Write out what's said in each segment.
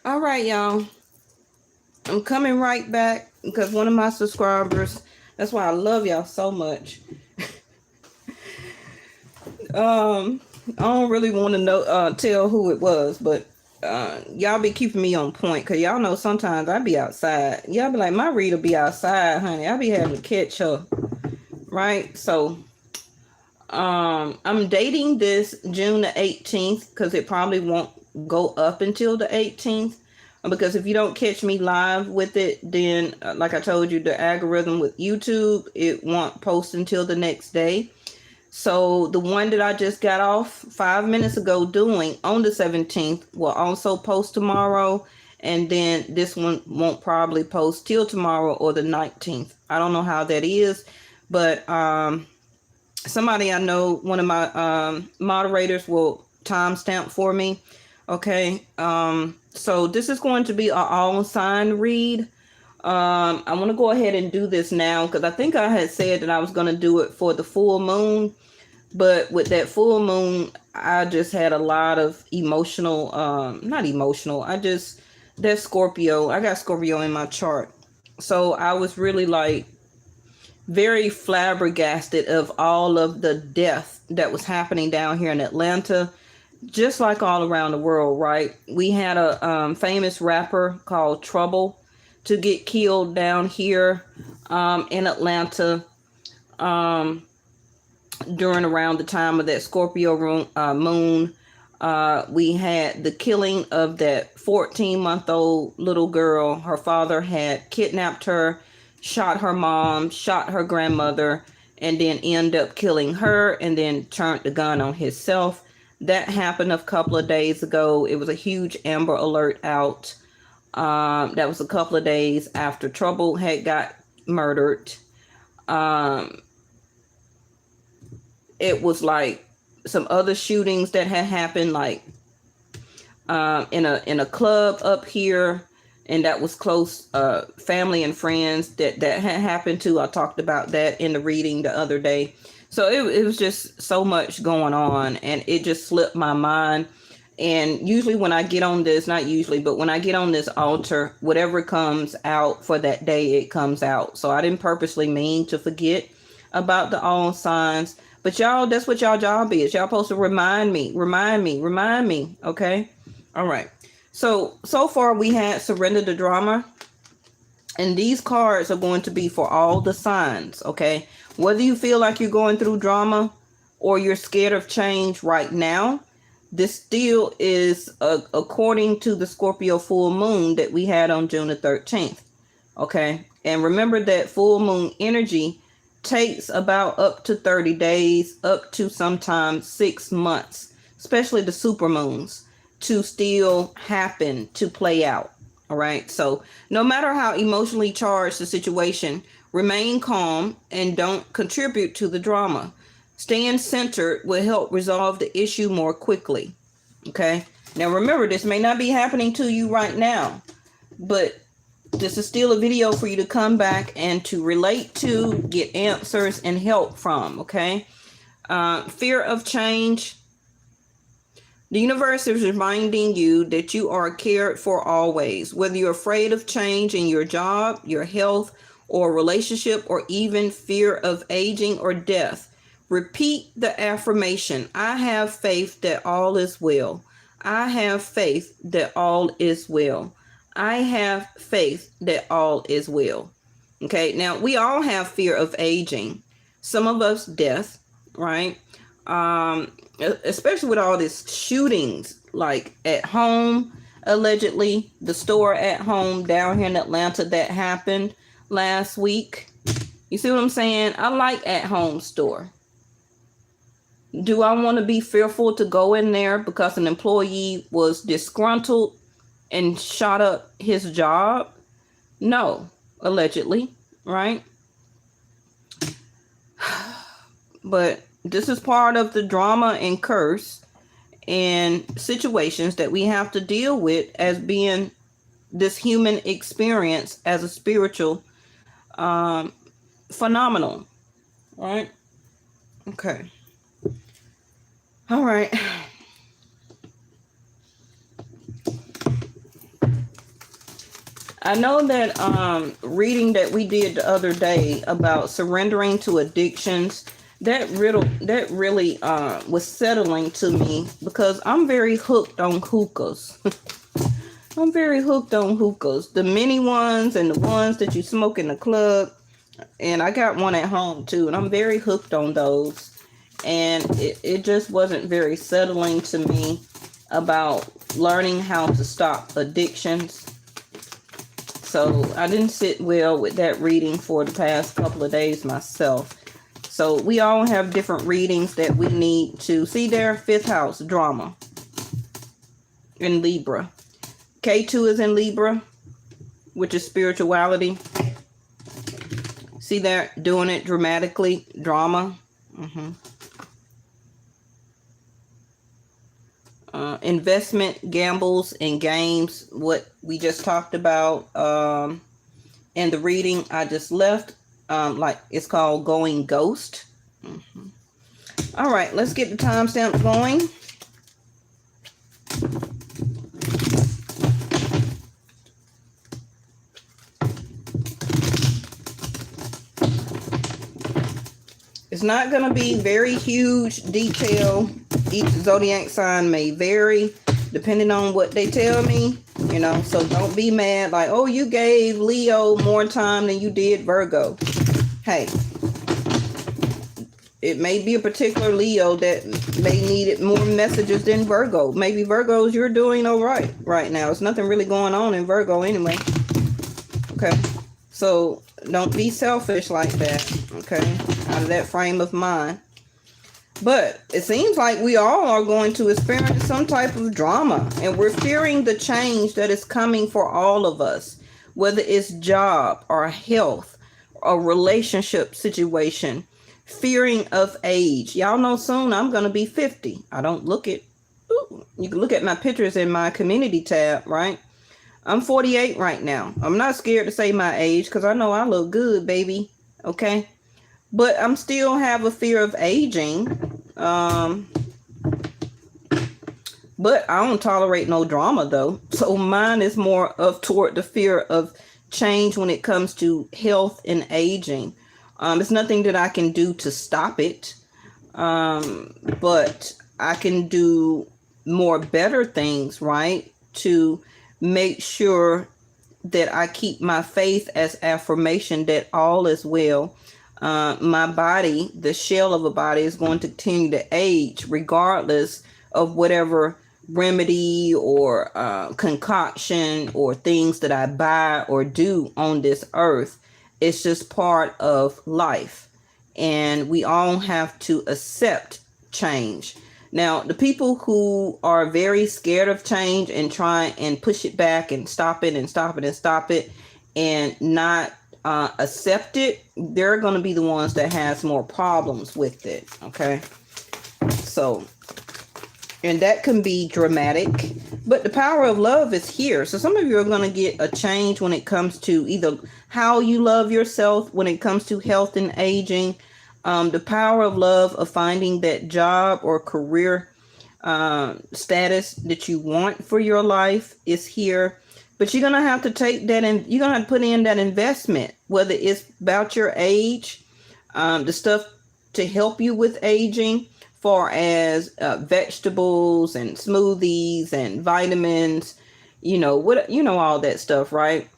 All right, y'all. I'm coming right back because one of my subscribers, that's why I love y'all so much. I don't really want to know tell who it was, but y'all be keeping me on point because y'all know sometimes I be outside. Y'all be like, my reader be outside, honey. I be having to catch her, right? So I'm dating this June the 18th because it probably won't go up until the 18th. Because if you don't catch me live with it, then like I told you, the algorithm with YouTube, it won't post until the next day. So the one that I just got off 5 minutes ago doing on the 17th will also post tomorrow. And then this one won't probably post till tomorrow or the 19th. I don't know how that is, but somebody I know, one of my moderators will timestamp for me. Okay. So this is going to be an all sign read. I want to go ahead and do this now because I think I had said that I was going to do it for the full moon. But with that full moon, I just had a lot of emotional, not emotional. That's Scorpio. I got Scorpio in my chart. So I was really like very flabbergasted of all of the death that was happening down here in Atlanta, just like all around the world, right? We had a famous rapper called Trouble to get killed down here in Atlanta during around the time of that Scorpio moon. We had the killing of that 14-month-old little girl. Her father had kidnapped her, shot her mom, shot her grandmother, and then end up killing her and then turned the gun on himself. That happened a couple of days ago. It was a huge Amber Alert out. That was a couple of days after Trouble had got murdered. It was like some other shootings that had happened, like in a club up here, and that was close family and friends that had happened to. I talked about that in the reading the other day. So it was just so much going on, and it just slipped my mind. And usually when I get on this, not usually, but when I get on this altar, whatever comes out for that day, it comes out. So I didn't purposely mean to forget about the all signs. But y'all, that's what y'all job is. Y'all supposed to remind me. Okay? All right. So far we had Surrender the Drama. And these cards are going to be for all the signs, okay? Whether you feel like you're going through drama or you're scared of change right now, this still is according to the Scorpio full moon that we had on June the 13th, okay? And remember that full moon energy takes about up to 30 days, up to sometimes 6 months, especially the super moons, to still happen, to play out. All right. So no matter how emotionally charged the situation, remain calm and don't contribute to the drama. Staying centered will help resolve the issue more quickly. Okay. Now remember, this may not be happening to you right now, but this is still a video for you to come back and to relate to, get answers and help from. Okay. Fear of change. The universe is reminding you that you are cared for always, whether you're afraid of change in your job, your health, or relationship, or even fear of aging or death. Repeat the affirmation. I have faith that all is well. I have faith that all is well. I have faith that all is well. Okay, now we all have fear of aging. Some of us death, right? Especially with all these shootings, like at home, allegedly, the store at home down here in Atlanta that happened last week. You see what I'm saying? I like at home store. Do I want to be fearful to go in there because an employee was disgruntled and shot up his job? No, allegedly, right? But this is part of the drama and curse and situations that we have to deal with as being this human experience as a spiritual phenomenon, right? Okay. All right. I know that reading that we did the other day about surrendering to addictions, that really was settling to me, because I'm very hooked on hookahs. I'm very hooked on hookahs, the mini ones and the ones that you smoke in the club. And I got one at home too, and I'm very hooked on those. And it just wasn't very settling to me about learning how to stop addictions. So I didn't sit well with that reading for the past couple of days myself. So we all have different readings that we need to see there. 5th house, drama, in Libra. K2 is in Libra, which is spirituality. See there, doing it dramatically, drama. Investment, gambles, and games, what we just talked about. And the reading I just left, like it's called Going Ghost. All right, let's get the timestamp going. It's not going to be very huge detail. Each zodiac sign may vary depending on what they tell me, you know, so don't be mad like, oh, you gave Leo more time than you did Virgo. Hey, it may be a particular Leo that may need more messages than Virgo. Maybe Virgos, you're doing all right now. There's nothing really going on in Virgo anyway. Okay, so don't be selfish like that. Okay, out of that frame of mind. But it seems like we all are going to experience some type of drama, and we're fearing the change that is coming for all of us, whether it's job or health or relationship situation, fearing of age. Y'all know soon I'm going to be 50. I don't look it. You can look at my pictures in my community tab, right? I'm 48 right now. I'm not scared to say my age because I know I look good, baby. Okay. But I'm still have a fear of aging. But I don't tolerate no drama though. So mine is more of toward the fear of change when it comes to health and aging. It's nothing that I can do to stop it. But I can do more better things, right? To make sure that I keep my faith as affirmation that all is well. My body, the shell of a body, is going to continue to age regardless of whatever remedy or concoction or things that I buy or do on this earth. It's just part of life, and we all have to accept change. Now, the people who are very scared of change and try and push it back and stop it and stop it and stop it and not accept it, they're going to be the ones that has more problems with it. Okay, so, and that can be dramatic, but the power of love is here. So some of you are going to get a change when it comes to either how you love yourself, when it comes to health and aging, the power of love, of finding that job or career status that you want for your life is here. But you're going to have to take that and you're going to have to put in that investment, whether it's about your age, the stuff to help you with aging, far as vegetables and smoothies and vitamins, all that stuff, right?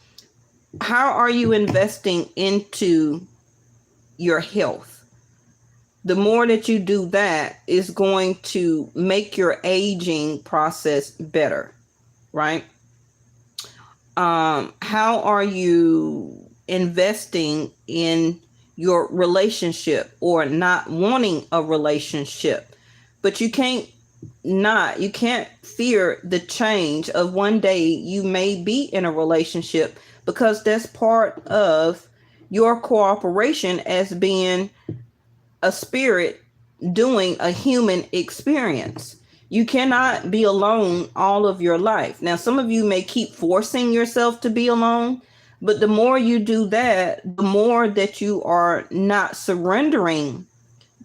How are you investing into your health? The more that you do that is going to make your aging process better, right? How are you investing in your relationship or not wanting a relationship? But you can't fear the change of one day you may be in a relationship, because that's part of your cooperation as being a spirit doing a human experience. You cannot be alone all of your life. Now, some of you may keep forcing yourself to be alone, but the more you do that, the more that you are not surrendering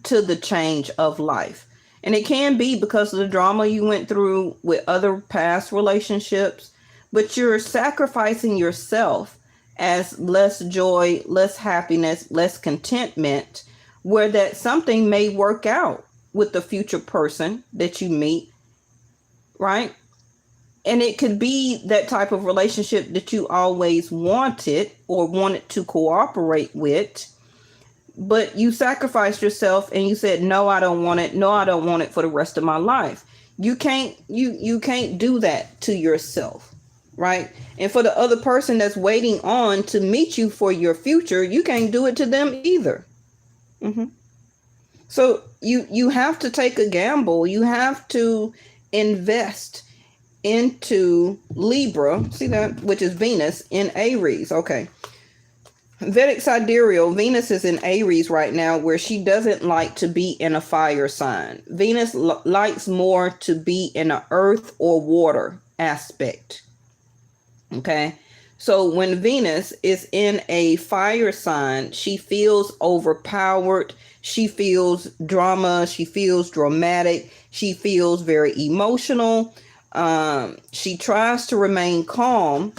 to the change of life. And it can be because of the drama you went through with other past relationships, but you're sacrificing yourself as less joy, less happiness, less contentment, where that something may work out with the future person that you meet, right? And it could be that type of relationship that you always wanted or wanted to cooperate with, but you sacrificed yourself and you said, no, I don't want it. No, I don't want it for the rest of my life. You can't do that to yourself, right? And for the other person that's waiting on to meet you for your future, you can't do it to them either. So you have to take a gamble. You have to invest into Libra, see that, which is Venus in Aries. Okay. Vedic sidereal, Venus is in Aries right now, where she doesn't like to be in a fire sign. Venus likes more to be in an earth or water aspect. Okay. So when Venus is in a fire sign, she feels overpowered. She feels drama. She feels dramatic. She feels very emotional. She tries to remain calm.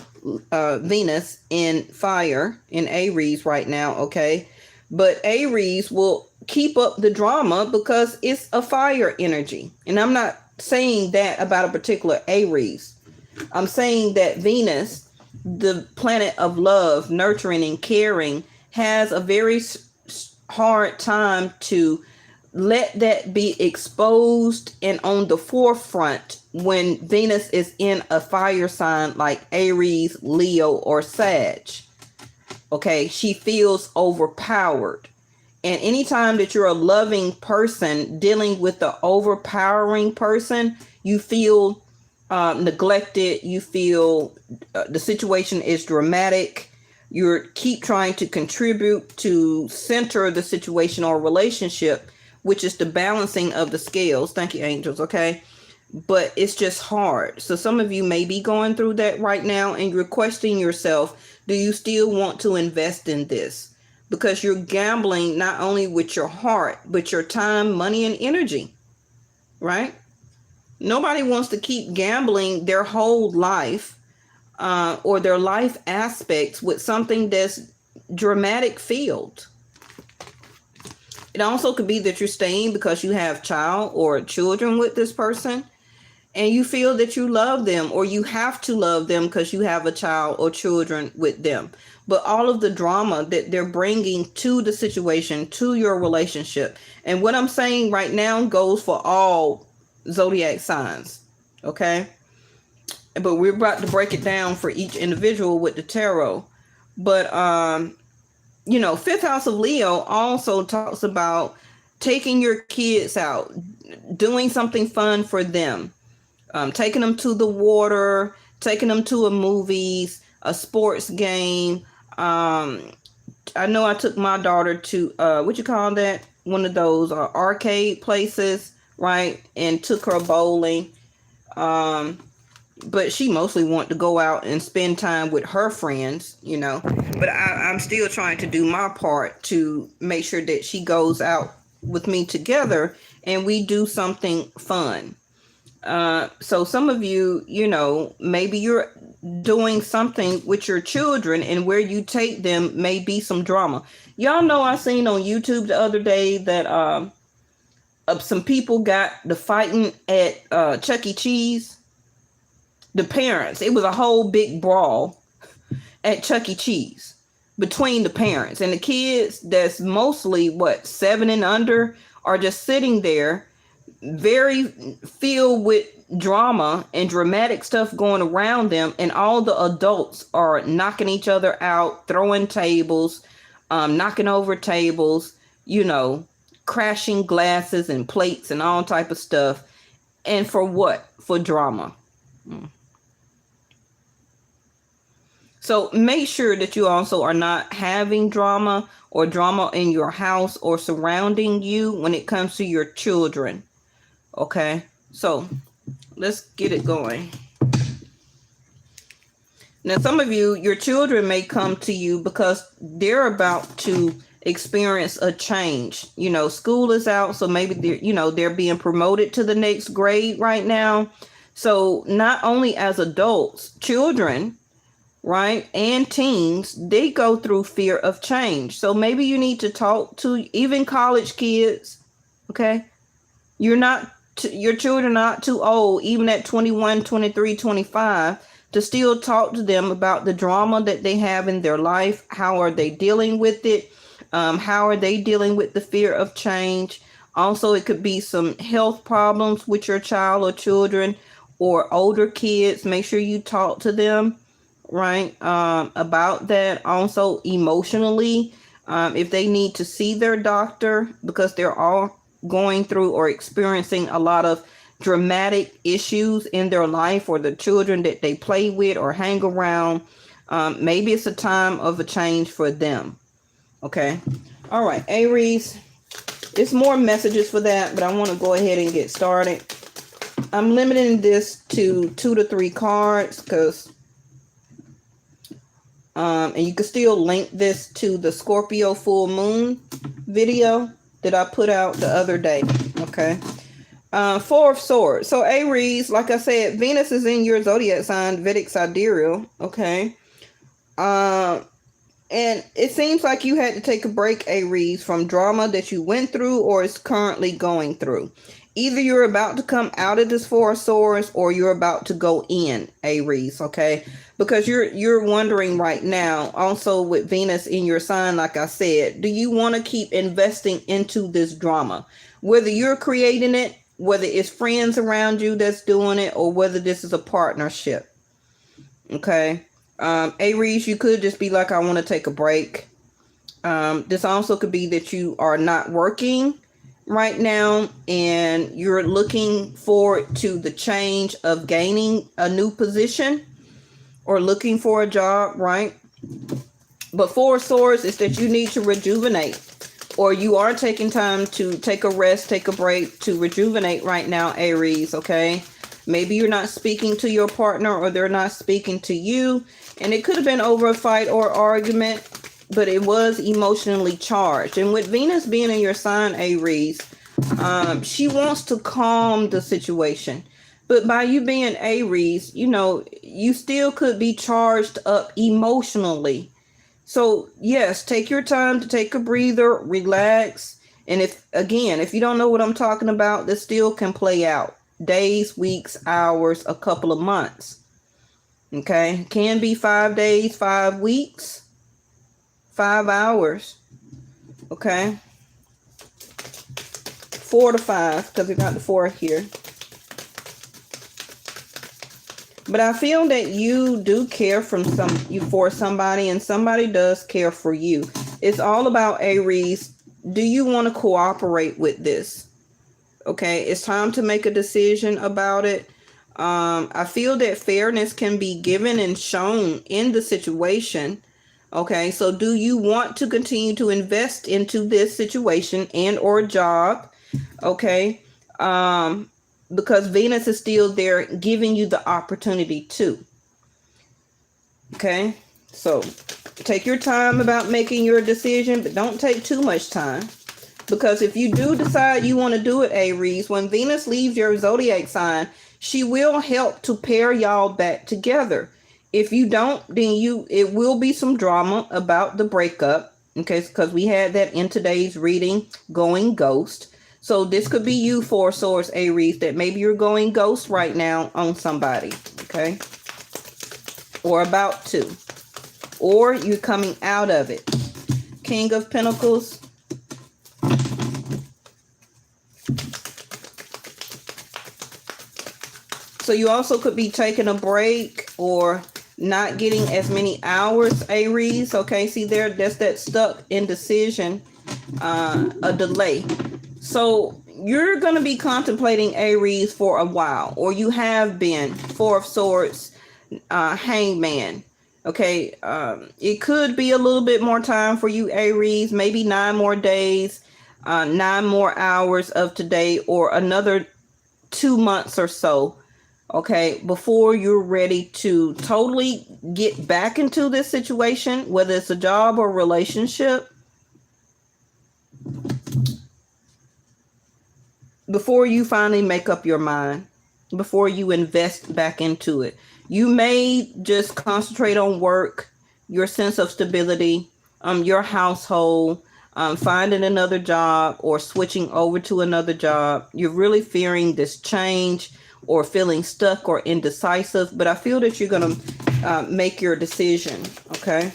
Venus in fire in Aries right now. Okay. But Aries will keep up the drama because it's a fire energy. And I'm not saying that about a particular Aries. I'm saying that Venus, the planet of love, nurturing and caring, has a very hard time to let that be exposed and on the forefront when Venus is in a fire sign like Aries, Leo, or Sag. Okay, she feels overpowered. And anytime that you're a loving person dealing with the overpowering person, you feel neglected. You feel the situation is dramatic. You keep trying to contribute to center the situation or relationship, which is the balancing of the scales. Thank you, angels. Okay. But it's just hard. So some of you may be going through that right now and you're questioning yourself. Do you still want to invest in this? Because you're gambling not only with your heart, but your time, money, and energy, right? Nobody wants to keep gambling their whole life or their life aspects with something that's dramatic filled. It also could be that you're staying because you have child or children with this person and you feel that you love them or you have to love them because you have a child or children with them. But all of the drama that they're bringing to the situation, to your relationship. And what I'm saying right now goes for all zodiac signs. Okay. But we're about to break it down for each individual with the tarot. But, you know, fifth house of Leo also talks about taking your kids out, doing something fun for them, taking them to the water, taking them to a movies, a sports game. I know I took my daughter to, what you call that? One of those arcade places, right? And took her bowling. But she mostly wanted to go out and spend time with her friends, you know. But I'm still trying to do my part to make sure that she goes out with me together and we do something fun. So some of you, you know, maybe you're doing something with your children and where you take them may be some drama. Y'all know I seen on YouTube the other day that some people got the fighting at Chuck E. Cheese. The parents, it was a whole big brawl at Chuck E. Cheese between the parents and the kids that's mostly 7 and under are just sitting there very filled with drama and dramatic stuff going around them. And all the adults are knocking each other out, throwing tables, knocking over tables, you know, crashing glasses and plates and all type of stuff. And for what? For drama. So make sure that you also are not having drama or drama in your house or surrounding you when it comes to your children. Okay, so let's get it going. Now, some of you, your children may come to you because they're about to experience a change. You know, school is out, so maybe they're being promoted to the next grade right now. So not only as adults, children, right, and teens, they go through fear of change. So maybe you need to talk to even college kids. Okay. Your children are not too old, even at 21, 23, 25, to still talk to them about the drama that they have in their life. How are they dealing with it? How are they dealing with the fear of change? Also, it could be some health problems with your child or children or older kids. Make sure you talk to them, right, about that. Also, emotionally, if they need to see their doctor because they're all going through or experiencing a lot of dramatic issues in their life, or the children that they play with or hang around, maybe it's a time of a change for them. Okay. All right, Aries, it's more messages for that, but I want to go ahead and get started. I'm limiting this to 2 to 3 cards because and you can still link this to the Scorpio full moon video that I put out the other day. Okay. 4 of Swords. So Aries, like I said, Venus is in your zodiac sign, Vedic Sidereal. Okay. And it seems like you had to take a break, Aries, from drama that you went through or is currently going through. Either you're about to come out of this 4 of Swords or you're about to go in, Aries, okay? Because you're wondering right now, also with Venus in your sign, like I said, do you want to keep investing into this drama? Whether you're creating it, whether it's friends around you that's doing it, or whether this is a partnership, okay? Aries, you could just be like, I want to take a break. This also could be that you are not working right now and you're looking forward to the change of gaining a new position or looking for a job, right? But 4 of Swords is that you need to rejuvenate, or you are taking time to take a rest, take a break to rejuvenate right now, Aries, okay? Maybe you're not speaking to your partner or they're not speaking to you. And it could have been over a fight or argument, but it was emotionally charged. And with Venus being in your sign, Aries, she wants to calm the situation. But by you being Aries, you know, you still could be charged up emotionally. So yes, take your time to take a breather, relax. And if you don't know what I'm talking about, this still can play out. Days, weeks, hours, a couple of months. Okay, can be 5 days, 5 weeks, 5 hours. Okay, 4 to 5 because we got the 4 here. But I feel that you do care for somebody, and somebody does care for you. It's all about, Aries. Do you want to cooperate with this? Okay, it's time to make a decision about it. I feel that fairness can be given and shown in the situation. Okay, so do you want to continue to invest into this situation and or job? Okay, because Venus is still there giving you the opportunity to. Okay, so take your time about making your decision, but don't take too much time. Because if you do decide you want to do it, Aries, when Venus leaves your zodiac sign, she will help to pair y'all back together. If you don't, then it will be some drama about the breakup. Okay, because we had that in today's reading, going ghost. So this could be you, 4 of Swords, Aries, that maybe you're going ghost right now on somebody. Okay, or about to, or you're coming out of it. King of Pentacles. So you also could be taking a break or not getting as many hours, Aries. Okay, see there, that's that stuck indecision, a delay. So you're going to be contemplating, Aries, for a while, or you have been. 4 of Swords, Hangman. Okay, it could be a little bit more time for you, Aries, maybe 9 more days, 9 more hours of today, or another 2 months or so. Okay, before you're ready to totally get back into this situation, whether it's a job or relationship, before you finally make up your mind. before you invest back into it. You may just concentrate on work, your sense of stability, your household, finding another job or switching over to another job. You're really fearing this change or feeling stuck or indecisive, but I feel that you're going to make your decision, okay?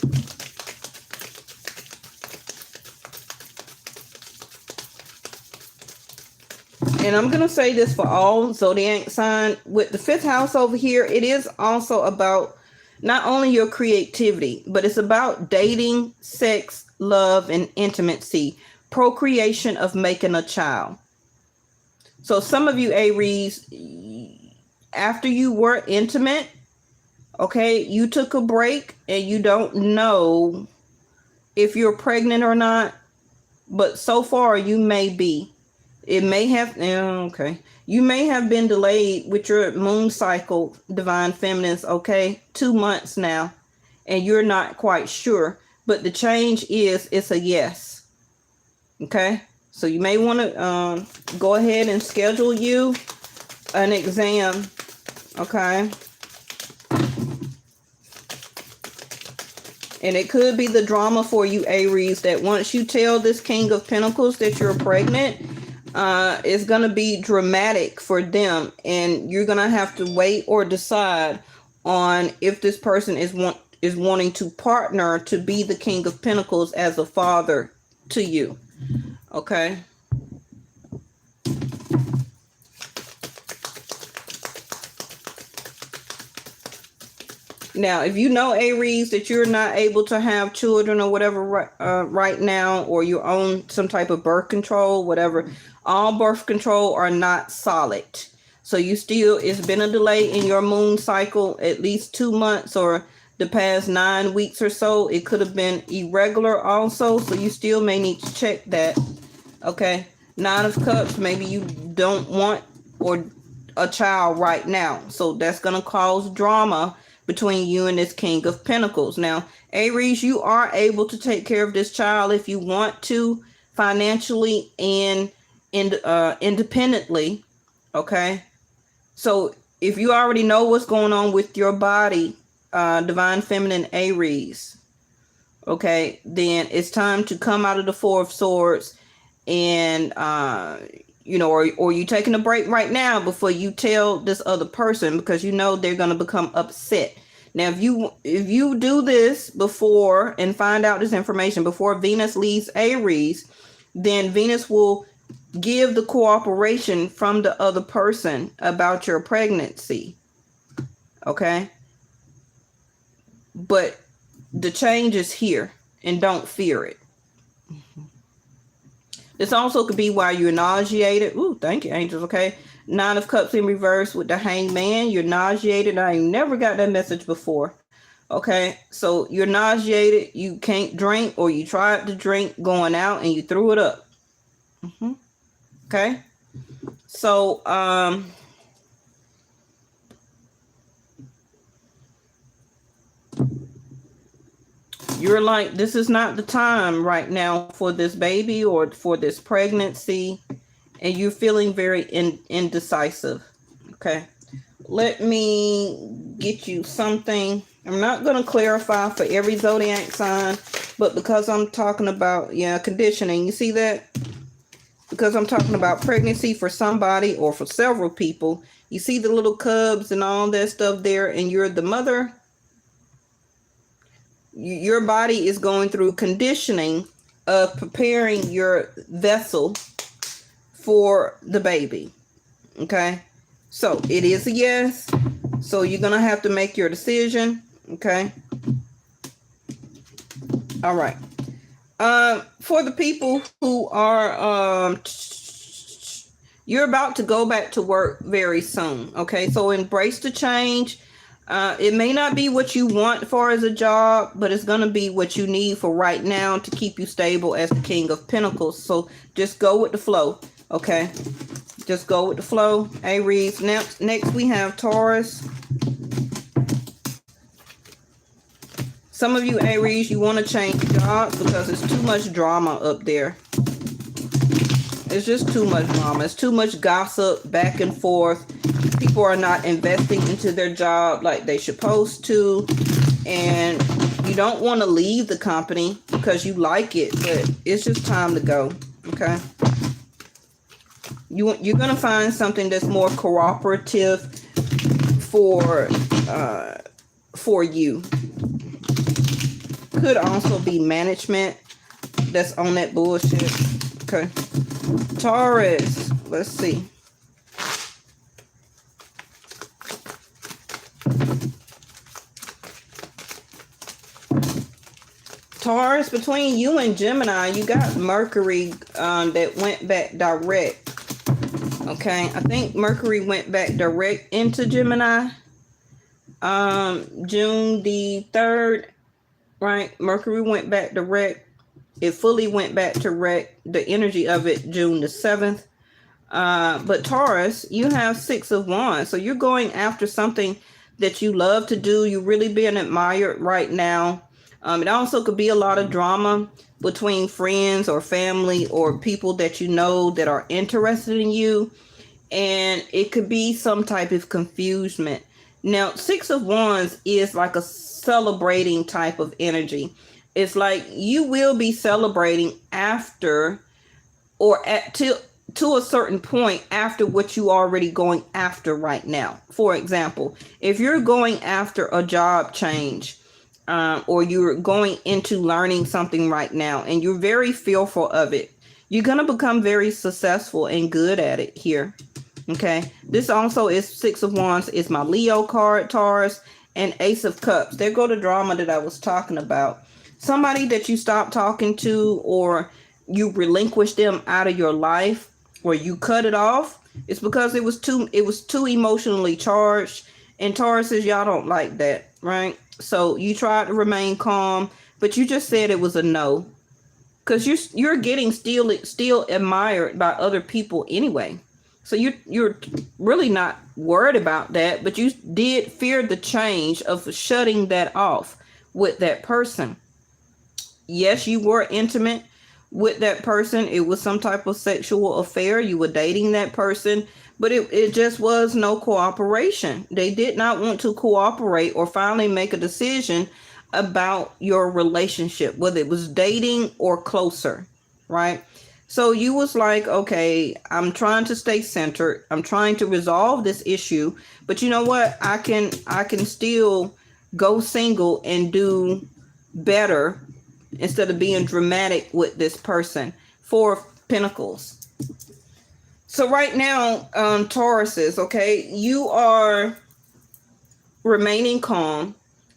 And I'm going to say this for all zodiac sign. With the 5th house over here, it is also about not only your creativity, but it's about dating, sex, love, and intimacy, procreation of making a child. So some of you Aries, after you were intimate, okay, you took a break and you don't know if you're pregnant or not, but so far you may be. It may have, okay. You may have been delayed with your moon cycle, divine feminines, okay, 2 months now, and you're not quite sure. But the change is, it's a yes. Okay, so you may want to go ahead and schedule you an exam. Okay. And it could be the drama for you Aries that once you tell this King of Pentacles that you're pregnant, it's going to be dramatic for them, and you're going to have to wait or decide on if this person is wanting to partner to be the King of Pentacles as a father to you. Okay. Now, if you know Aries that you're not able to have children or whatever right now, or you're on some type of birth control, whatever, all birth control are not solid. So you still, it's been a delay in your moon cycle, at least 2 months or the past 9 weeks or so. It could have been irregular also. So you still may need to check that. Okay. 9 of Cups, maybe you don't want or a child right now. So that's going to cause drama between you and this King of Pentacles. Now, Aries, you are able to take care of this child if you want to, financially and independently. Okay. So if you already know what's going on with your body, divine feminine Aries, okay, then it's time to come out of the 4 of Swords and or you taking a break right now before you tell this other person, because you know they're going to become upset. Now, if you do this before and find out this information before Venus leaves Aries, then Venus will give the cooperation from the other person about your pregnancy. Okay? But the change is here, and don't fear it. This also could be why you're nauseated. Ooh, thank you, angels. Okay. 9 of Cups in reverse with the Hangman. You're nauseated. I ain't never got that message before. Okay. So you're nauseated. You can't drink, or you tried to drink going out and you threw it up. Okay. So, you're like, this is not the time right now for this baby or for this pregnancy. And you're feeling very indecisive. Okay. Let me get you something. I'm not going to clarify for every zodiac sign, but because I'm talking about, conditioning, you see that? Because I'm talking about pregnancy for somebody or for several people. You see the little cubs and all that stuff there, and you're the mother. Your body is going through conditioning of preparing your vessel for the baby. Okay. So it is a yes. So you're going to have to make your decision. Okay. All right. For the people who are, you're about to go back to work very soon. Okay. So embrace the change. It may not be what you want for as a job, but it's going to be what you need for right now to keep you stable as the King of Pentacles. So just go with the flow. Okay. Just go with the flow. Aries. Next we have Taurus. Some of you Aries, you want to change jobs because there's too much drama up there. It's just too much drama. It's too much gossip back and forth. People are not investing into their job like they supposed to. And you don't want to leave the company because you like it, but it's just time to go. Okay. You're going to find something that's more cooperative for you. Could also be management that's on that bullshit. Okay. Taurus, let's see. Taurus, between you and Gemini, you got Mercury that went back direct. Okay, I think Mercury went back direct into Gemini June the 3rd, right? Mercury went back direct. It fully went back direct, the energy of it, June the 7th. But Taurus, you have 6 of Wands. So you're going after something that you love to do. You're really being admired right now. It also could be a lot of drama between friends or family or people that you know that are interested in you. And it could be some type of confusion. Now, 6 of Wands is like a celebrating type of energy. It's like you will be celebrating after or to a certain point after what you already going after right now. For example, if you're going after a job change, or you're going into learning something right now and you're very fearful of it, you're going to become very successful and good at it here. Okay. This also is 6 of Wands. It's my Leo card, Taurus, and Ace of Cups. There go the drama that I was talking about. Somebody that you stopped talking to, or you relinquished them out of your life, or you cut it off. It's because it was too emotionally charged. And Tauruses, y'all don't like that, right? So you tried to remain calm, but you just said it was a no, because you're getting still admired by other people anyway. So you're really not worried about that, but you did fear the change of shutting that off with that person. Yes, you were intimate with that person. It was some type of sexual affair. You were dating that person, but it just was no cooperation. They did not want to cooperate or finally make a decision about your relationship, whether it was dating or closer, right? So you was like, okay, I'm trying to stay centered. I'm trying to resolve this issue, but you know what? I can still go single and do better instead of being dramatic with this person. 4 of Pentacles. So right now, Tauruses, okay, you are remaining calm.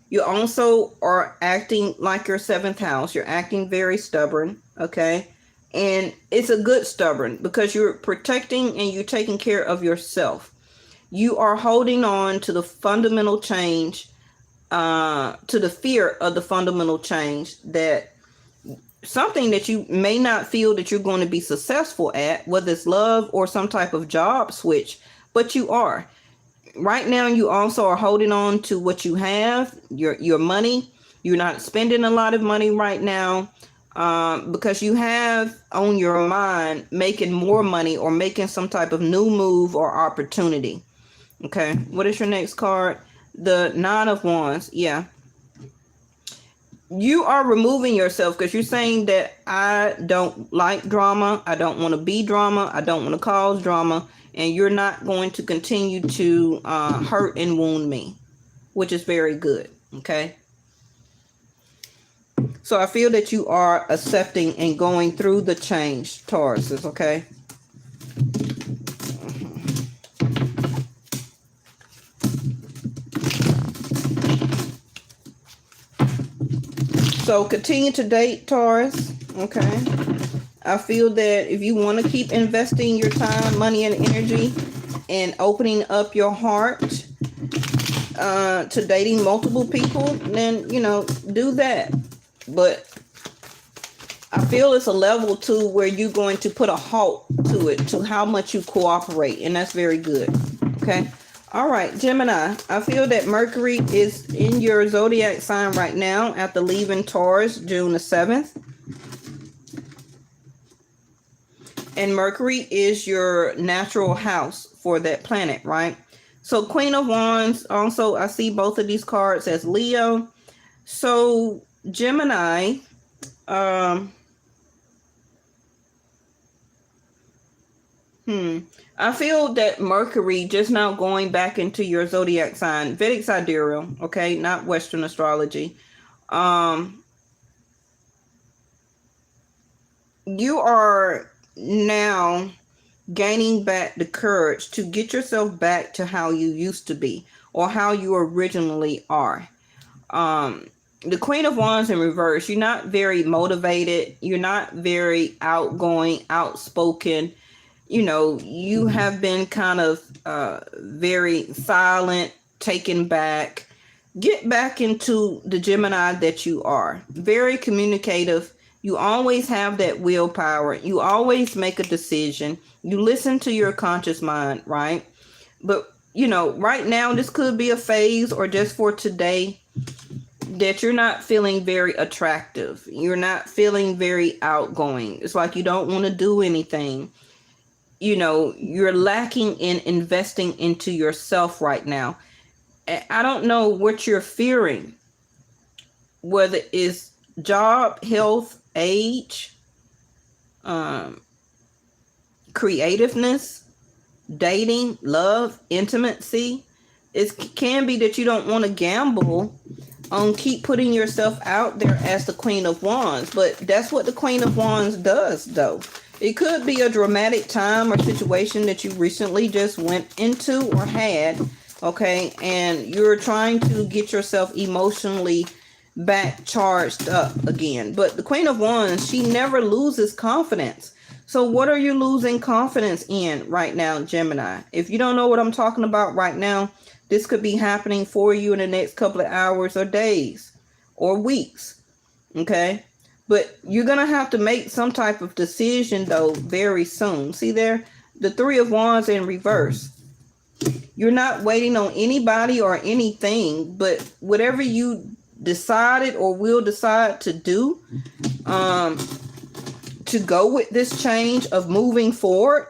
You also are acting like your 7th house. You're acting very stubborn, okay? And it's a good stubborn because you're protecting and you're taking care of yourself. You are holding on to the fundamental change, to the fear of the fundamental change, that something that you may not feel that you're going to be successful at, whether it's love or some type of job switch, but you are. Right now, you also are holding on to what you have, your money. You're not spending a lot of money right now. Because you have on your mind making more money or making some type of new move or opportunity. Okay, what is your next card? The 9 of Wands. Yeah, you are removing yourself because you're saying that I don't like drama. I don't want to be drama. I don't want to cause drama. And you're not going to continue to hurt and wound me, which is very good. Okay. So I feel that you are accepting and going through the change, Tauruses, okay? So continue to date, Taurus, okay? I feel that if you want to keep investing your time, money, and energy and opening up your heart to dating multiple people, then, do that. But I feel it's a level 2 where you're going to put a halt to it, to how much you cooperate. And that's very good. Okay. All right, Gemini. I feel that Mercury is in your zodiac sign right now after leaving Taurus June the 7th. And Mercury is your natural house for that planet, right? So Queen of Wands, also, I see both of these cards as Leo. So Gemini, I feel that Mercury just now going back into your zodiac sign, Vedic sidereal, okay, not Western astrology. You are now gaining back the courage to get yourself back to how you used to be or how you originally are. The Queen of Wands in reverse, you're not very motivated. You're not very outgoing, outspoken. You know, you have been kind of very silent, taken back. Get back into the Gemini that you are. Very communicative. You always have that willpower. You always make a decision. You listen to your conscious mind, right? But, you know, right now, this could be a phase or just for today that you're not feeling very attractive. You're not feeling very outgoing. It's like you don't want to do anything. You know, you're lacking in investing into yourself right now. I don't know what you're fearing, whether it's job, health, age, creativeness, dating, love, intimacy. It can be that you don't want to gamble on keep putting yourself out there as the Queen of Wands, but that's what the Queen of Wands does, though. It could be a dramatic time or situation that you recently just went into or had, okay, and you're trying to get yourself emotionally back charged up again. But the Queen of Wands, she never loses confidence. So what are you losing confidence in right now, Gemini? If you don't know what I'm talking about right now, this could be happening for you in the next couple of hours or days or weeks, okay? But you're going to have to make some type of decision, though, very soon. See there? The Three of Wands in reverse. You're not waiting on anybody or anything, but whatever you decided or will decide to do, to go with this change of moving forward,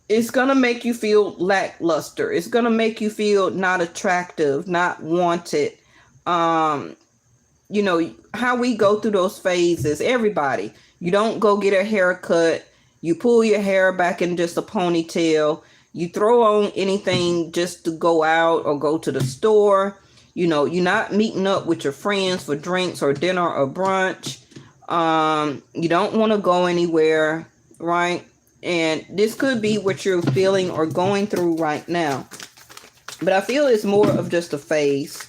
it's going to make you feel lackluster. It's going to make you feel not attractive, not wanted. You know, how we go through those phases, everybody. You don't go get a haircut. You pull your hair back in just a ponytail. You throw on anything just to go out or go to the store. You know, you're not meeting up with your friends for drinks or dinner or brunch. You don't want to go anywhere, right? And this could be what you're feeling or going through right now. But I feel it's more of just a phase.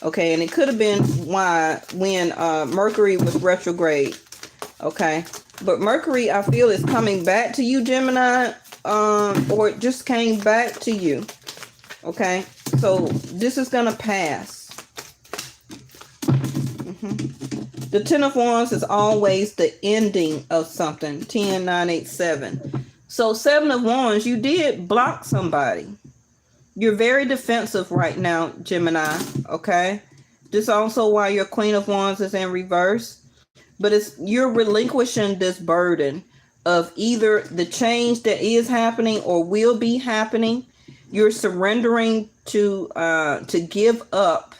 Okay, and it could have been when Mercury was retrograde. Okay, but Mercury, I feel, is coming back to you, Gemini, or it just came back to you. Okay, so this is gonna pass. The Ten of Wands is always the ending of something. 10, 9, 8, 7. So Seven of Wands, you did block somebody. You're very defensive right now, Gemini, okay? This is also why your Queen of Wands is in reverse. But you're relinquishing this burden of either the change that is happening or will be happening. You're surrendering to give up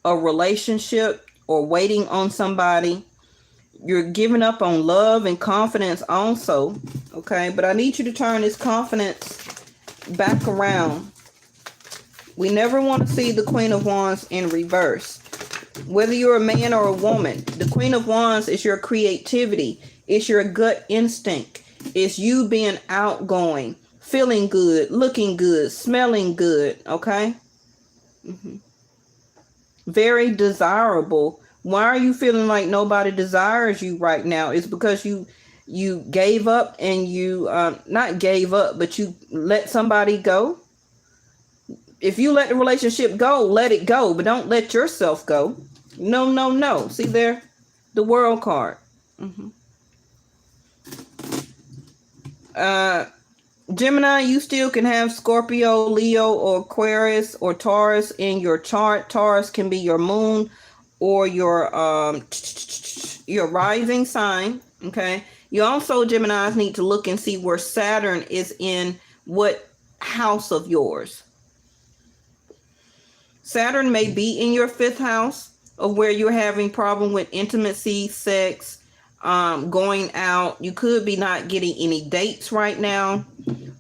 a relationship or waiting on somebody. You're giving up on love and confidence also, okay? But I need you to turn this confidence back around. We never want to see the Queen of Wands in reverse. Whether you're a man or a woman, the Queen of Wands is your creativity. It's your gut instinct. It's you being outgoing, feeling good, looking good, smelling good, okay? Very desirable. Why are you feeling like nobody desires you right now? It's because you gave up and you, not gave up, but you let somebody go. If you let the relationship go, let it go, but don't let yourself go. No, no, no. See there? The World card. Gemini, you still can have Scorpio, Leo, or Aquarius, or Taurus in your chart. Taurus can be your moon or your rising sign. Okay. You also, Geminis, need to look and see where Saturn is in what house of yours. Saturn may be in your 5th house of where you're having problem with intimacy, sex, going out. You could be not getting any dates right now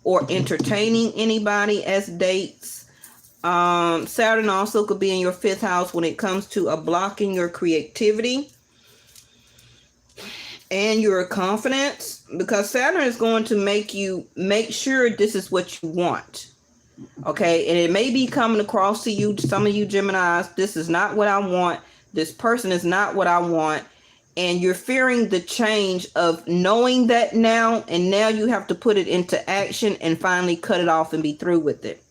or entertaining anybody as dates. Saturn also could be in your 5th house when it comes to blocking your creativity and your confidence, because Saturn is going to make you make sure this is what you want. Okay, and it may be coming across to you, some of you Geminis, this is not what I want. This person is not what I want. And you're fearing the change of knowing that now, and now you have to put it into action and finally cut it off and be through with it.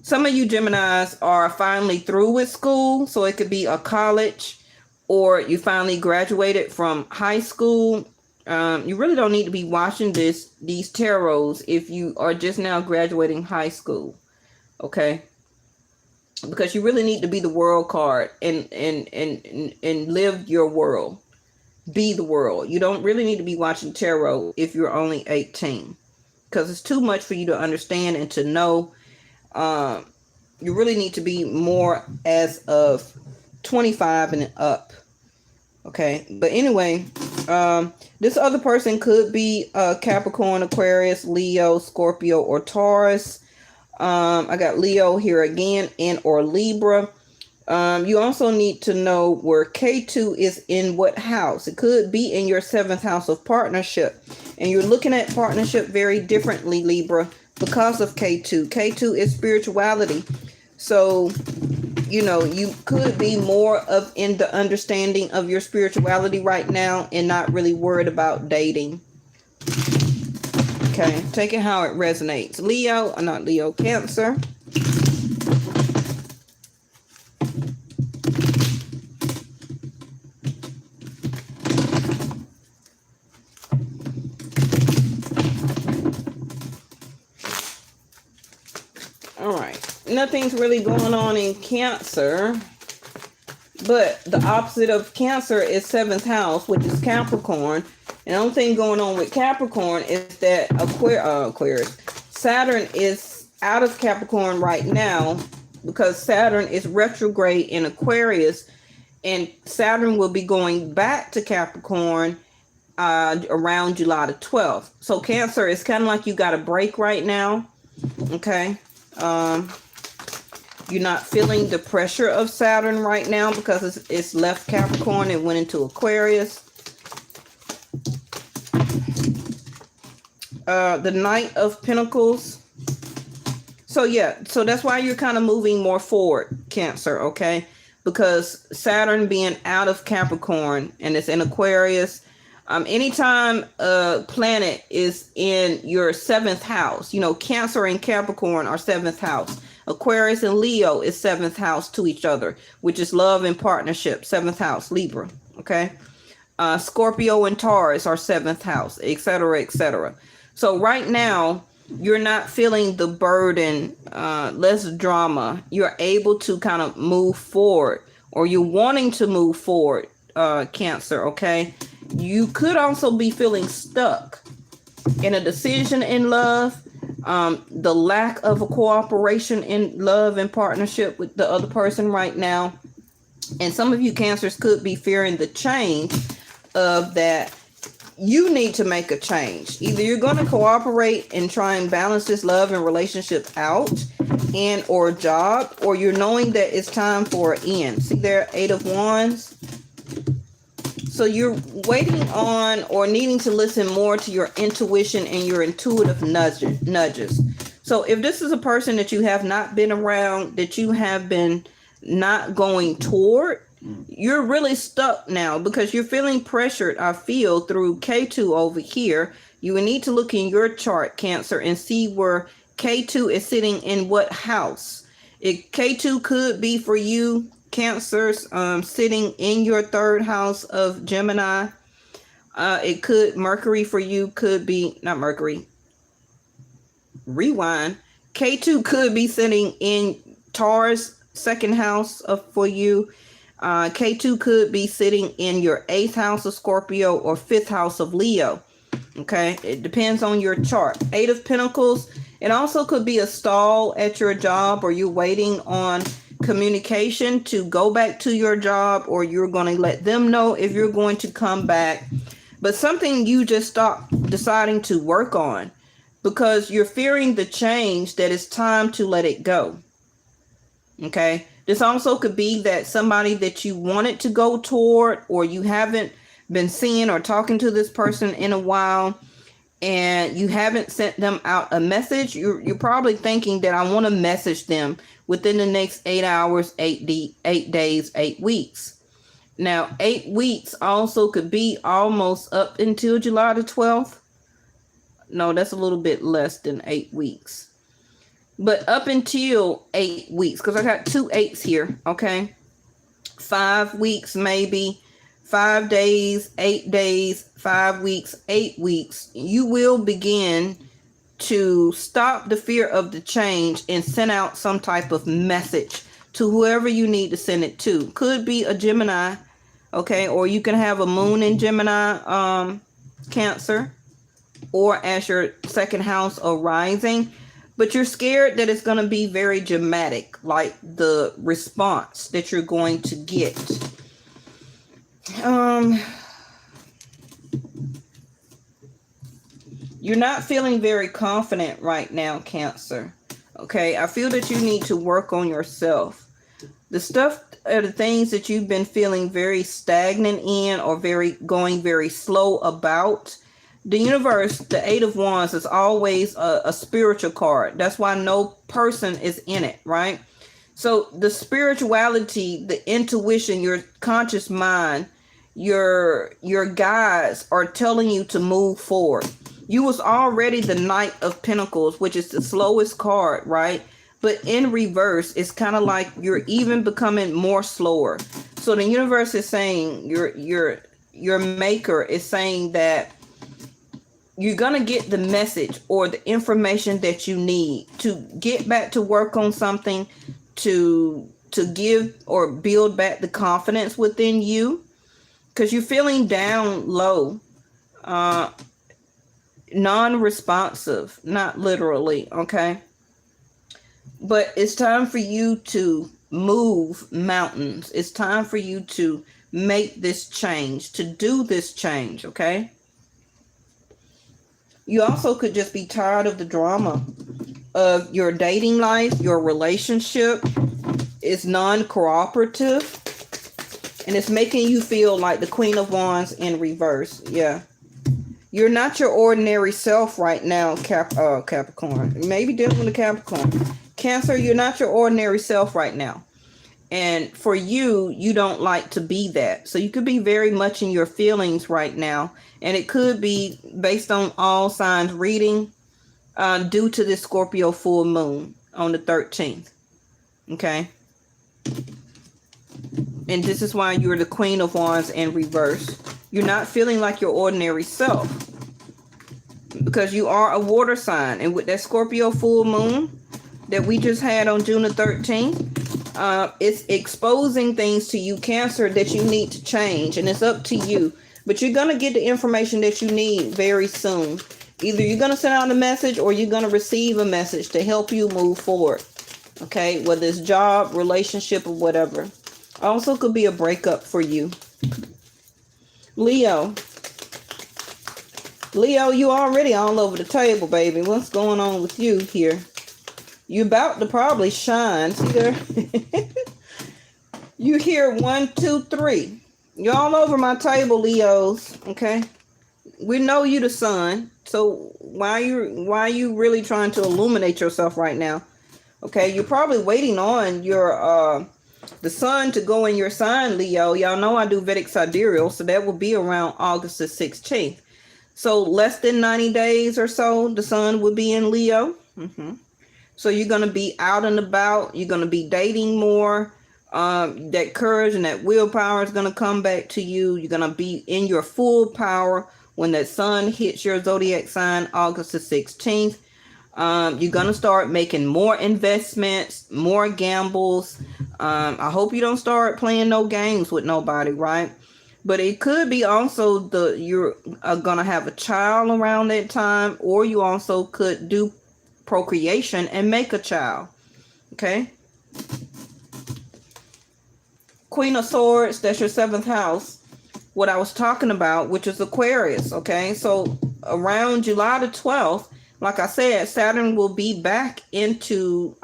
Some of you Geminis are finally through with school, so it could be a college, or you finally graduated from high school. You really don't need to be watching these tarots if you are just now graduating high school, okay? Because you really need to be the world card and live your world. Be the world. You don't really need to be watching tarot if you're only 18, because it's too much for you to understand and to know. You really need to be more as of 25 and up. Okay, but anyway, this other person could be Capricorn, Aquarius, Leo, Scorpio, or Taurus. I got Leo here again, and or Libra. You also need to know where K2 is in what house. It could be in your 7th house of partnership, and you're looking at partnership very differently, Libra, because of K2. K2 is spirituality. So, you know, you could be more of in the understanding of your spirituality right now and not really worried about dating. Okay, take it how it resonates. Leo, not Leo, Cancer. All right. Nothing's really going on in Cancer, but the opposite of Cancer is 7th house, which is Capricorn. And the only thing going on with Capricorn is that Aquarius, Saturn is out of Capricorn right now, because Saturn is retrograde in Aquarius, and Saturn will be going back to Capricorn around July the 12th. So Cancer is kind of like you got a break right now. Okay. You're not feeling the pressure of Saturn right now because it's left Capricorn and went into Aquarius. The Knight of Pentacles. So yeah, so that's why you're kind of moving more forward, Cancer, okay? Because Saturn being out of Capricorn and it's in Aquarius. Anytime a planet is in your 7th house, you know, Cancer and Capricorn are 7th house. Aquarius and Leo is 7th house to each other, which is love and partnership, 7th house, Libra, okay? Scorpio and Taurus are 7th house, etc., etc. So right now, you're not feeling the burden, less drama. You're able to kind of move forward, or you're wanting to move forward, Cancer, okay? You could also be feeling stuck in a decision in love, the lack of a cooperation in love and partnership with the other person right now. And some of you Cancers could be fearing the change of that. You need to make a change. Either you're going to cooperate and try and balance this love and relationship out and or job, or you're knowing that it's time for an end. See there, 8 of Wands. So you're waiting on or needing to listen more to your intuition and your intuitive nudges. So if this is a person that you have not been around, that you have been not going toward, you're really stuck now because you're feeling pressured, I feel, through K2 over here. You will need to look in your chart, Cancer, and see where K2 is sitting in what house. K2 could be for you, Cancers, sitting in your 3rd house of Gemini. It could, Mercury for you could be, not Mercury, rewind. K2 could be sitting in Taurus, 2nd house for you. K2 could be sitting in your 8th house of Scorpio or 5th house of Leo. Okay, it depends on your chart. 8 of Pentacles, it also could be a stall at your job, or you're waiting on communication to go back to your job, or you're going to let them know if you're going to come back. But something you just stop deciding to work on because you're fearing the change that it's time to let it go. Okay, this also could be that somebody that you wanted to go toward, or you haven't been seeing or talking to this person in a while, and you haven't sent them out a message. You're probably thinking that I want to message them within the next 8 hours, 8 days, 8 weeks. Now, 8 weeks also could be almost up until July the 12th. No, that's a little bit less than 8 weeks. But up until 8 weeks, because I got 2 8s here, okay? 5 weeks maybe, 5 days, 8 days, 5 weeks, 8 weeks. You will begin to stop the fear of the change and send out some type of message to whoever you need to send it to. Could be a Gemini, okay? Or you can have a moon in Gemini, Cancer, or as your 2nd house or rising. But you're scared that it's going to be very dramatic, like the response that you're going to get. You're not feeling very confident right now, Cancer. Okay, I feel that you need to work on yourself. The things that you've been feeling very stagnant in, or going very slow about. The universe, the 8 of Wands, is always a spiritual card. That's why no person is in it, right? So the spirituality, the intuition, your conscious mind, your guides are telling you to move forward. You was already the Knight of Pentacles, which is the slowest card, right? But in reverse, it's kind of like you're even becoming more slower. So the universe is saying, your maker is saying that you're going to get the message or the information that you need to get back to work on something, to give or build back the confidence within you, because you're feeling down low, non-responsive, not literally, okay? But it's time for you to move mountains. It's time for you to make this change, to do this change, okay? You also could just be tired of the drama of your dating life. Your relationship is non-cooperative, and it's making you feel like the Queen of Wands in reverse. Yeah. You're not your ordinary self right now, Capricorn. Maybe dealing with a Capricorn. Cancer, you're not your ordinary self right now. And for you, you don't like to be that. So you could be very much in your feelings right now. And it could be based on all signs reading due to this Scorpio full moon on the 13th. Okay. And this is why you're the Queen of Wands in reverse. You're not feeling like your ordinary self, because you are a water sign. And with that Scorpio full moon that we just had on June the 13th, it's exposing things to you, Cancer, that you need to change. And it's up to you. But you're going to get the information that you need very soon. Either you're going to send out a message, or you're going to receive a message to help you move forward. Okay, whether it's job, relationship, or whatever. Also could be a breakup for you. Leo, you already all over the table, baby. What's going on with you here? You're about to probably shine. See there? You hear 1, 2, 3. You're all over my table, Leos. Okay. We know you the sun. So why are you really trying to illuminate yourself right now? Okay. You're probably waiting on your the sun to go in your sign, Leo. Y'all know I do Vedic Sidereal, so that will be around August the 16th. So less than 90 days or so, the sun will be in Leo. So you're going to be out and about. You're going to be dating more. That courage and that willpower is going to come back to you. You're going to be in your full power when that sun hits your zodiac sign, August the 16th. You're going to start making more investments, more gambles. I hope you don't start playing no games with nobody, right? But it could be also you're gonna have a child around that time, or you also could do procreation and make a child. Okay. Queen of Swords, that's your 7th house. What I was talking about, which is Aquarius. Okay. So around July the 12th, like I said, Saturn will be back into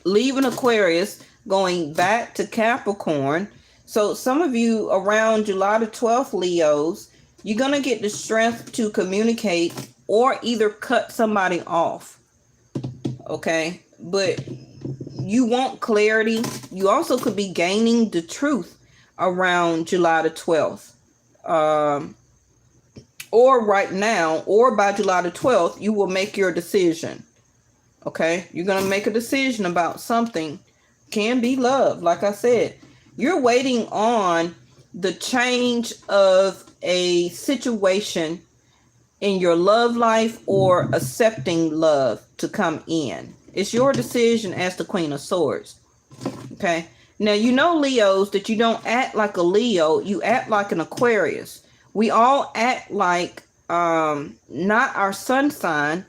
leaving Aquarius, going back to Capricorn. So some of you around July the 12th, Leos, you're going to get the strength to communicate or either cut somebody off. Okay. But you want clarity. You also could be gaining the truth around July the 12th. Or right now, or by July the 12th, you will make your decision. Okay. You're going to make a decision about something. Can be love. Like I said, you're waiting on the change of a situation in your love life or accepting love to come in. It's your decision as the Queen of Swords. Okay. Now, you know, Leos, that you don't act like a Leo. You act like an Aquarius. We all act like not our sun sign,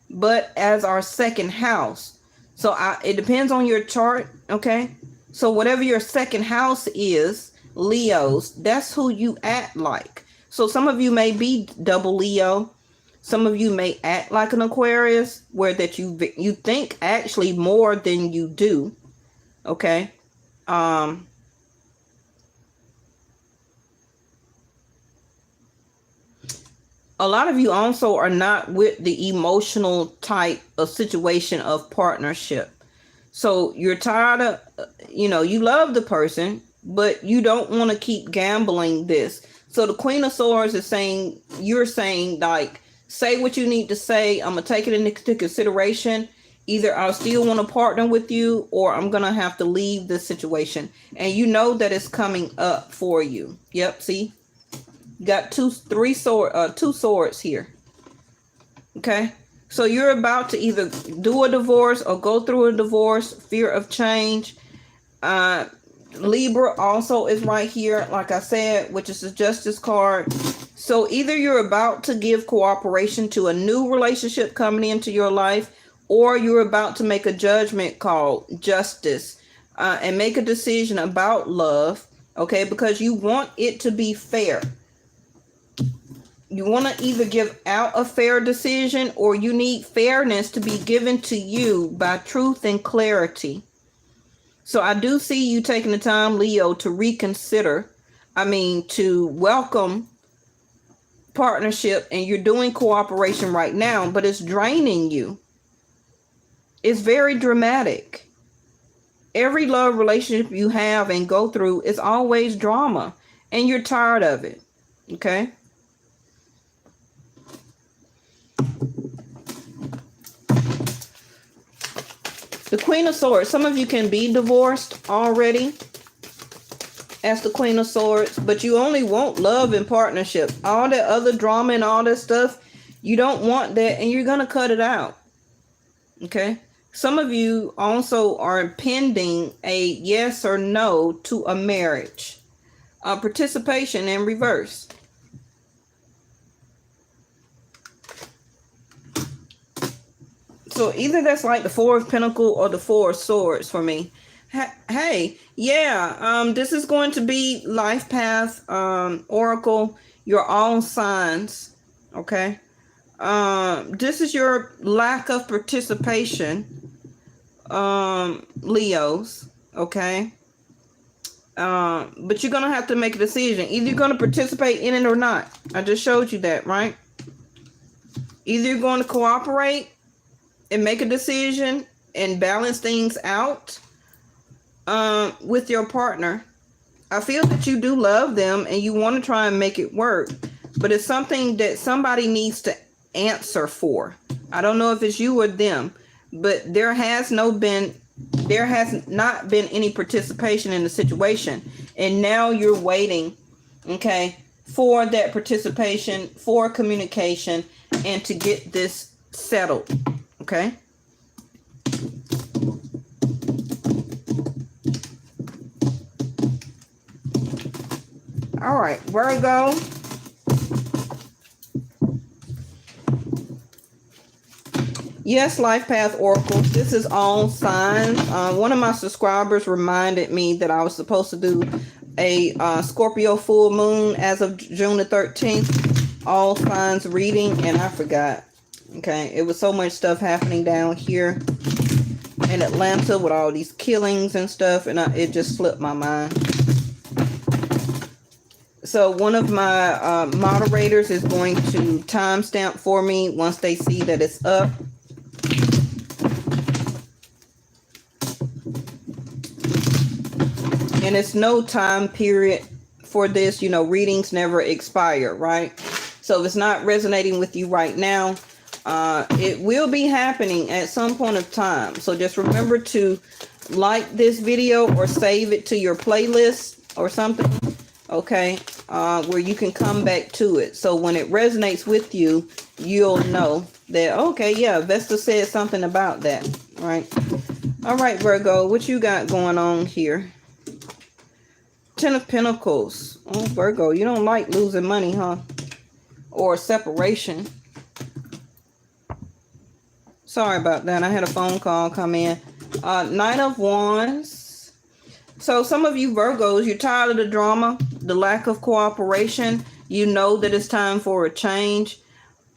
but as our 2nd house. So it depends on your chart. Okay. So whatever your 2nd house is, Leos, that's who you act like. So some of you may be double Leo. Some of you may act like an Aquarius, where that you think actually more than you do. Okay. A lot of you also are not with the emotional type of situation of partnership. So you're tired of, you love the person, but you don't want to keep gambling this. So the Queen of Swords is saying, you're saying, like, say what you need to say. I'm going to take it into consideration. Either I'll still want to partner with you, or I'm going to have to leave this situation. And you know that it's coming up for you. Yep. See, you got two swords here. Okay. So you're about to either do a divorce or go through a divorce, fear of change. Libra also is right here, like I said, which is the Justice card. So either you're about to give cooperation to a new relationship coming into your life, or you're about to make a judgment call, justice, and make a decision about love. Okay, because you want it to be fair. You want to either give out a fair decision, or you need fairness to be given to you by truth and clarity. So I do see you taking the time, Leo, to reconsider. To welcome partnership, and you're doing cooperation right now, but it's draining you. It's very dramatic. Every love relationship you have and go through is always drama, and you're tired of it. Okay. The Queen of Swords. Some of you can be divorced already as the Queen of Swords, but you only want love and partnership. All that other drama and all that stuff, you don't want that, and you're going to cut it out. Okay. Some of you also are pending a yes or no to a marriage. Participation in reverse. So either that's like the 4 of Pentacles or the 4 of Swords for me. Hey, yeah, this is going to be life path, oracle, your own signs. Okay. This is your lack of participation, Leos. Okay. But you're going to have to make a decision. Either you're going to participate in it or not. I just showed you that, right? Either you're going to cooperate and make a decision and balance things out with your partner. I feel that you do love them and you want to try and make it work, but it's something that somebody needs to answer for. I don't know if it's you or them, but there has not been any participation in the situation, and now you're waiting, okay, for that participation, for communication, and to get this settled. Okay. All right, Virgo. Yes, Life Path Oracle. This is all signs. One of my subscribers reminded me that I was supposed to do a Scorpio full moon as of June the 13th. All signs reading, and I forgot. Okay, it was so much stuff happening down here in Atlanta with all these killings and stuff, and it just slipped my mind. So one of my moderators is going to timestamp for me once they see that it's up. And it's no time period for this. You know, readings never expire, right? So if it's not resonating with you right now, it will be happening at some point of time. So just remember to like this video or save it to your playlist or something, okay, where you can come back to it. So when it resonates with you, you'll know that, okay, yeah, Vesta said something about that, right? All right, Virgo, what you got going on here? Ten of Pentacles. Oh, Virgo, you don't like losing money, huh? Or separation. Sorry about that. I had a phone call come in. Knight of Wands. So some of you Virgos, you're tired of the drama, the lack of cooperation. You know that it's time for a change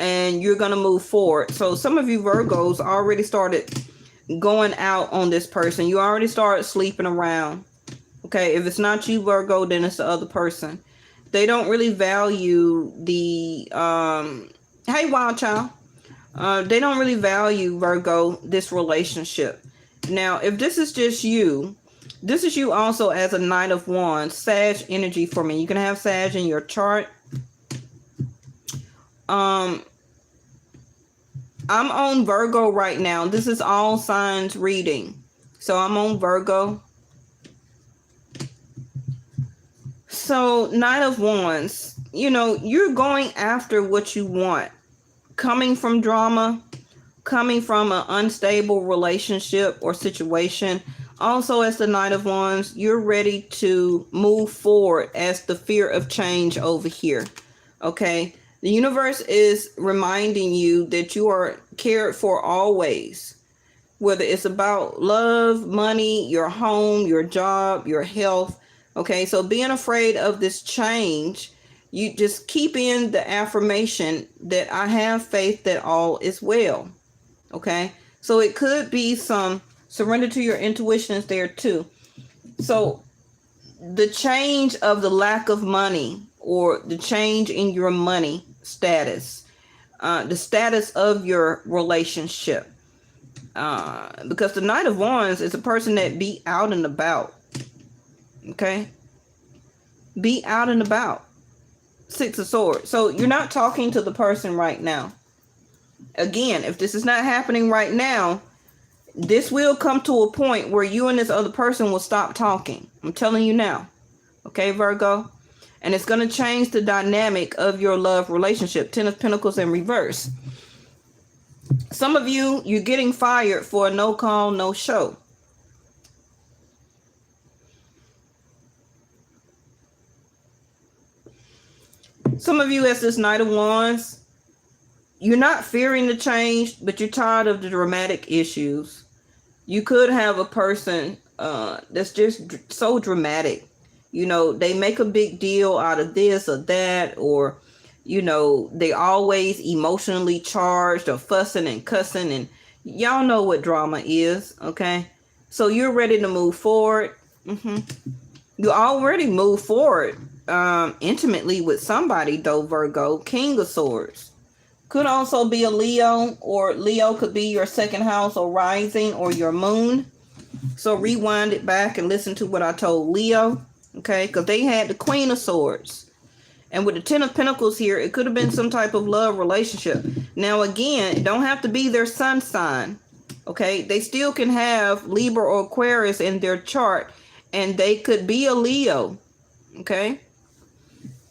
and you're going to move forward. So some of you Virgos already started going out on this person. You already started sleeping around. Okay, if it's not you, Virgo, then it's the other person. They don't really value the, hey, Wild Child. They don't really value, Virgo, this relationship. Now, if this is just you, this is you also as a Knight of Wands, Sag energy for me. You can have Sag in your chart. I'm on Virgo right now. This is all signs reading. So I'm on Virgo. So, Knight of Wands, you know, you're going after what you want. Coming from drama, coming from an unstable relationship or situation. Also, as the Knight of Wands, you're ready to move forward as the fear of change over here. Okay? The universe is reminding you that you are cared for always. Whether it's about love, money, your home, your job, your health. Okay, so being afraid of this change, you just keep in the affirmation that I have faith that all is well. Okay, so it could be some surrender to your intuitions there too. So the change of the lack of money or the change in your money status, the status of your relationship. Because the Knight of Wands is a person that be out and about. Okay, be out and about. Six of Swords. So you're not talking to the person right now. Again, if this is not happening right now, this will come to a point where you and this other person will stop talking. I'm telling you now. Okay, Virgo? And it's going to change the dynamic of your love relationship. Ten of Pentacles in reverse. Some of you, you're getting fired for a no call, no show. Some of you as this Knight of Wands, you're not fearing the change, but you're tired of the dramatic issues. You could have a person that's just so dramatic. You know, they make a big deal out of this or that, or, you know, they always emotionally charged or fussing and cussing. And y'all know what drama is, okay? So you're ready to move forward. You already moved forward intimately with somebody, though, Virgo. King of Swords. Could also be a Leo, or Leo could be your second house or rising or your moon. So rewind it back and listen to what I told Leo, okay? Because they had the Queen of Swords. And with the Ten of Pentacles here, it could have been some type of love relationship. Now, again, it don't have to be their sun sign, okay? They still can have Libra or Aquarius in their chart, and they could be a Leo, okay?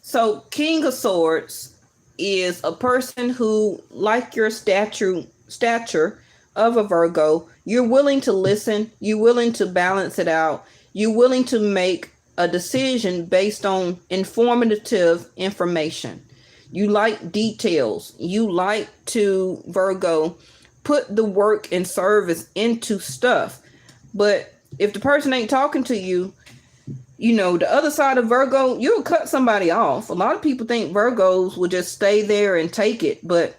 So King of Swords is a person who, like your stature of a Virgo, you're willing to listen, you're willing to balance it out, you're willing to make a decision based on informative information. You like details. You like to, Virgo, put the work and service into stuff. But if the person ain't talking to you, you know, the other side of Virgo, you'll cut somebody off. A lot of people think Virgos will just stay there and take it. But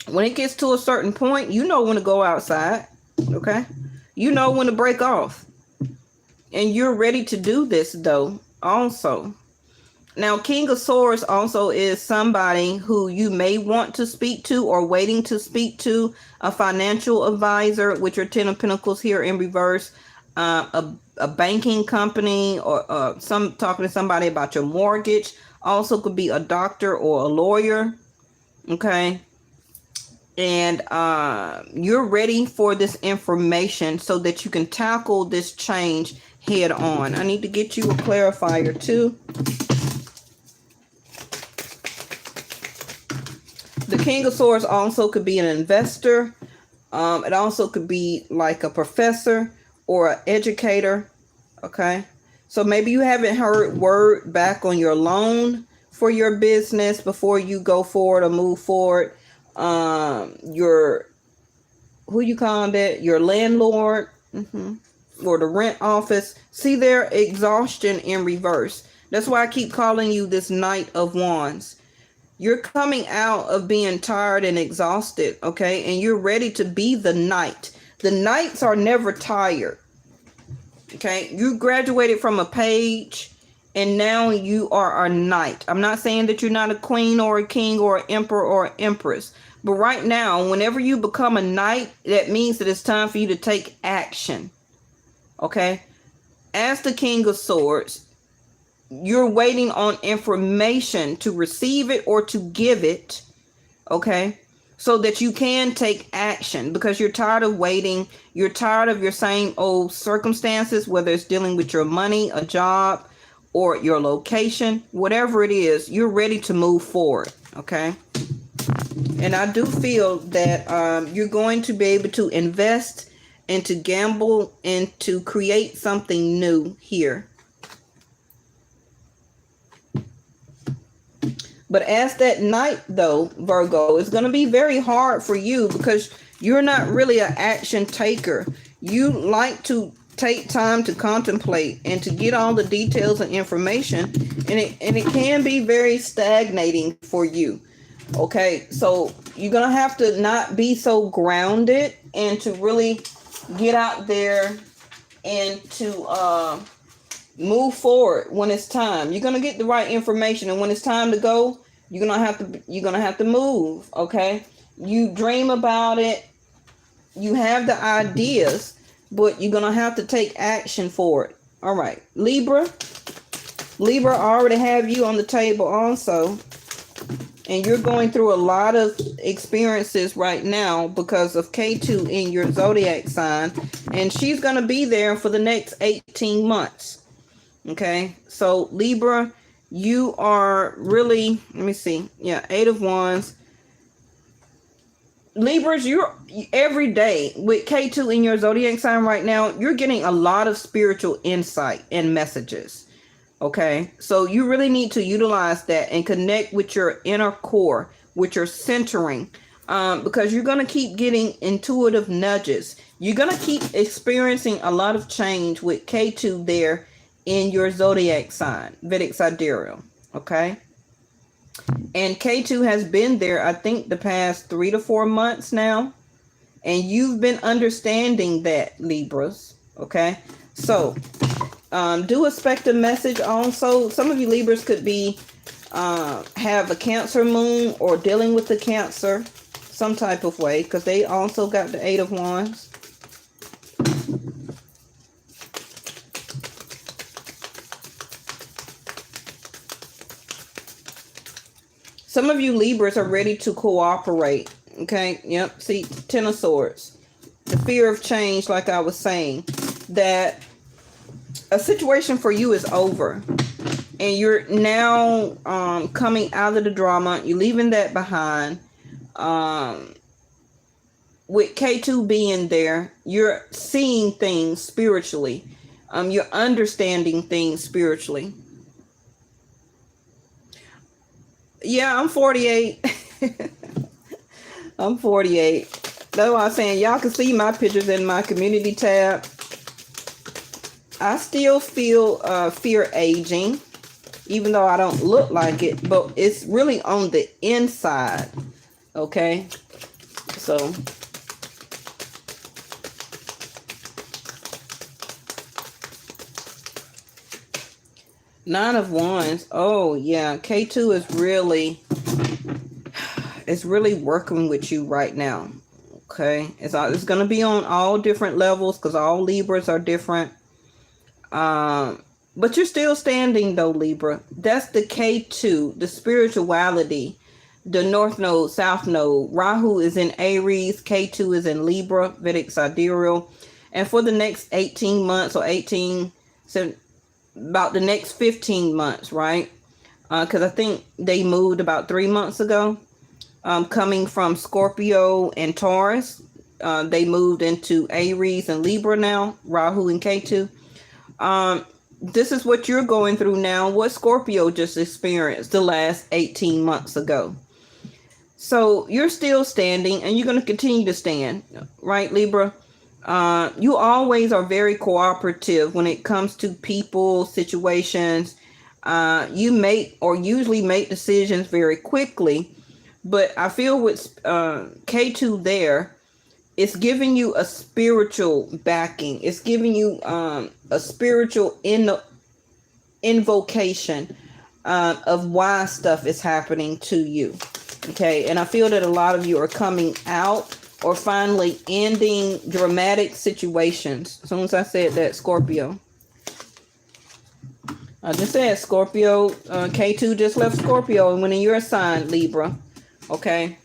when it gets to a certain point, you know when to go outside. Okay? You know when to break off. And you're ready to do this, though, also. Now, King of Swords also is somebody who you may want to speak to or waiting to speak to, a financial advisor, which are 10 of Pentacles here in reverse, a banking company, or talking to somebody about your mortgage. Also could be a doctor or a lawyer. Okay. And you're ready for this information so that you can tackle this change head on. I need to get you a clarifier too. The King of Swords also could be an investor. It also could be like a professor or an educator. Okay. So maybe you haven't heard word back on your loan for your business before you go forward or move forward. Your, who you call that? Your landlord, or the rent office. See their exhaustion in reverse. That's why I keep calling you this Knight of Wands. You're coming out of being tired and exhausted, okay? And you're ready to be the knight. The knights are never tired, okay? You graduated from a page, and now you are a knight. I'm not saying that you're not a queen or a king or an emperor or an empress. But right now, whenever you become a knight, that means that it's time for you to take action, okay? As the King of Swords, you're waiting on information to receive it or to give it, okay? So that you can take action, because you're tired of waiting. You're tired of your same old circumstances, whether it's dealing with your money, a job, or your location, whatever it is, you're ready to move forward, okay? And I do feel that you're going to be able to invest and to gamble and to create something new here. But as that knight, though, Virgo, it's going to be very hard for you because you're not really an action taker. You like to take time to contemplate and to get all the details and information, and it can be very stagnating for you. Okay, so you're going to have to not be so grounded and to really get out there and to move forward when it's time. You're going to get the right information, and when it's time to go, you're going to have to move, okay? You dream about it, you have the ideas, but you're going to have to take action for it. All right, Libra, I already have you on the table also. And you're going through a lot of experiences right now because of K2 in your zodiac sign. And she's going to be there for the next 18 months. Okay. So Libra, you are really, let me see. Yeah. 8 of Wands. Libras, you're every day with K2 in your zodiac sign right now, you're getting a lot of spiritual insight and messages. Okay, so you really need to utilize that and connect with your inner core, with your centering, because you're going to keep getting intuitive nudges. You're going to keep experiencing a lot of change with K2 there in your zodiac sign, Vedic Sidereal. Okay, and K2 has been there, I think, the past 3 to 4 months now, and you've been understanding that, Libras. Okay, so do expect a message also. Some of you Libras could be have a Cancer moon or dealing with the Cancer some type of way, because they also got the 8 of Wands. Some of you Libras are ready to cooperate. Okay, yep, see, 10 of Swords. The fear of change, like I was saying, that a situation for you is over, and you're now coming out of the drama. You're leaving that behind. With K2 being there, you're seeing things spiritually. You're understanding things spiritually. Yeah, I'm 48. I'm 48. That's why I'm saying y'all can see my pictures in my community tab. I still feel fear aging, even though I don't look like it, but it's really on the inside. Okay, so Nine of Wands. Oh yeah, K2 is really, it's really working with you right now. Okay, it's going to be on all different levels because all Libras are different. But you're still standing though, Libra. That's the K2, the spirituality, the North Node, South Node. Rahu is in Aries, K2 is in Libra, Vedic Sidereal. And for the next 18 months or 18, so about the next 15 months, right? Because I think they moved about 3 months ago. Coming from Scorpio and Taurus. They moved into Aries and Libra now, Rahu and K2. This is what you're going through now, what Scorpio just experienced the last 18 months ago. So you're still standing and you're going to continue to stand, right, Libra? You always are very cooperative when it comes to people, situations. You make or usually make decisions very quickly. But I feel with K2 there, it's giving you a spiritual backing. It's giving you a spiritual invocation of why stuff is happening to you. Okay, and I feel that a lot of you are coming out or finally ending dramatic situations. As soon as I said that, Scorpio. I just said Scorpio, K2 just left Scorpio and went in your sign, Libra. Okay.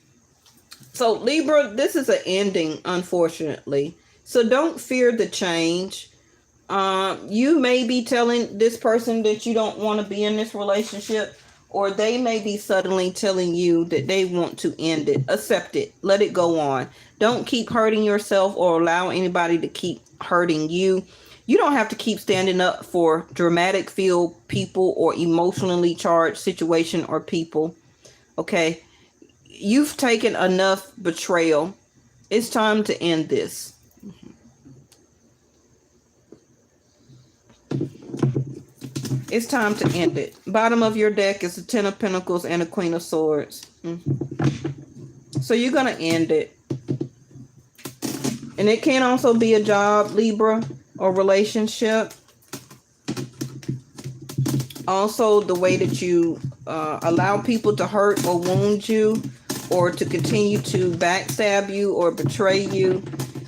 So Libra, this is an ending, unfortunately. So don't fear the change. You may be telling this person that you don't want to be in this relationship, or they may be suddenly telling you that they want to end it. Accept it. Let it go on. Don't keep hurting yourself or allow anybody to keep hurting you. You don't have to keep standing up for dramatic feel people or emotionally charged situation or people. Okay. You've taken enough betrayal. It's time to end this. It's time to end it. Bottom of your deck is the Ten of Pentacles and the Queen of Swords. So you're going to end it. And it can also be a job, Libra, or relationship. Also, the way that you allow people to hurt or wound you, or to continue to backstab you or betray you,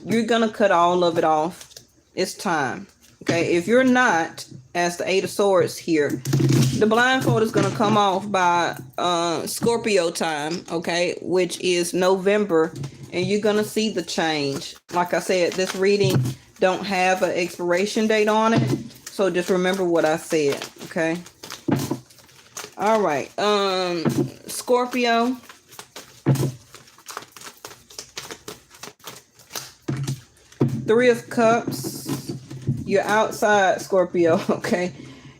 you're going to cut all of it off. It's time. Okay, if you're not, as the Eight of Swords here, the blindfold is going to come off by Scorpio time, okay, which is November, and you're going to see the change. Like I said, this reading don't have an expiration date on it, so just remember what I said, okay? All right, Scorpio. Three of Cups. You're outside, Scorpio, okay?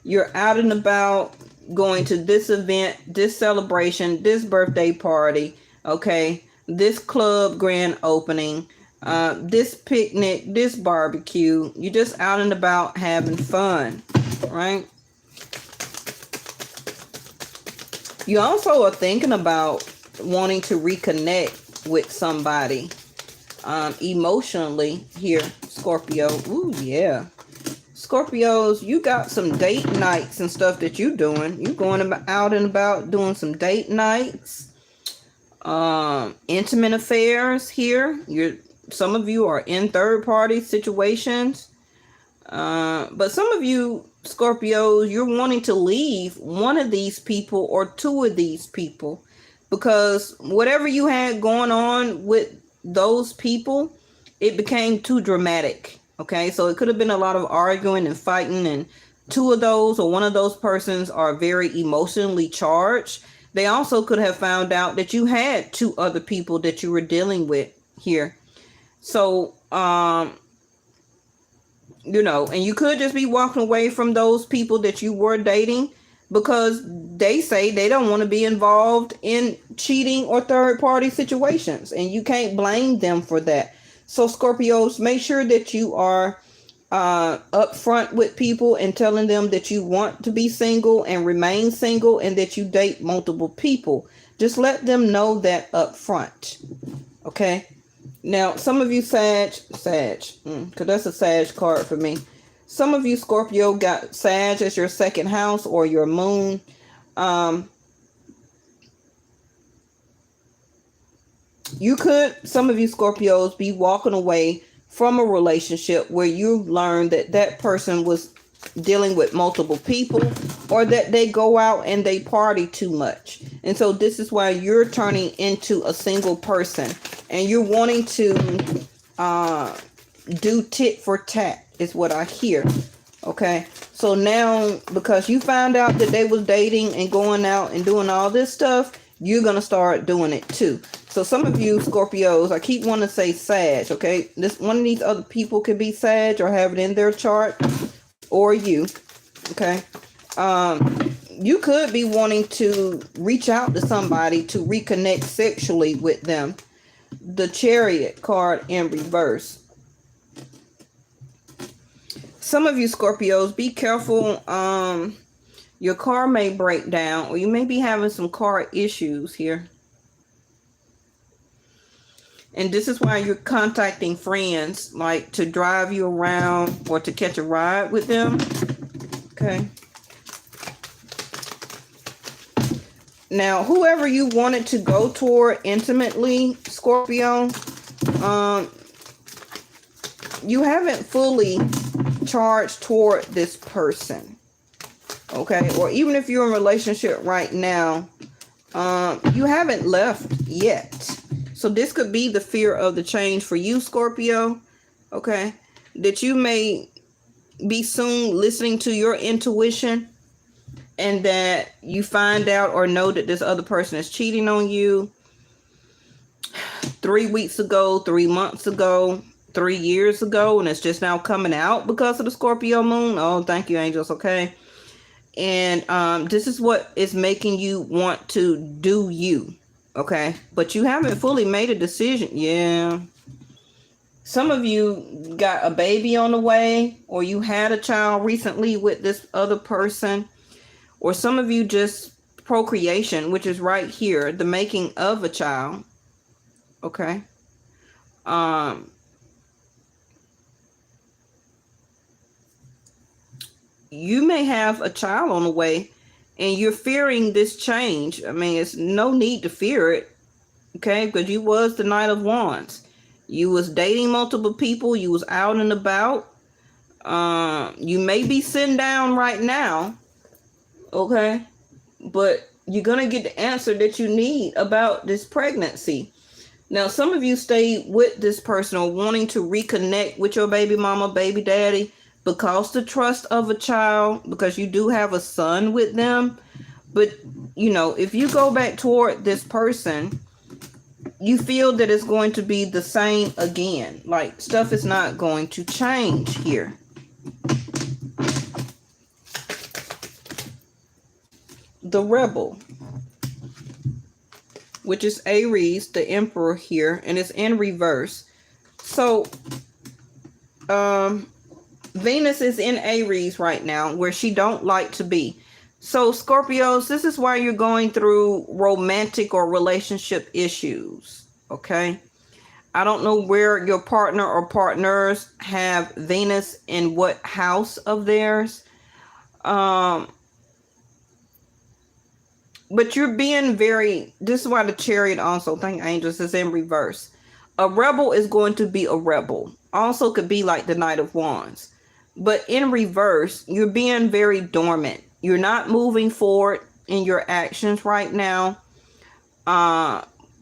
You're out and about, going to this event, this celebration, this birthday party, okay? This club grand opening, this picnic, this barbecue. You're just out and about having fun, right? You also are thinking about wanting to reconnect with somebody emotionally here, Scorpio. Ooh, yeah. Scorpios, you got some date nights and stuff that you're doing. You're going out and about doing some date nights, intimate affairs here. Some of you are in third party situations, but some of you Scorpios, you're wanting to leave one of these people or two of these people, because whatever you had going on with those people, it became too dramatic. Okay, so it could have been a lot of arguing and fighting, and two of those or one of those persons are very emotionally charged. They also could have found out that you had two other people that you were dealing with here. So you know, and you could just be walking away from those people that you were dating because they say they don't want to be involved in cheating or third party situations, and you can't blame them for that. So Scorpios, make sure that you are upfront with people and telling them that you want to be single and remain single and that you date multiple people. Just let them know that up front. Okay. Now, some of you because that's a Sag card for me. Some of you Scorpio got Sag as your second house or your moon. You could, some of you Scorpios, be walking away from a relationship where you learned that that person was dealing with multiple people, or that they go out and they party too much. And so this is why you're turning into a single person and you're wanting to do tit for tat is what I hear. Okay. So now, because you found out that they was dating and going out and doing all this stuff, you're going to start doing it too. So some of you Scorpios, I keep wanting to say Sag, okay? This one of these other people could be Sag or have it in their chart, or you, okay? You could be wanting to reach out to somebody to reconnect sexually with them. The Chariot card in reverse. Some of you Scorpios, be careful. Your car may break down, or you may be having some car issues here. And this is why you're contacting friends, like to drive you around or to catch a ride with them. Okay. Now, whoever you wanted to go toward intimately, Scorpio, you haven't fully charged toward this person. Okay. Or even if you're in a relationship right now, you haven't left yet. So this could be the fear of the change for you, Scorpio, okay? That you may be soon listening to your intuition and that you find out or know that this other person is cheating on you 3 weeks ago, 3 months ago, 3 years ago, and it's just now coming out because of the Scorpio moon. Oh, thank you, angels, okay? And this is what is making you want to do you. Okay, but you haven't fully made a decision. Yeah. Some of you got a baby on the way, or you had a child recently with this other person, or some of you just procreation, which is right here, the making of a child. Okay. You may have a child on the way and you're fearing this change. I mean, it's no need to fear it, okay? Because you was the Knight of Wands. You was dating multiple people. You was out and about. You may be sitting down right now, okay? But you're going to get the answer that you need about this pregnancy. Now, some of you stay with this person or wanting to reconnect with your baby mama, baby daddy, because the trust of a child, because you do have a son with them. But, you know, if you go back toward this person, you feel that it's going to be the same again. Like, stuff is not going to change here. The Rebel, which is Aries, the Emperor here, and it's in reverse. So, Venus is in Aries right now, where she don't like to be. So Scorpios, this is why you're going through romantic or relationship issues. Okay. I don't know where your partner or partners have Venus in what house of theirs. But you're being very, this is why the Chariot also, thank angels, is in reverse. A rebel is going to be a rebel. Also could be like the Knight of Wands. But in reverse, you're being very dormant. You're not moving forward in your actions right now,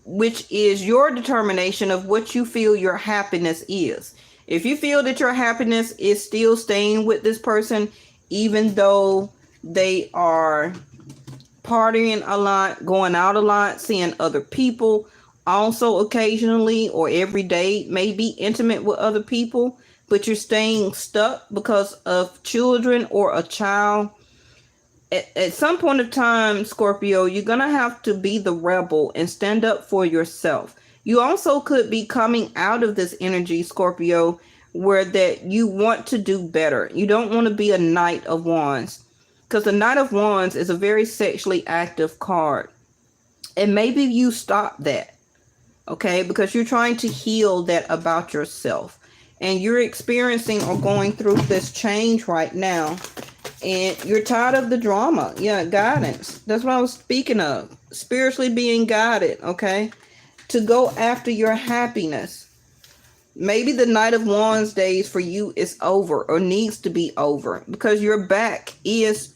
which is your determination of what you feel your happiness is. If you feel that your happiness is still staying with this person, even though they are partying a lot, going out a lot, seeing other people, also occasionally or every day may be intimate with other people, but you're staying stuck because of children or a child. At some point of time, Scorpio, you're going to have to be the rebel and stand up for yourself. You also could be coming out of this energy, Scorpio, where that you want to do better. You don't want to be a Knight of Wands, because the Knight of Wands is a very sexually active card. And maybe you stop that, okay? Because you're trying to heal that about yourself. And you're experiencing or going through this change right now. And you're tired of the drama. Yeah, guidance. That's what I was speaking of. Spiritually being guided, okay? To go after your happiness. Maybe the Knight of Wands days for you is over or needs to be over, because your back is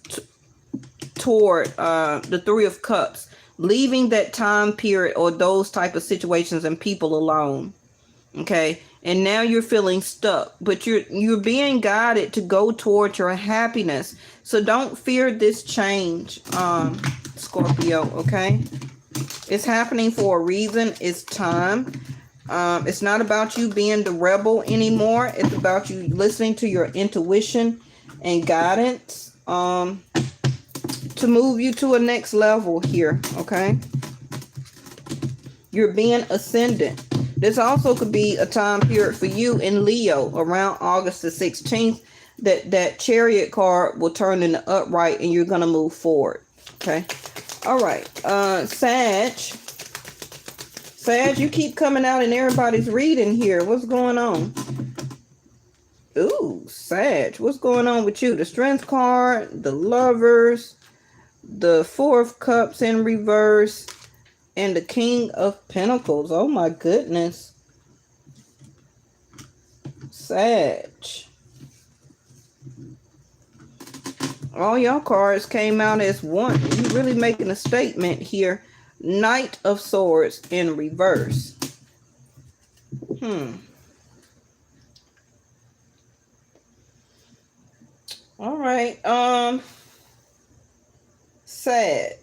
toward the Three of Cups, leaving that time period or those type of situations and people alone. Okay, and now you're feeling stuck, but you're being guided to go towards your happiness. So don't fear this change, Scorpio. Okay, it's happening for a reason. It's time. It's not about you being the rebel anymore. It's about you listening to your intuition and guidance to move you to a next level here. Okay, you're being ascendant. This also could be a time period for you in Leo around August the 16th. That Chariot card will turn into upright and you're going to move forward. Okay. All right. Sag, you keep coming out in everybody's reading here. What's going on? Ooh, Sag, what's going on with you? The Strength card, the Lovers, the Four of Cups in reverse, and the King of Pentacles. Oh my goodness. Sag. All y'all cards came out as one. You really making a statement here. Knight of Swords in reverse. All right. Sag.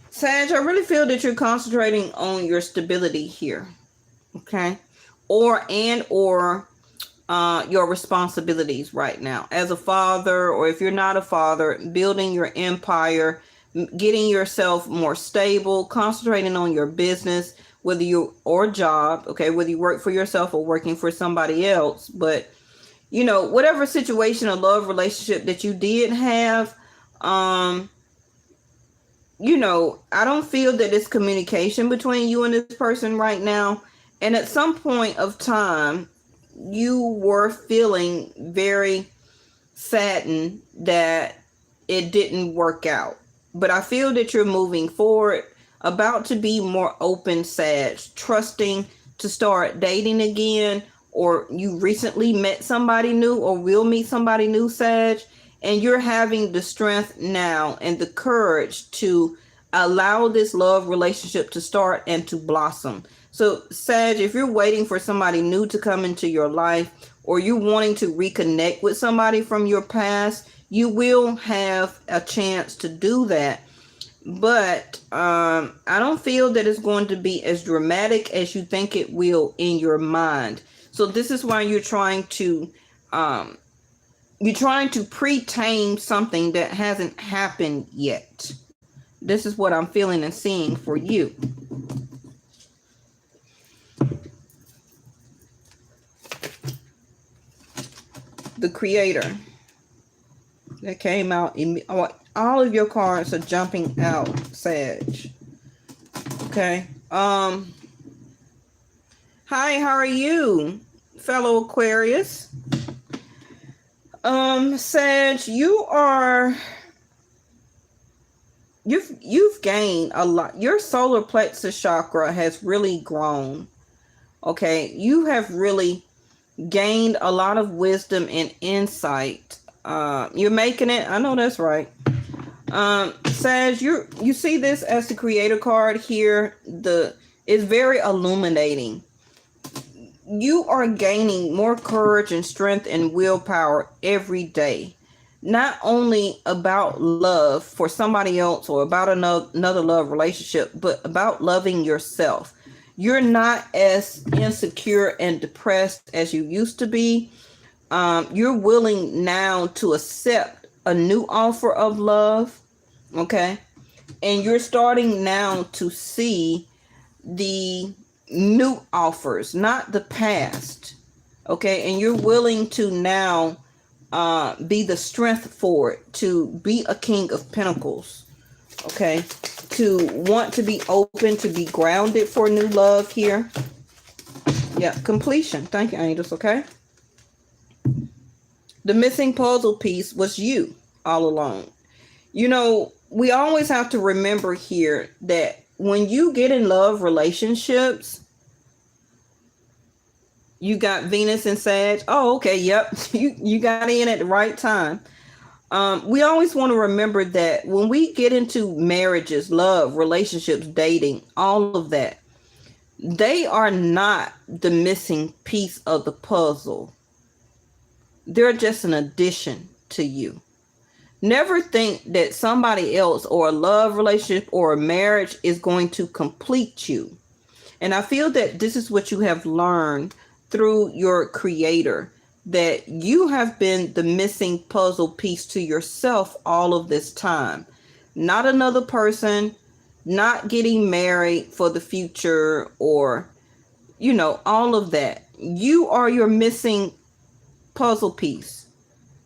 Sag, I really feel that you're concentrating on your stability here. Okay. Or your responsibilities right now as a father, or if you're not a father, building your empire, getting yourself more stable, concentrating on your business, whether you or job, okay, whether you work for yourself or working for somebody else. But you know, whatever situation or love relationship that you did have, you know, I don't feel that it's communication between you and this person right now. And at some point of time, you were feeling very saddened that it didn't work out. But I feel that you're moving forward, about to be more open, Sag, trusting to start dating again, or you recently met somebody new or will meet somebody new, Sag, and you're having the strength now and the courage to allow this love relationship to start and to blossom. So, Sag, if you're waiting for somebody new to come into your life, or you're wanting to reconnect with somebody from your past, you will have a chance to do that. But I don't feel that it's going to be as dramatic as you think it will in your mind. So this is why you're trying to pre-tame something that hasn't happened yet. This is what I'm feeling and seeing for you. The Creator that came out. All of your cards are jumping out, Sag. Okay. Hi, how are you, fellow Aquarius? Sag, you've gained a lot. Your solar plexus chakra has really grown. Okay, you have really gained a lot of wisdom and insight. You're making it. I know that's right. Sag, you see this as the Creator card here. It's very illuminating. You are gaining more courage and strength and willpower every day. not only about love for somebody else or about another love relationship, but about loving yourself. You're not as insecure and depressed as you used to be. You're willing now to accept a new offer of love. Okay. And you're starting now to see the new offers, not the past. Okay. And you're willing to now be the strength for it, to be a King of Pentacles. Okay. To want to be open, to be grounded for new love here. Yeah. Completion. Thank you, angels. Okay. The missing puzzle piece was you all along. You know, we always have to remember here that when you get in love relationships, you got Venus and Sag. Oh, okay. Yep. You got in at the right time. We always want to remember that when we get into marriages, love, relationships, dating, all of that, they are not the missing piece of the puzzle. They're just an addition to you. Never think that somebody else or a love relationship or a marriage is going to complete you. And I feel that this is what you have learned through your creator, that you have been the missing puzzle piece to yourself all of this time. Not another person, not getting married for the future, or, you know, all of that. You are your missing puzzle piece.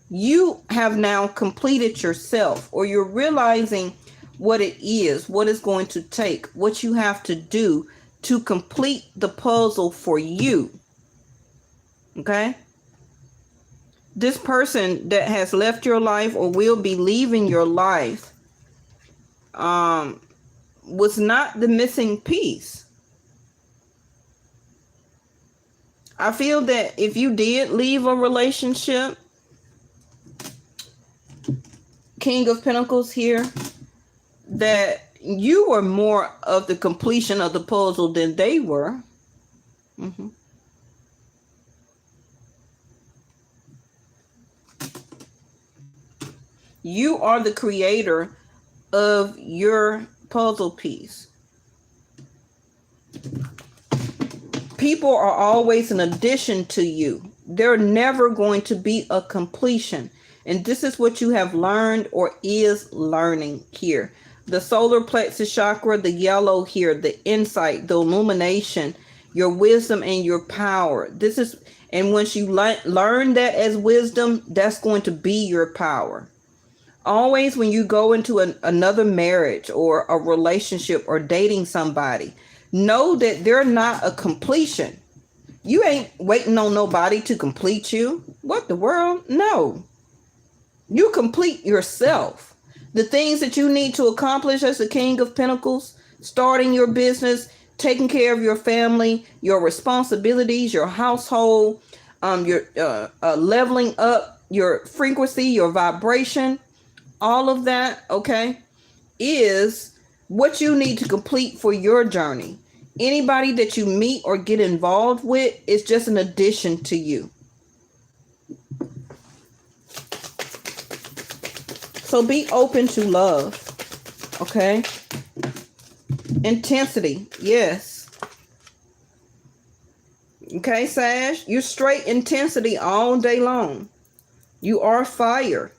You have now completed yourself, or you're realizing what it is, what it's going to take, what you have to do to complete the puzzle for you. Okay? This person that has left your life or will be leaving your life was not the missing piece. I feel that if you did leave a relationship, King of Pentacles here, that you were more of the completion of the puzzle than they were. Mm-hmm. You are the creator of your puzzle piece. People are always an addition to you. They're never going to be a completion. And this is what you have learned or is learning here. The solar plexus chakra, the yellow here, the insight, the illumination, your wisdom and your power. This is, and once you learn that as wisdom, that's going to be your power. Always when you go into another marriage or a relationship or dating somebody, know that they're not a completion. You ain't waiting on nobody to complete you. What the world? No. You complete yourself. The things that you need to accomplish as the King of Pentacles, starting your business, taking care of your family, your responsibilities, your household, your leveling up your frequency, your vibration, all of that, okay, is what you need to complete for your journey. Anybody that you meet or get involved with is just an addition to you. So be open to love, okay? Intensity, yes. Okay, Sag, you're straight intensity all day long. You are fire.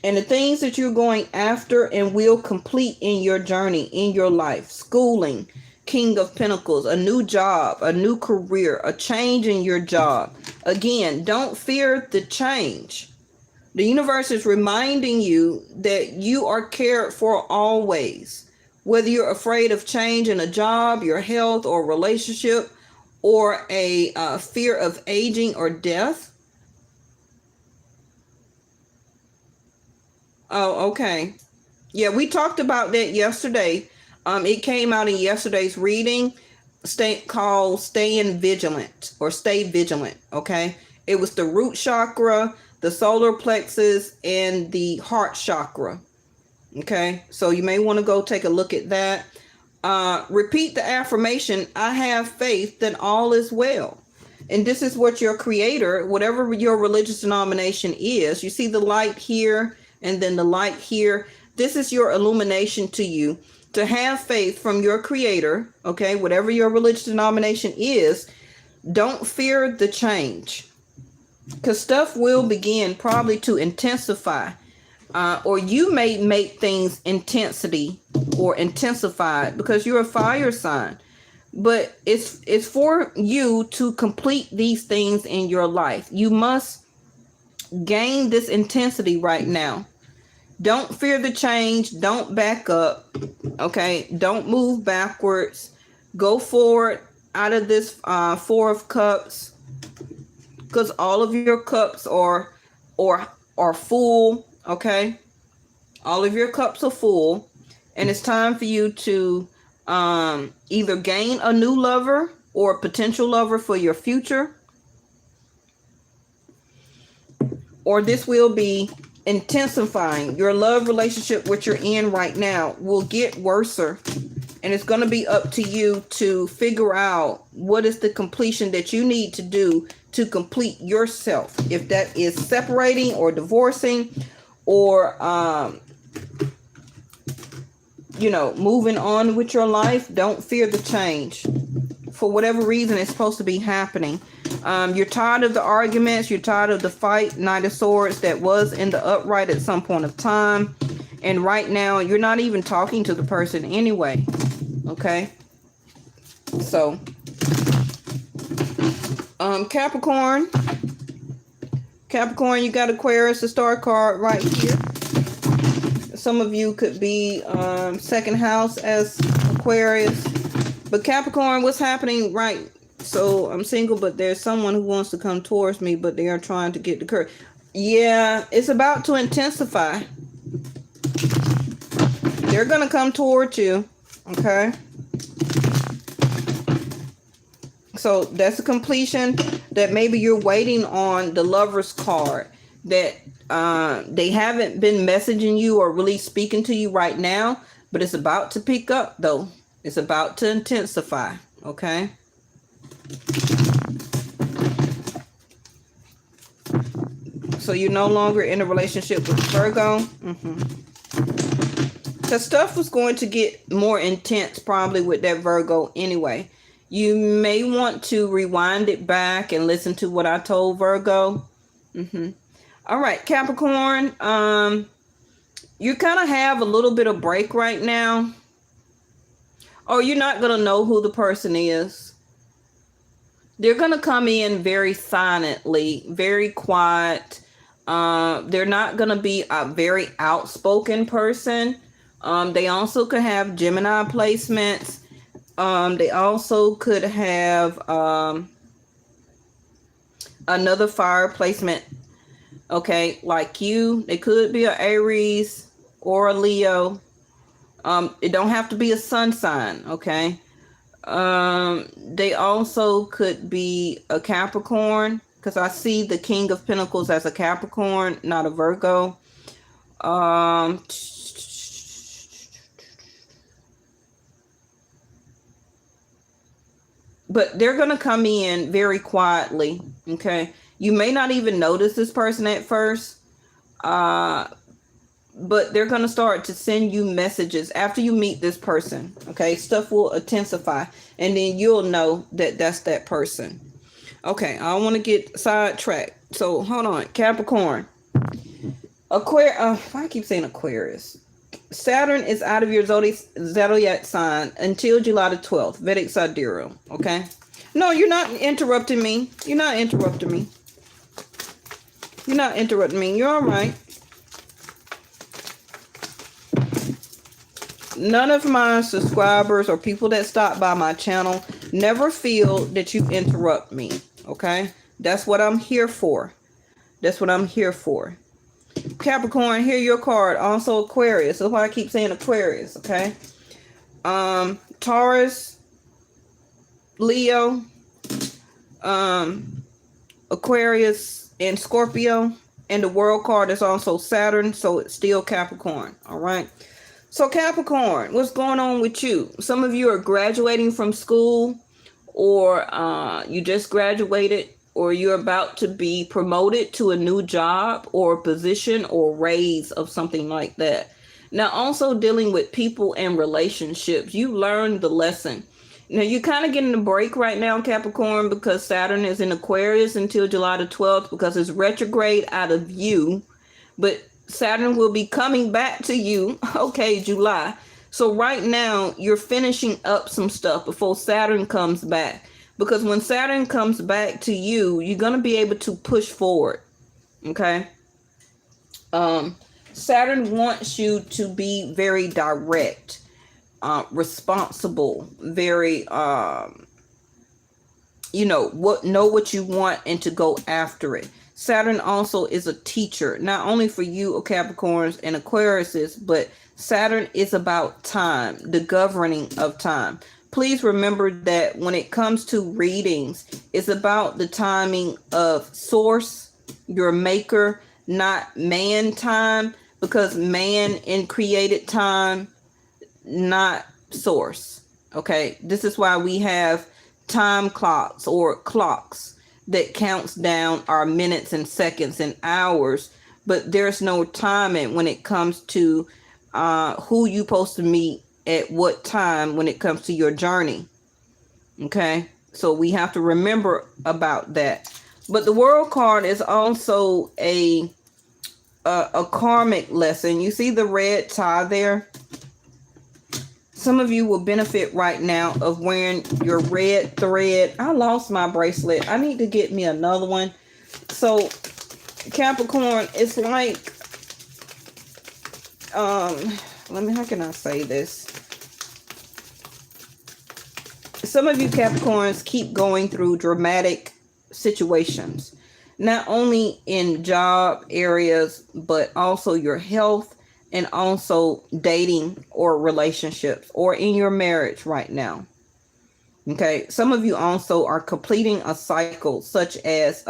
And the things that you're going after and will complete in your journey, in your life, schooling, King of Pentacles, a new job, a new career, a change in your job. Again, don't fear the change. The universe is reminding you that you are cared for always. Whether you're afraid of change in a job, your health or relationship, or a fear of aging or death. Oh, okay. Yeah, we talked about that yesterday. It came out in yesterday's reading, called Staying Vigilant or Stay Vigilant, okay? It was the root chakra, the solar plexus, and the heart chakra, okay? So you may want to go take a look at that. Repeat the affirmation, I have faith that all is well. And this is what your creator, whatever your religious denomination is, you see the light here and then the light here. This is your illumination to you, to have faith from your creator, okay, whatever your religious denomination is. Don't fear the change, because stuff will begin probably to intensify, or you may make things intensity or intensified because you're a fire sign. But it's for you to complete these things in your life. You must gain this intensity right now. Don't fear the change. Don't back up. Okay. Don't move backwards. Go forward out of this Four of Cups, because all of your cups are full. Okay. All of your cups are full, and it's time for you to either gain a new lover or a potential lover for your future, or this will be intensifying. Your love relationship, which you're in right now, will get worse, and it's going to be up to you to figure out what is the completion that you need to do to complete yourself. If that is separating or divorcing, or moving on with your life, don't fear the change. For whatever reason, it's supposed to be happening. You're tired of the arguments. You're tired of the fight, Knight of Swords, that was in the upright at some point of time. And right now, you're not even talking to the person anyway. Okay? So, Capricorn, you got Aquarius, the star card right here. Some of you could be second house as Aquarius. But Capricorn, what's happening, right? So I'm single, but there's someone who wants to come towards me, but they are trying to get the courage. Yeah, it's about to intensify. They're going to come towards you. Okay. So that's a completion that maybe you're waiting on the Lover's card, that they haven't been messaging you or really speaking to you right now, but it's about to pick up though. It's about to intensify. Okay. So you're no longer in a relationship with Virgo. Because stuff was going to get more intense probably with that Virgo anyway. You may want to rewind it back and listen to what I told Virgo. All right, Capricorn. You kind of have a little bit of break right now. Or you're not going to know who the person is. They're going to come in very silently, very quiet. They're not going to be a very outspoken person. They also could have Gemini placements. They also could have another fire placement. Okay, like you. They could be an Aries or a Leo. It don't have to be a sun sign. Okay. They also could be a Capricorn, because I see the King of Pentacles as a Capricorn, not a Virgo. But they're going to come in very quietly. Okay. You may not even notice this person at first. But they're going to start to send you messages after you meet this person. Okay. Stuff will intensify. And then you'll know that that's that person. Okay. I don't want to get sidetracked. So hold on. Capricorn. I keep saying Aquarius. Saturn is out of your zodiac sign until July the 12th. Vedic Sidereal. Okay. No, you're not interrupting me. You're not interrupting me. You're not interrupting me. You're all right. None of my subscribers or people that stop by my channel never feel that you interrupt me. Okay. That's what I'm here for. That's what I'm here for. Capricorn, here your card. Also Aquarius. That's why I keep saying Aquarius. Okay. Taurus, Leo, Aquarius, and Scorpio. And the world card is also Saturn. So it's still Capricorn. All right. So Capricorn, what's going on with you? Some of you are graduating from school, or you just graduated, or you're about to be promoted to a new job or position or raise of something like that. Now, also dealing with people and relationships, you learned the lesson. Now, you're kind of getting a break right now, Capricorn, because Saturn is in Aquarius until July the 12th, because it's retrograde out of you. But Saturn will be coming back to you, okay, July. So right now, you're finishing up some stuff before Saturn comes back. Because when Saturn comes back to you, you're going to be able to push forward, okay? Saturn wants you to be very direct, responsible, very, know what you want and to go after it. Saturn also is a teacher, not only for you, Capricorns and Aquariuses, but Saturn is about time, the governing of time. Please remember that when it comes to readings, it's about the timing of source, your maker, not man time, because man in created time, not source. Okay, this is why we have time clocks or clocks that counts down our minutes and seconds and hours, but there's no timing when it comes to who you supposed to meet at what time when it comes to your journey. Okay, so we have to remember about that. But the World card is also a karmic lesson. You see the red tie there? Some of you will benefit right now of wearing your red thread. I lost my bracelet. I need to get me another one. So Capricorn, it's like, how can I say this? Some of you Capricorns keep going through dramatic situations, not only in job areas, but also your health and also dating or relationships or in your marriage right now. Okay. Some of you also are completing a cycle, such as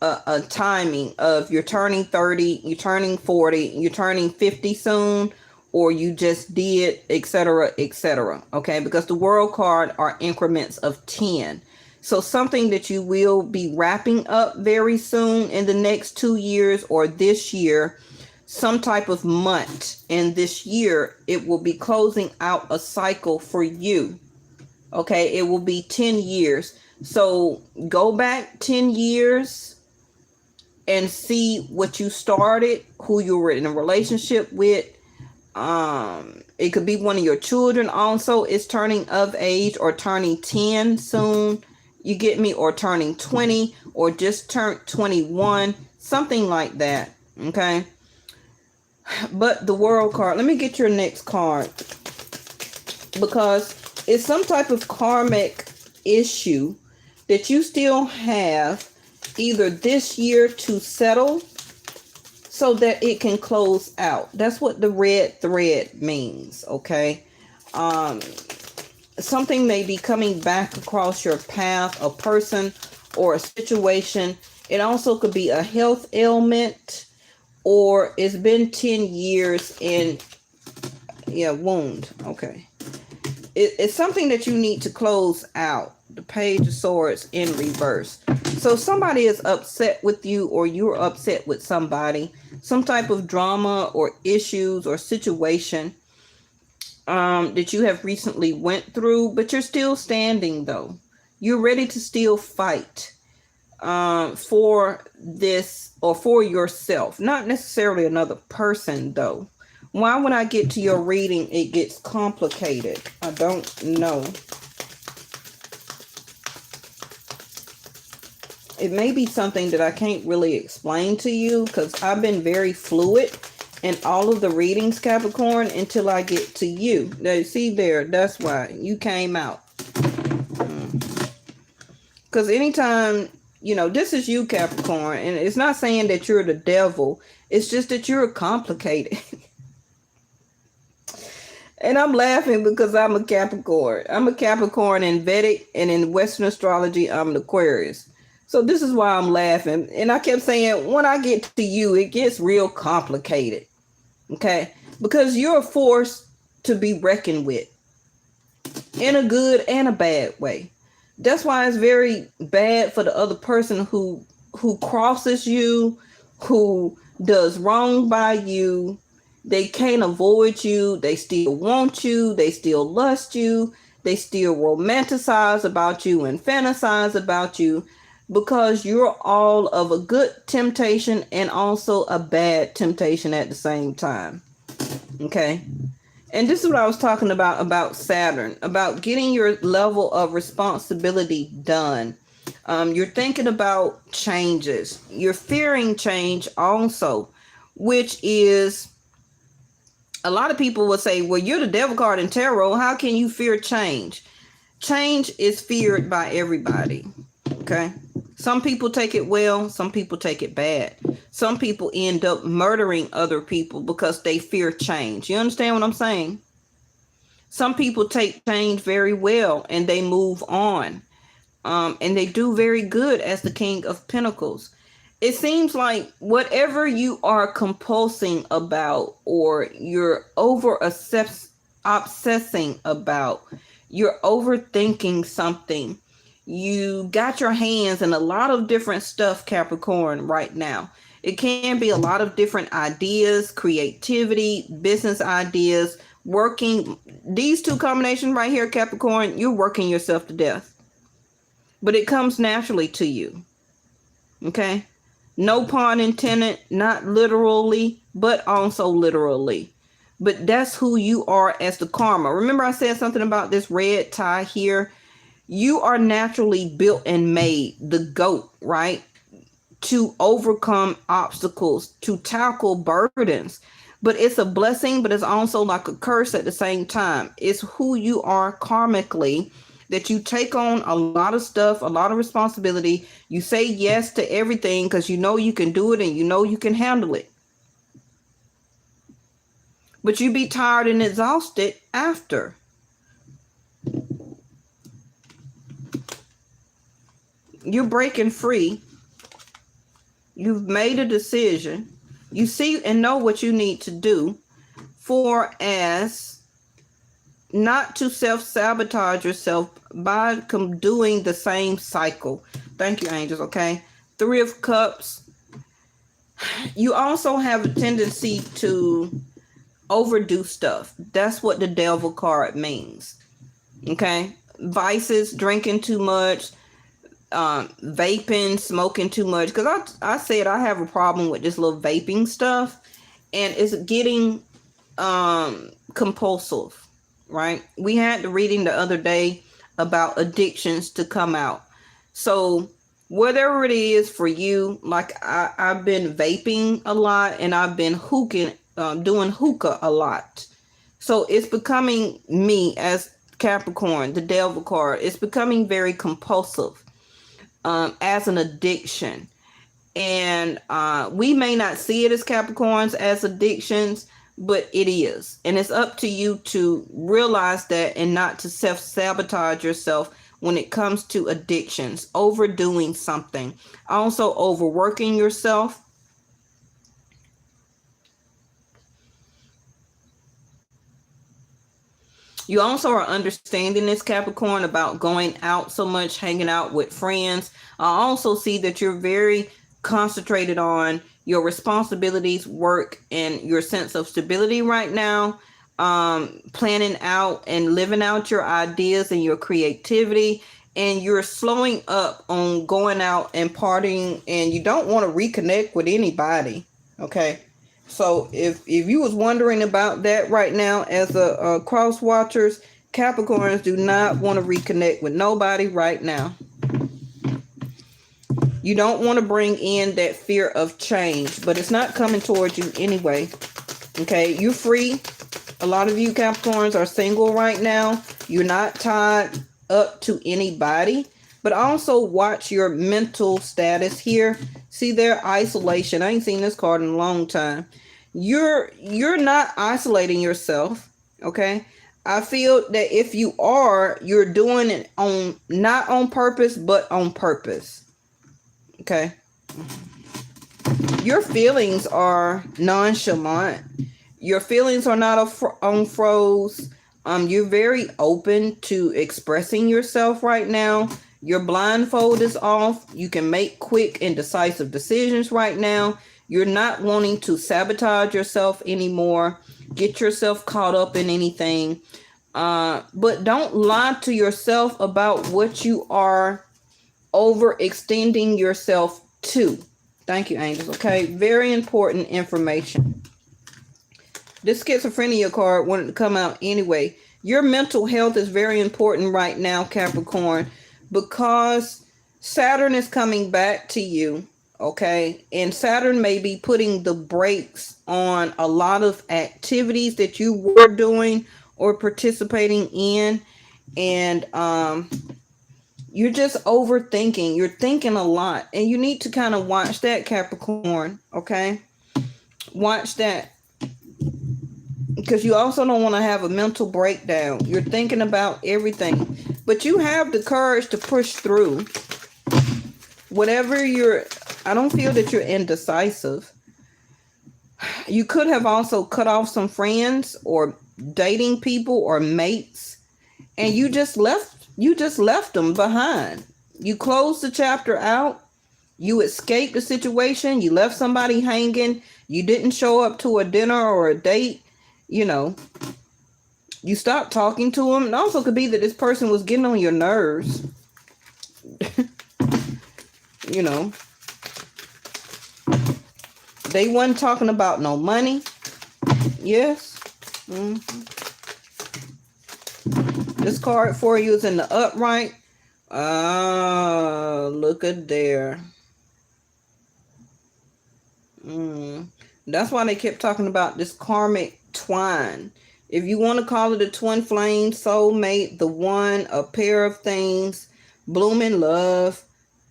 a timing of you're turning 30, you're turning 40, you're turning 50 soon, or you just did, etc., etc. Okay, because the World card are increments of 10. So something that you will be wrapping up very soon in the next 2 years or this year, some type of month in this year, it will be closing out a cycle for you. Okay, it will be 10 years. So go back 10 years and see what you started, who you were in a relationship with. It could be one of your children also is turning of age or turning 10 soon. You get me? Or turning 20 or just turned 21, something like that. Okay. But the World card, let me get your next card, because it's some type of karmic issue that you still have either this year to settle so that it can close out. That's what the red thread means, okay? Something may be coming back across your path, a person or a situation. It also could be a health ailment, or it's been 10 years in wound, okay? It's something that you need to close out. The Page of Swords in reverse. So somebody is upset with you, or you're upset with somebody. Some type of drama or issues or situation that you have recently went through, but you're still standing though. You're ready to still fight for this or for yourself. Not necessarily another person though. Why when I get to your reading, it gets complicated? I don't know. It may be something that I can't really explain to you, because I've been very fluid in all of the readings, Capricorn, until I get to you. Now, see there, that's why you came out. Because anytime, this is you, Capricorn, and it's not saying that you're the devil. It's just that you're complicated. And I'm laughing because I'm a Capricorn. I'm a Capricorn in Vedic, and in Western astrology, I'm an Aquarius. So this is why I'm laughing. And I kept saying, when I get to you, it gets real complicated. Okay? Because you're a force to be reckoned with, in a good and a bad way. That's why it's very bad for the other person who crosses you, who does wrong by you. They can't avoid you. They still want you. They still lust you. They still romanticize about you and fantasize about you, because you're all of a good temptation and also a bad temptation at the same time. Okay. And this is what I was talking about Saturn, about getting your level of responsibility done. You're thinking about changes. You're fearing change also, which is, a lot of people will say, well, you're the devil card in tarot. How can you fear change? Change is feared by everybody. Okay. Some people take it well. Some people take it bad. Some people end up murdering other people because they fear change. You understand what I'm saying? Some people take change very well and they move on. And they do very good as the King of Pentacles. It seems like whatever you are compulsing about, or you're obsessing about, you're overthinking something. You got your hands in a lot of different stuff, Capricorn, right now. It can be a lot of different ideas, creativity, business ideas, working. These two combinations right here, Capricorn, you're working yourself to death. But it comes naturally to you. Okay? No pun intended, not literally, but also literally. But that's who you are as the karma. Remember I said something about this red tie here? You are naturally built and made, the GOAT, right? To overcome obstacles, to tackle burdens. But it's a blessing, but it's also like a curse at the same time. It's who you are karmically, that you take on a lot of stuff, a lot of responsibility. You say yes to everything because you know you can do it and you know you can handle it. But you be tired and exhausted after. You're breaking free. You've made a decision. You see and know what you need to do for as not to self-sabotage yourself by doing the same cycle. Thank you, angels. Okay. 3 of Cups. You also have a tendency to overdo stuff. That's what the devil card means. Okay. Vices, drinking too much, vaping, smoking too much. Because I said I have a problem with this little vaping stuff, and it's getting compulsive, right? We had the reading the other day about addictions to come out. So whatever it is for you, like I've been vaping a lot, and I've been doing hookah a lot. So it's becoming me as Capricorn, the devil card. It's becoming very compulsive as an addiction. And we may not see it as Capricorns as addictions, but it is. And it's up to you to realize that and not to self-sabotage yourself when it comes to addictions, overdoing something, also overworking yourself. You also are understanding this, Capricorn, about going out so much, hanging out with friends. I also see that you're very concentrated on your responsibilities, work, and your sense of stability right now. Planning out and living out your ideas and your creativity. And you're slowing up on going out and partying, and you don't want to reconnect with anybody. Okay. So if you was wondering about that right now, as a cross watchers, Capricorns do not want to reconnect with nobody right now. You don't want to bring in that fear of change, but it's not coming towards you anyway. Okay, you're free. A lot of you Capricorns are single right now. You're not tied up to anybody. But also watch your mental status here. See their isolation. I ain't seen this card in a long time. You're not isolating yourself. Okay. I feel that if you are, you're doing it not on purpose, but on purpose. Okay. Your feelings are nonchalant. Your feelings are not on froze. You're very open to expressing yourself right now. Your blindfold is off. You can make quick and decisive decisions right now. You're not wanting to sabotage yourself anymore. Get yourself caught up in anything. But don't lie to yourself about what you are overextending yourself to. Thank you, angels. Okay, very important information. This schizophrenia card wanted to come out anyway. Your mental health is very important right now, Capricorn, because Saturn is coming back to you, okay? And Saturn may be putting the brakes on a lot of activities that you were doing or participating in. And you're just overthinking. You're thinking a lot. And you need to kind of watch that, Capricorn, okay? Watch that. Because you also don't want to have a mental breakdown. You're thinking about everything. But you have the courage to push through. Whatever I don't feel that you're indecisive. You could have also cut off some friends or dating people or mates. And you just left them behind. You closed the chapter out. You escaped the situation. You left somebody hanging. You didn't show up to a dinner or a date. You know, you stopped talking to them. It also could be that this person was getting on your nerves. You know, they wasn't talking about no money. Yes. This card for you is in the upright. Look at there. That's why they kept talking about this karmic twine. If you want to call it a twin flame, soulmate, the one, a pair of things, blooming love,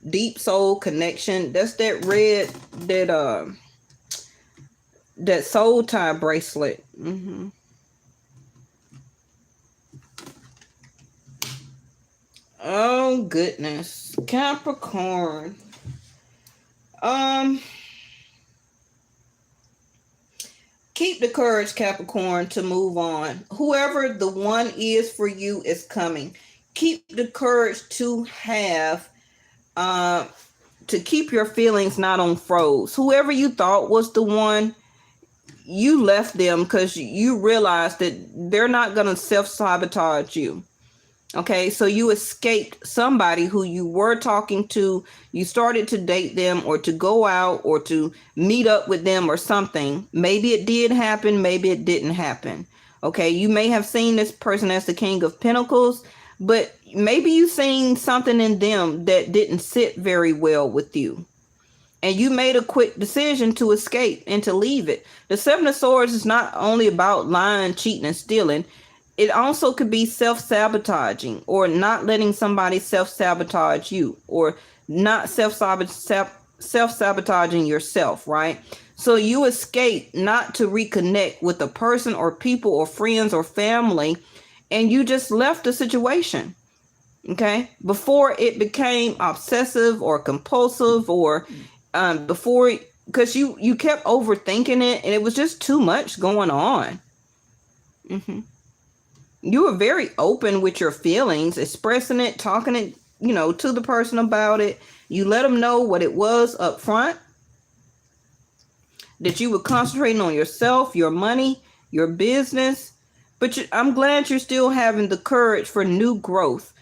deep soul connection. That's that red, that soul tie bracelet. Oh goodness, Capricorn. Keep the courage, Capricorn, to move on. Whoever the one is for you is coming. Keep the courage to have, to keep your feelings not on froze. Whoever you thought was the one, you left them because you realized that they're not going to self-sabotage you. Okay, so you escaped somebody who you were talking to. You started to date them or to go out or to meet up with them or something. Maybe it did happen. Maybe it didn't happen. Okay, you may have seen this person as the King of Pentacles, but maybe you seen something in them that didn't sit very well with you. And you made a quick decision to escape and to leave it. The Seven of Swords is not only about lying, cheating, and stealing. It also could be self-sabotaging or not letting somebody self-sabotage you or not self-sabotaging yourself, right? So you escape not to reconnect with a person or people or friends or family, and you just left the situation, okay? Before it became obsessive or compulsive or before, because you kept overthinking it and it was just too much going on. You were very open with your feelings, expressing it, talking it, to the person about it. You let them know what it was up front, that you were concentrating on yourself, your money, your business. But I'm glad you're still having the courage for new growth,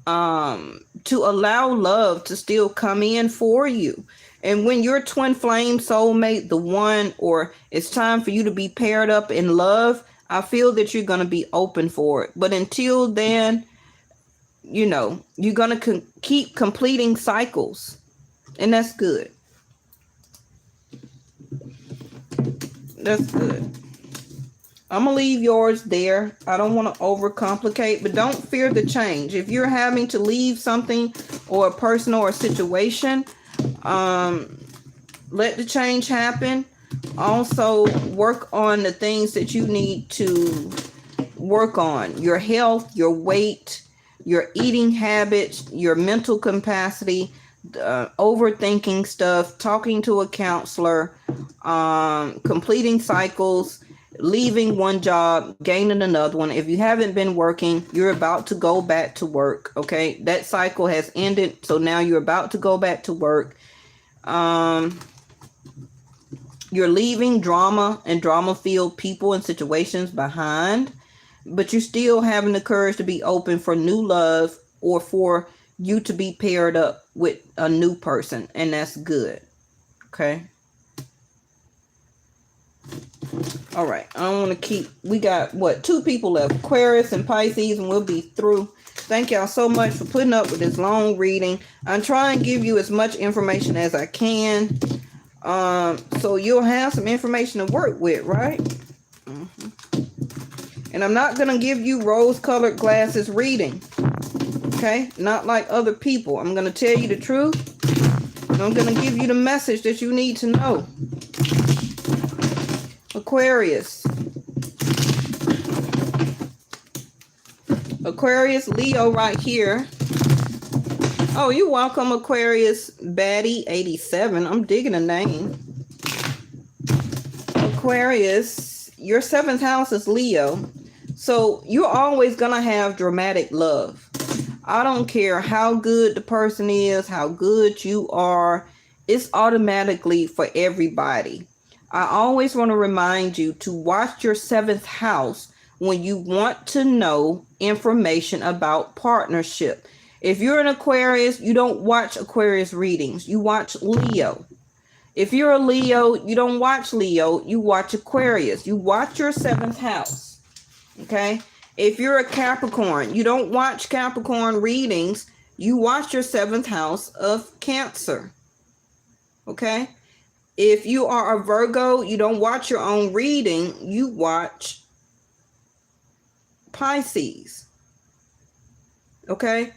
to allow love to still come in for you. And when your twin flame soulmate, the one, or it's time for you to be paired up in love, I feel that you're going to be open for it. But until then, you're going to keep completing cycles. And that's good. That's good. I'm going to leave yours there. I don't want to overcomplicate, but don't fear the change. If you're having to leave something or a person or a situation, let the change happen. Also, work on the things that you need to work on. Your health, your weight, your eating habits, your mental capacity, overthinking stuff, talking to a counselor, completing cycles. leaving one job, gaining another one. If you haven't been working, you're about to go back to work. Okay, that cycle has ended, so now you're about to go back to work. You're leaving drama and drama-filled people and situations behind, but you're still having the courage to be open for new love or for you to be paired up with a new person, and that's good. Okay. All right. I don't want to keep. We got what, 2 people left, Aquarius and Pisces, and we'll be through. Thank y'all so much for putting up with this long reading. I'm trying to give you as much information as I can. So you'll have some information to work with, right? And I'm not going to give you rose-colored glasses reading. Okay? Not like other people. I'm going to tell you the truth. And I'm going to give you the message that you need to know. Aquarius. Aquarius, Leo right here. Oh, you're welcome, Aquarius Baddie 87. I'm digging the name. Aquarius, your 7th house is Leo. So you're always going to have dramatic love. I don't care how good the person is, how good you are. It's automatically for everybody. I always want to remind you to watch your 7th house when you want to know information about partnership. If you're an Aquarius, you don't watch Aquarius readings. You watch Leo. If you're a Leo, you don't watch Leo. You watch Aquarius. You watch your 7th house. Okay? If you're a Capricorn, you don't watch Capricorn readings. You watch your 7th house of Cancer. Okay? If you are a Virgo, you don't watch your own reading. You watch Pisces. Okay?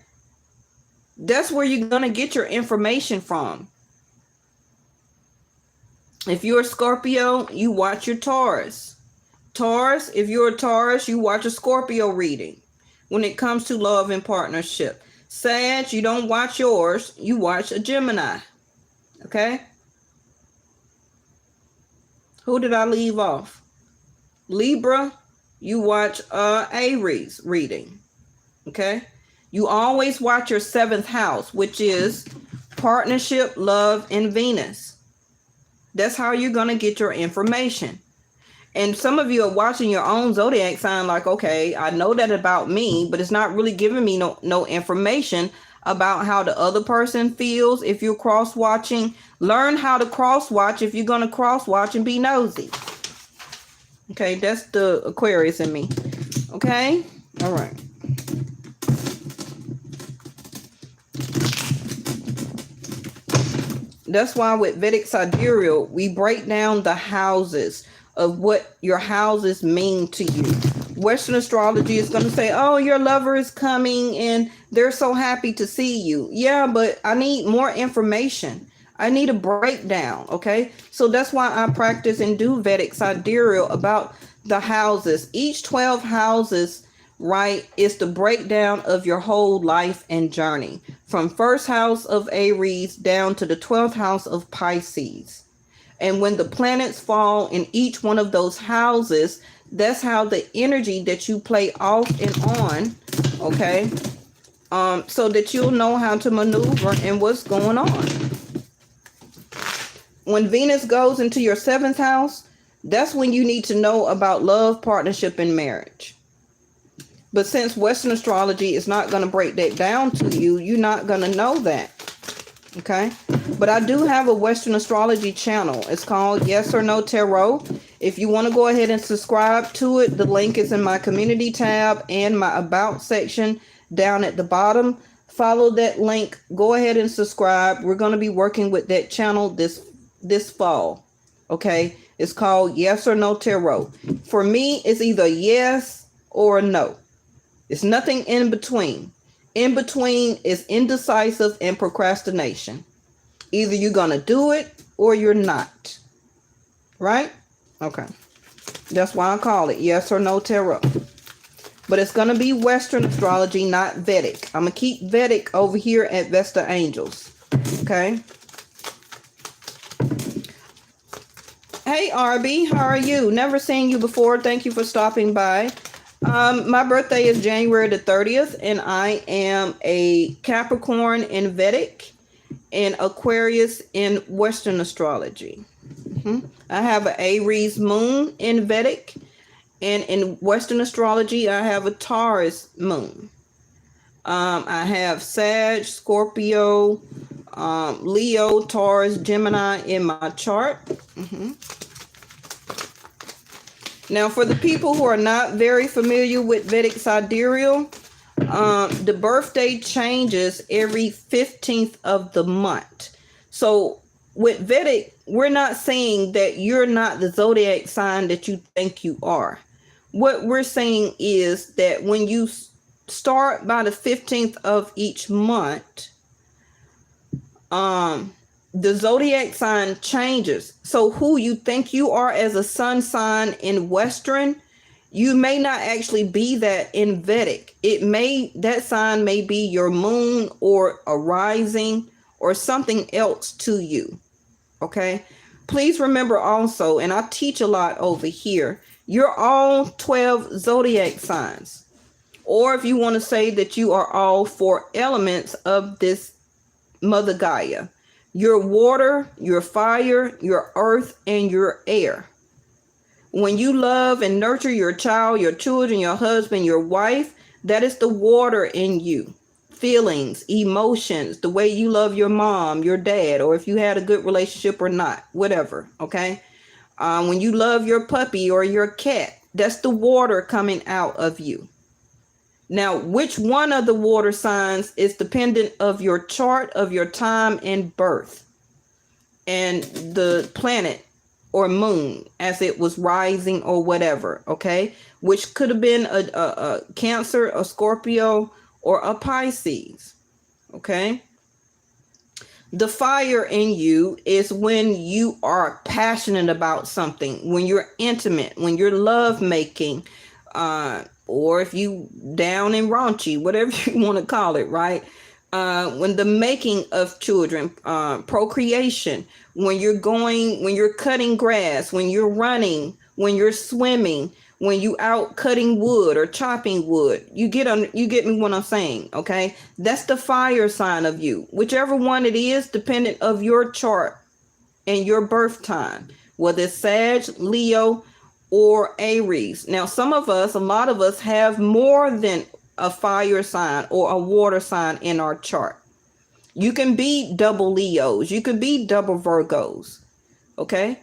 That's where you're going to get your information from. If you're a Scorpio, you watch your Taurus. Taurus, if you're a Taurus, you watch a Scorpio reading when it comes to love and partnership. Sag, you don't watch yours, you watch a Gemini. Okay? Who did I leave off? Libra, you watch Aries reading. Okay? You always watch your 7th house, which is partnership, love, and Venus. That's how you're going to get your information. And some of you are watching your own zodiac sign like, okay, I know that about me, but it's not really giving me no information about how the other person feels. If you're cross-watching, learn how to cross-watch if you're going to cross-watch and be nosy. Okay, that's the Aquarius in me. Okay? All right. That's why with Vedic Sidereal, we break down the houses of what your houses mean to you. Western astrology is going to say, oh, your lover is coming and they're so happy to see you. Yeah, but I need more information. I need a breakdown. Okay. So that's why I practice and do Vedic Sidereal about the houses. Each 12 houses, right, is the breakdown of your whole life and journey. From 1st house of Aries down to the 12th house of Pisces. And when the planets fall in each one of those houses, that's how the energy that you play off and on, okay, so that you'll know how to maneuver and what's going on. When Venus goes into your 7th house, that's when you need to know about love, partnership, and marriage. But since Western astrology is not going to break that down to you, you're not going to know that. Okay. But I do have a Western astrology channel. It's called Yes or No Tarot. If you want to go ahead and subscribe to it, the link is in my community tab and my about section down at the bottom. Follow that link. Go ahead and subscribe. We're going to be working with that channel this fall. Okay. It's called Yes or No Tarot. For me, it's either yes or no. It's nothing in between. In between is indecisive and procrastination. Either you're going to do it or you're not. Right? Okay. That's why I call it Yes or No Tarot. But it's going to be Western astrology, not Vedic. I'm going to keep Vedic over here at Vesta Angels. Okay? Hey, RB, how are you? Never seen you before. Thank you for stopping by. My birthday is January the 30th, and I am a Capricorn in Vedic and Aquarius in Western astrology. I have an Aries moon in Vedic, and in Western astrology, I have a Taurus moon. I have Sag, Scorpio, Leo, Taurus, Gemini in my chart. Now, for the people who are not very familiar with Vedic sidereal, the birthday changes every 15th of the month. So with Vedic, we're not saying that you're not the zodiac sign that you think you are. What we're saying is that when you start by the 15th of each month, the zodiac sign changes. So who you think you are as a sun sign in Western, you may not actually be that in Vedic. That sign may be your moon or a rising or something else to you. Okay. Please remember also, and I teach a lot over here, you're all 12 zodiac signs. Or if you want to say that you are all 4 elements of this Mother Gaia. Your water, your fire, your earth, and your air. When you love and nurture your child, your children, your husband, your wife, that is the water in you. Feelings, emotions, the way you love your mom, your dad, or if you had a good relationship or not, whatever, okay? When you love your puppy or your cat, that's the water coming out of you. Now, which one of the water signs is dependent of your chart of your time and birth and the planet or moon as it was rising or whatever, okay? Which could have been a Cancer, a Scorpio, or a Pisces, okay? The fire in you is when you are passionate about something, when you're intimate, when you're love making, or if you down and raunchy, whatever you want to call it, right? When the making of children, procreation, when you're cutting grass, when you're running, when you're swimming, when you out cutting wood or chopping wood, you get me what I'm saying, okay? That's the fire sign of you, whichever one it is, dependent of your chart and your birth time, whether it's Sag, Leo, or Aries. Now, a lot of us have more than a fire sign or a water sign in our chart. You can be double Leos. You could be double Virgos. Okay.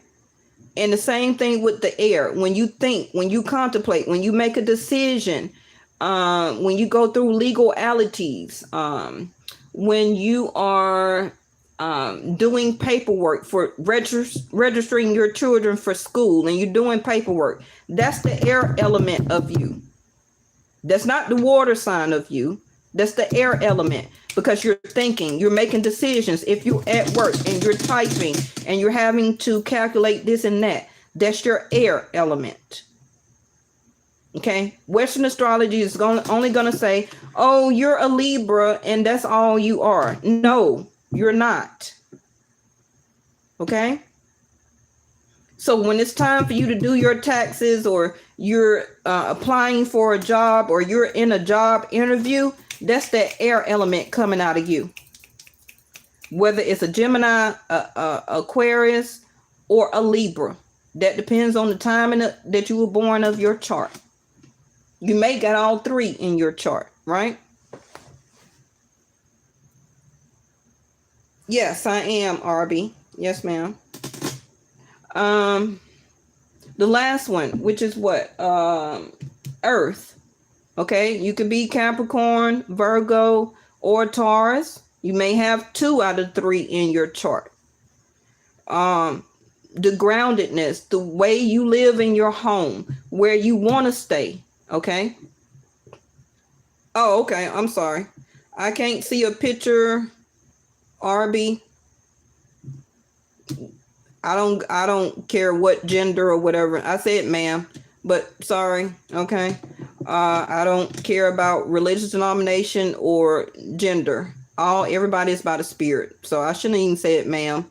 And the same thing with the air. When you think, when you contemplate, when you make a decision, when you go through legalities, when you are doing paperwork for registering your children for school and you're doing paperwork, that's the air element of you. That's not the water sign of you. That's the air element, because you're thinking, you're making decisions. If you're at work and you're typing and you're having to calculate this and that, that's your air element. Okay. Western astrology is only going to say, oh, you're a Libra and that's all you are. No, you're not. Okay. So when it's time for you to do your taxes, or you're applying for a job, or you're in a job interview, that's that air element coming out of you. Whether it's a Gemini, Aquarius, or a Libra, that depends on the time that you were born of your chart. You may got all 3 in your chart, right? Yes, I am, RB. Yes, ma'am. The last one, which is what? Earth. Okay, you could be Capricorn, Virgo, or Taurus. You may have 2 out of 3 in your chart. The groundedness, the way you live in your home, where you want to stay. Okay. Oh, okay. I'm sorry. I can't see a picture, RB. I don't care what gender or whatever. I said ma'am, but sorry. Okay. I don't care about religious denomination or gender. Everybody is by the spirit. So I shouldn't even say it ma'am.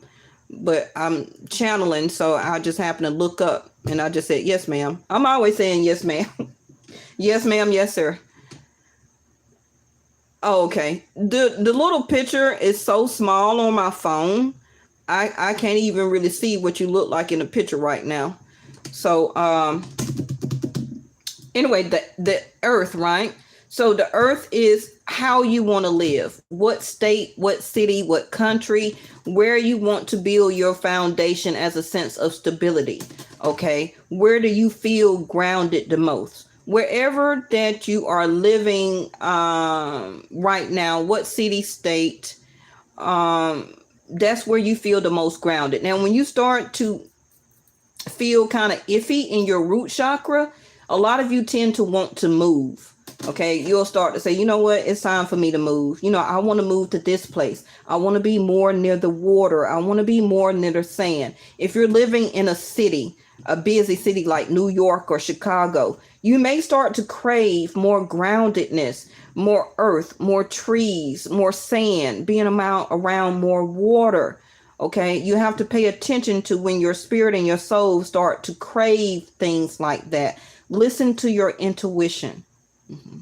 but I'm channeling, so I just happened to look up and I just said, yes, ma'am. I'm always saying yes, ma'am. Yes, ma'am. Yes, sir. Oh, okay. The little picture is so small on my phone. I can't even really see what you look like in the picture right now. So anyway, the earth, right? So the earth is how you want to live, what state, what city, what country, where you want to build your foundation as a sense of stability. Okay, where do you feel grounded the most? Wherever that you are living right now, what city, state, that's where you feel the most grounded. Now when you start to feel kind of iffy in your root chakra, a lot of you tend to want to move. Okay, you'll start to say, you know what, it's time for me to move. You know, I want to move to this place. I want to be more near the water. I want to be more near the sand. If you're living in a city, a busy city like New York or Chicago, you may start to crave more groundedness, more earth, more trees, more sand, being around more water. Okay, you have to pay attention to when your spirit and your soul start to crave things like that. Listen to your intuition. Mm-hmm.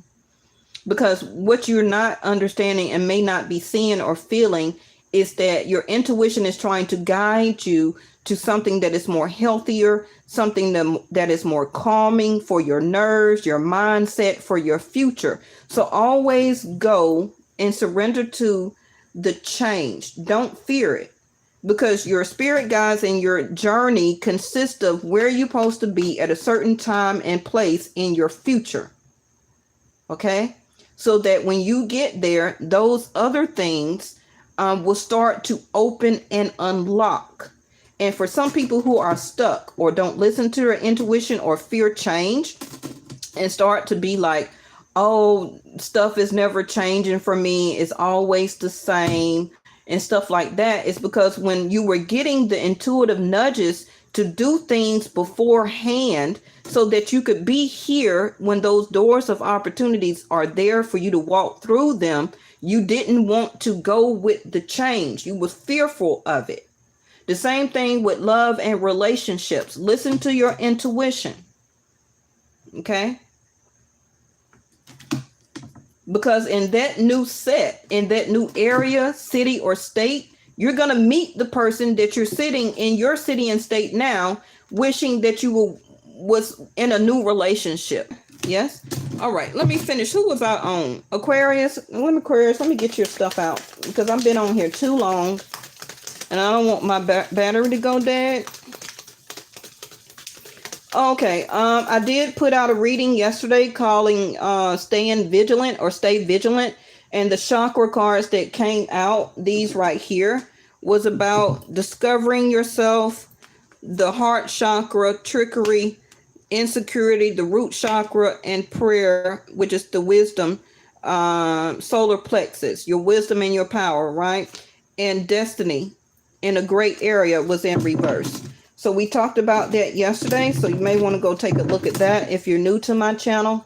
Because what you're not understanding and may not be seeing or feeling is that your intuition is trying to guide you to something that is more healthier, something that is more calming for your nerves, your mindset, for your future. So always go and surrender to the change. Don't fear it, because your spirit guides and your journey consist of where you're supposed to be at a certain time and place in your future. Okay, so that when you get there, those other things will start to open and unlock. And for some people who are stuck or don't listen to their intuition or fear change and start to be like, oh, stuff is never changing for me, it's always the same and stuff like that, it's because when you were getting the intuitive nudges to do things beforehand so that you could be here when those doors of opportunities are there for you to walk through them, you didn't want to go with the change. You was fearful of it. The same thing with love and relationships. Listen to your intuition. Okay? Because in that new set, in that new area, city, or state, you're going to meet the person that you're sitting in your city and state now, wishing that you was in a new relationship. Yes? All right, let me finish. Who was I on? Aquarius? Aquarius, let me get your stuff out, because I've been on here too long, and I don't want my battery to go dead. Okay, I did put out a reading yesterday calling Staying Vigilant or Stay Vigilant. And the chakra cards that came out, these right here, was about discovering yourself, the heart chakra, trickery, insecurity, the root chakra, and prayer, which is the wisdom, solar plexus, your wisdom and your power, right? And destiny in a great area was in reverse. So we talked about that yesterday. So you may want to go take a look at that if you're new to my channel.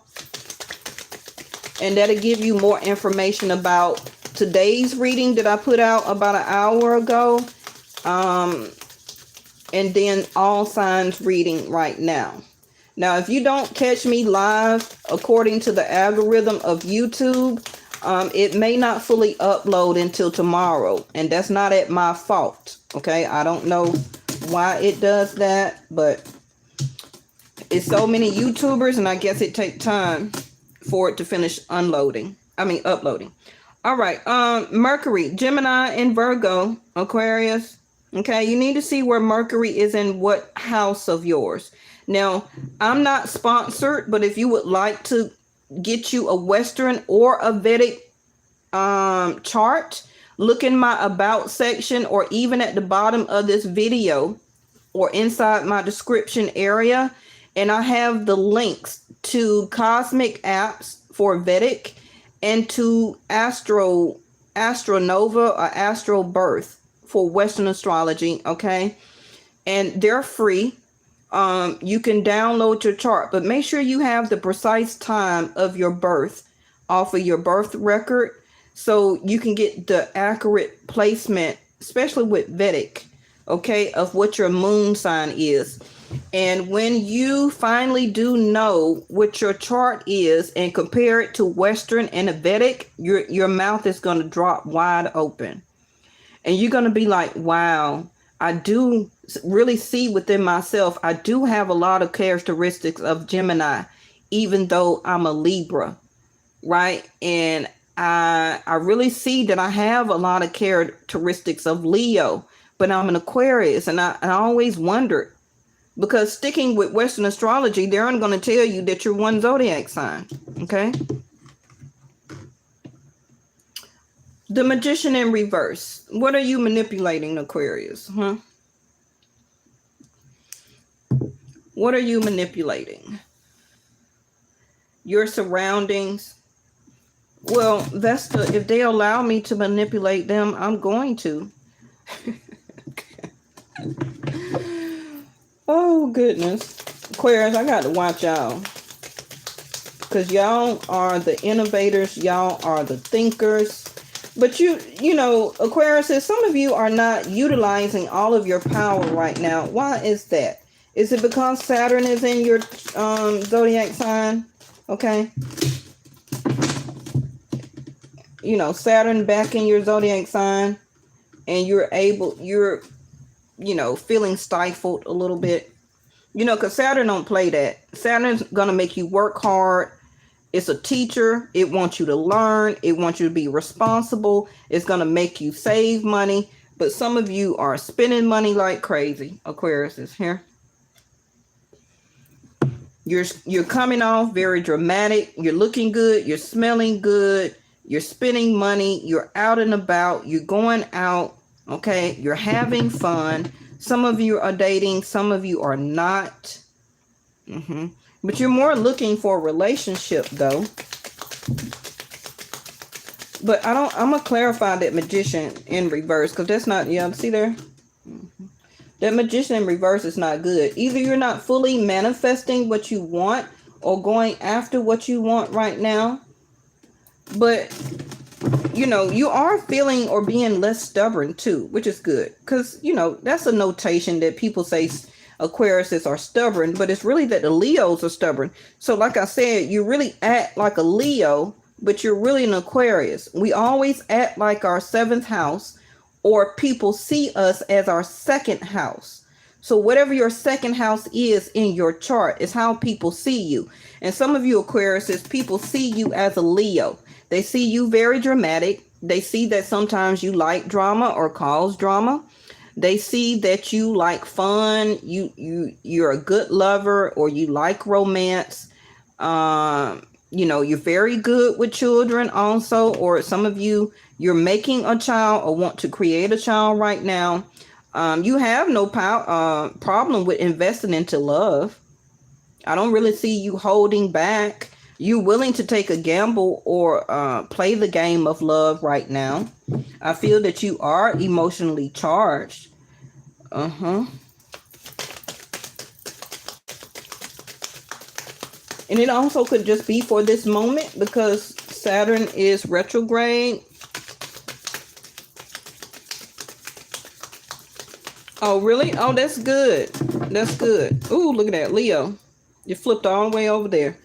And that'll give you more information about today's reading that I put out about an hour ago. And then all signs reading right now. Now, if you don't catch me live, according to the algorithm of YouTube, it may not fully upload until tomorrow. And that's not at my fault. Okay, I don't know why it does that, but it's so many YouTubers, and I guess it takes time for it to finish uploading. All right, Mercury, Gemini, and Virgo, Aquarius. Okay, you need to see where Mercury is in what house of yours. Now, I'm not sponsored, but if you would like to get you a Western or a Vedic chart, look in my about section, or even at the bottom of this video or inside my description area. And I have the links to cosmic apps for Vedic and to Astronova or Astro Birth for Western astrology. Okay. And they're free. You can download your chart, but make sure you have the precise time of your birth off of your birth record so you can get the accurate placement, especially with Vedic. okay, of what your moon sign is. And when you finally do know what your chart is and compare it to Western and a Vedic, your mouth is going to drop wide open. And you're going to be like, wow, I do really see within myself, I do have a lot of characteristics of Gemini, even though I'm a Libra, right? And I really see that I have a lot of characteristics of Leo, but I'm an Aquarius. And I always wondered, because sticking with Western astrology, they're only going to tell you that you're one zodiac sign, okay? The Magician in reverse. What are you manipulating, Aquarius? Huh? What are you manipulating? Your surroundings. Well, that's if they allow me to manipulate them, I'm going to. Oh, goodness. Aquarius, I got to watch y'all. Because y'all are the innovators. Y'all are the thinkers. But you know, Aquarius, some of you are not utilizing all of your power right now. Why is that? Is it because Saturn is in your zodiac sign? Okay. You know, Saturn back in your zodiac sign, and you're, you know, feeling stifled a little bit. You know, because Saturn don't play that. Saturn's going to make you work hard. It's a teacher. It wants you to learn. It wants you to be responsible. It's going to make you save money. But some of you are spending money like crazy. Aquarius is here. You're coming off very dramatic. You're looking good. You're smelling good. You're spending money. You're out and about. You're going out. Okay. You're having fun. Some of you are dating. Some of you are not. But you're more looking for a relationship, though. But I'm going to clarify that Magician in reverse, because that's not, yeah, see there? That Magician in reverse is not good. Either you're not fully manifesting what you want or going after what you want right now. But, you know, you are feeling or being less stubborn too, which is good. Because, you know, that's a notation that people say Aquariuses are stubborn, but it's really that the Leos are stubborn. So like I said, you really act like a Leo, but you're really an Aquarius. We always act like our 7th house, or people see us as our 2nd house. So whatever your 2nd house is in your chart is how people see you. And some of you Aquariuses, people see you as a Leo. They see you very dramatic. They see that sometimes you like drama or cause drama. They see that you like fun. You're a good lover, or you like romance. You know, you're very good with children also, or some of you, you're making a child or want to create a child right now. You have no problem with investing into love. I don't really see you holding back. You're willing to take a gamble or play the game of love right now. I feel that you are emotionally charged. And it also could just be for this moment, because Saturn is retrograde. Oh, really? Oh, that's good. That's good. Ooh, look at that, Leo. You flipped all the way over there.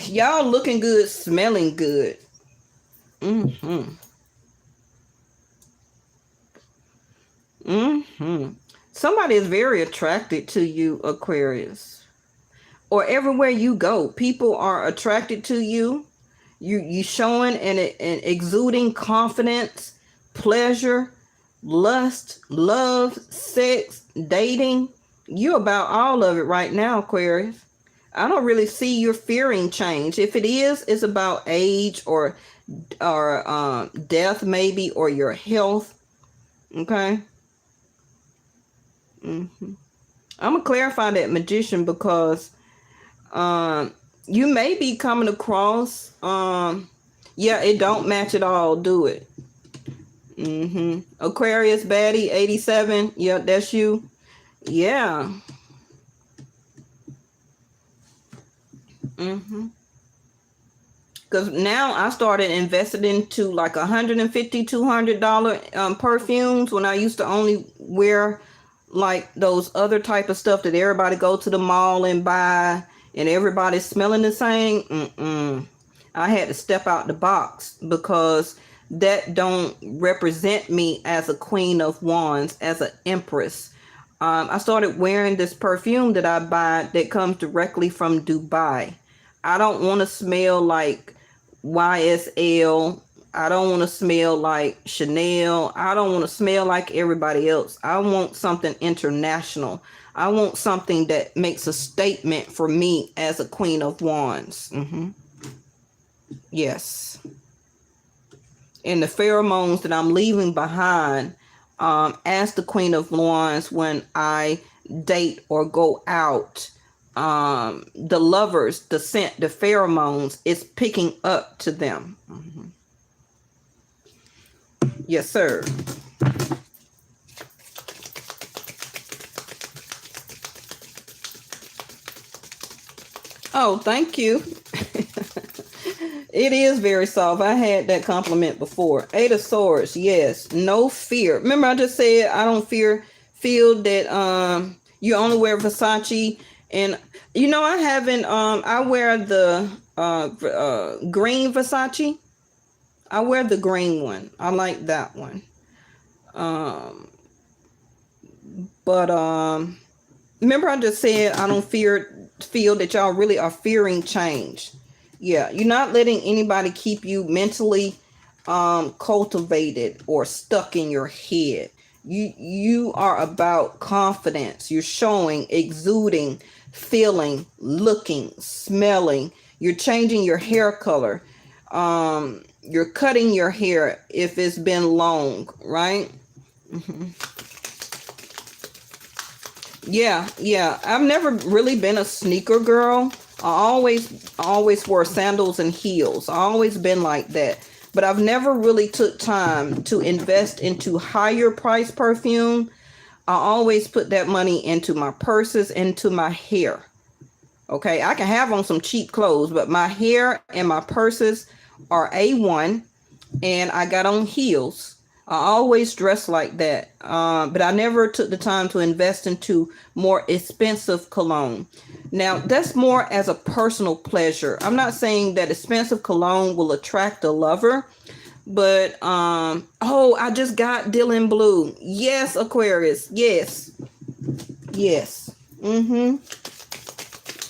Y'all looking good, smelling good. Somebody is very attracted to you, Aquarius. Or everywhere you go, people are attracted to you. You showing and exuding confidence, pleasure, lust, love, sex, dating. You're about all of it right now, Aquarius. I don't really see you fearing change. If it is, it's about age or death maybe, or your health. Okay. I'm gonna clarify that Magician, because you may be coming across yeah, it don't match at all, do it. Aquarius baddie 87. Yeah, that's you. Yeah. Because now I started investing into like $150, $200 perfumes when I used to only wear like those other type of stuff that everybody go to the mall and buy and everybody's smelling the same. I had to step out the box because that don't represent me as a queen of wands, as an empress. I started wearing this perfume that I buy that comes directly from Dubai. I don't want to smell like YSL. I don't want to smell like Chanel. I don't want to smell like everybody else. I want something international. I want something that makes a statement for me as a queen of wands. Yes. And the pheromones that I'm leaving behind as the queen of wands when I date or go out, the lovers, the scent, the pheromones is picking up to them. Yes, sir. Oh, thank you. It is very soft. I had that compliment before. Eight of Swords, yes. No fear. Remember I just said I don't feel that you only wear Versace. And you know, I haven't I wear the green Versace. I wear the green one. I like that one. But remember I just said I don't feel that y'all really are fearing change. Yeah, you're not letting anybody keep you mentally cultivated or stuck in your head. You are about confidence. You're showing, exuding, feeling, looking, smelling. You're changing your hair color. You're cutting your hair if it's been long, right? Yeah. I've never really been a sneaker girl. I always wore sandals and heels. I always been like that. But I've never really took time to invest into higher price perfume. I always put that money into my purses, into my hair. Okay, I can have on some cheap clothes, but my hair and my purses are A1, and I got on heels. I always dress like that, but I never took the time to invest into more expensive cologne. Now, that's more as a personal pleasure. I'm not saying that expensive cologne will attract a lover, but oh, I just got Dylan Blue. Yes, Aquarius. Yes.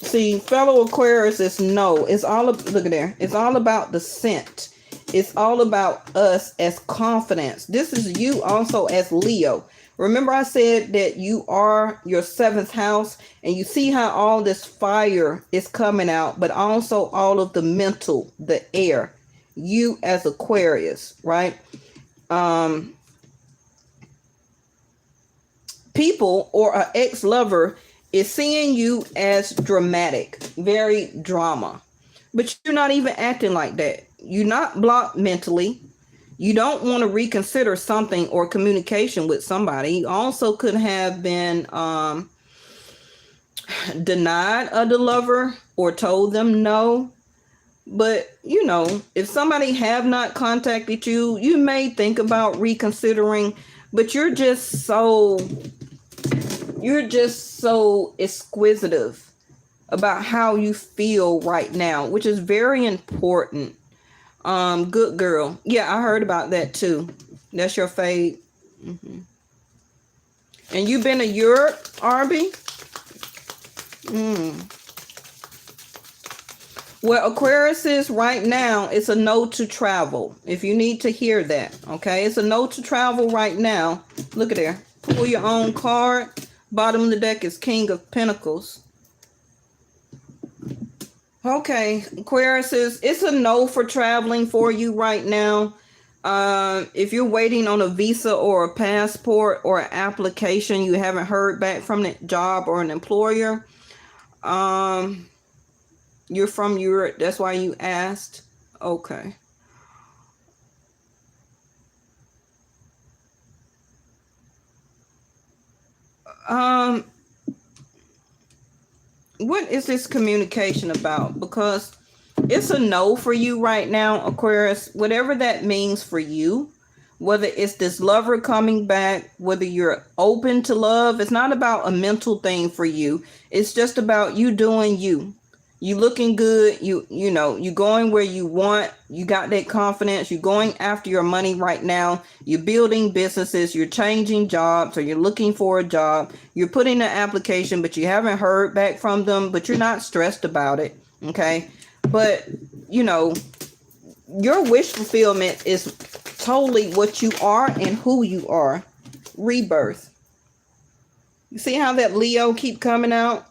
See, fellow Aquarius is no. It's all look at there. It's all about the scent. It's all about us as confidence. This is you also as Leo. Remember I said that you are your seventh house, and you see how all this fire is coming out, but also all of the mental, the air. You as Aquarius, right? People or an ex-lover is seeing you as dramatic, very drama. But you're not even acting like that. You're not blocked mentally. You don't want to reconsider something or communication with somebody. You also could have been denied of the lover or told them no. But, you know, if somebody have not contacted you, you may think about reconsidering, but you're just so exquisitive about how you feel right now, which is very important. Good girl. Yeah, I heard about that too. That's your fade. And you've been to Europe, Arby? Well, Aquarius is right now, it's a no to travel. If you need to hear that, okay? It's a no to travel right now. Look at there. Pull your own card. Bottom of the deck is King of Pentacles. Okay, Aquarius it's a no for traveling for you right now. If you're waiting on a visa or a passport or an application, you haven't heard back from the job or an employer. You're from Europe. That's why you asked. Okay. What is this communication about? Because It's a no for you right now, Aquarius. Whatever that means for you, whether it's this lover coming back, whether you're open to love, it's not about a mental thing for you. It's just about you doing you. You looking good, you know, you going where you want, you got that confidence, you're going after your money right now, you're building businesses, you're changing jobs, or you're looking for a job, you're putting an application, but you haven't heard back from them, but you're not stressed about it. Okay. But you know, your wish fulfillment is totally what you are and who you are. Rebirth. You see how that Leo keep coming out?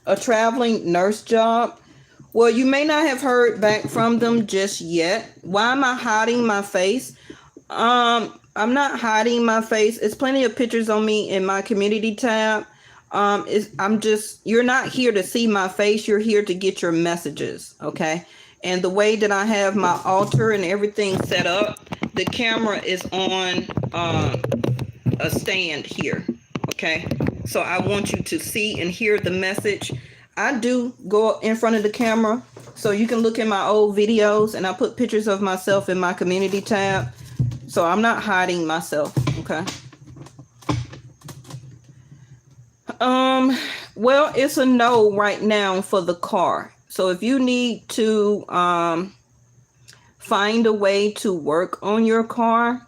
A traveling nurse job. Well, you may not have heard back from them just yet. Why am I hiding my face? I'm not hiding my face. It's plenty of pictures on me in my community tab. You're not here to see my face. You're here to get your messages. Okay. And the way that I have my altar and everything set up, the camera is on a stand here. Okay. So I want you to see and hear the message. I do go in front of the camera, so you can look at my old videos, and I put pictures of myself in my community tab. So I'm not hiding myself. Okay. Well, it's a no right now for the car. So if you need to find a way to work on your car,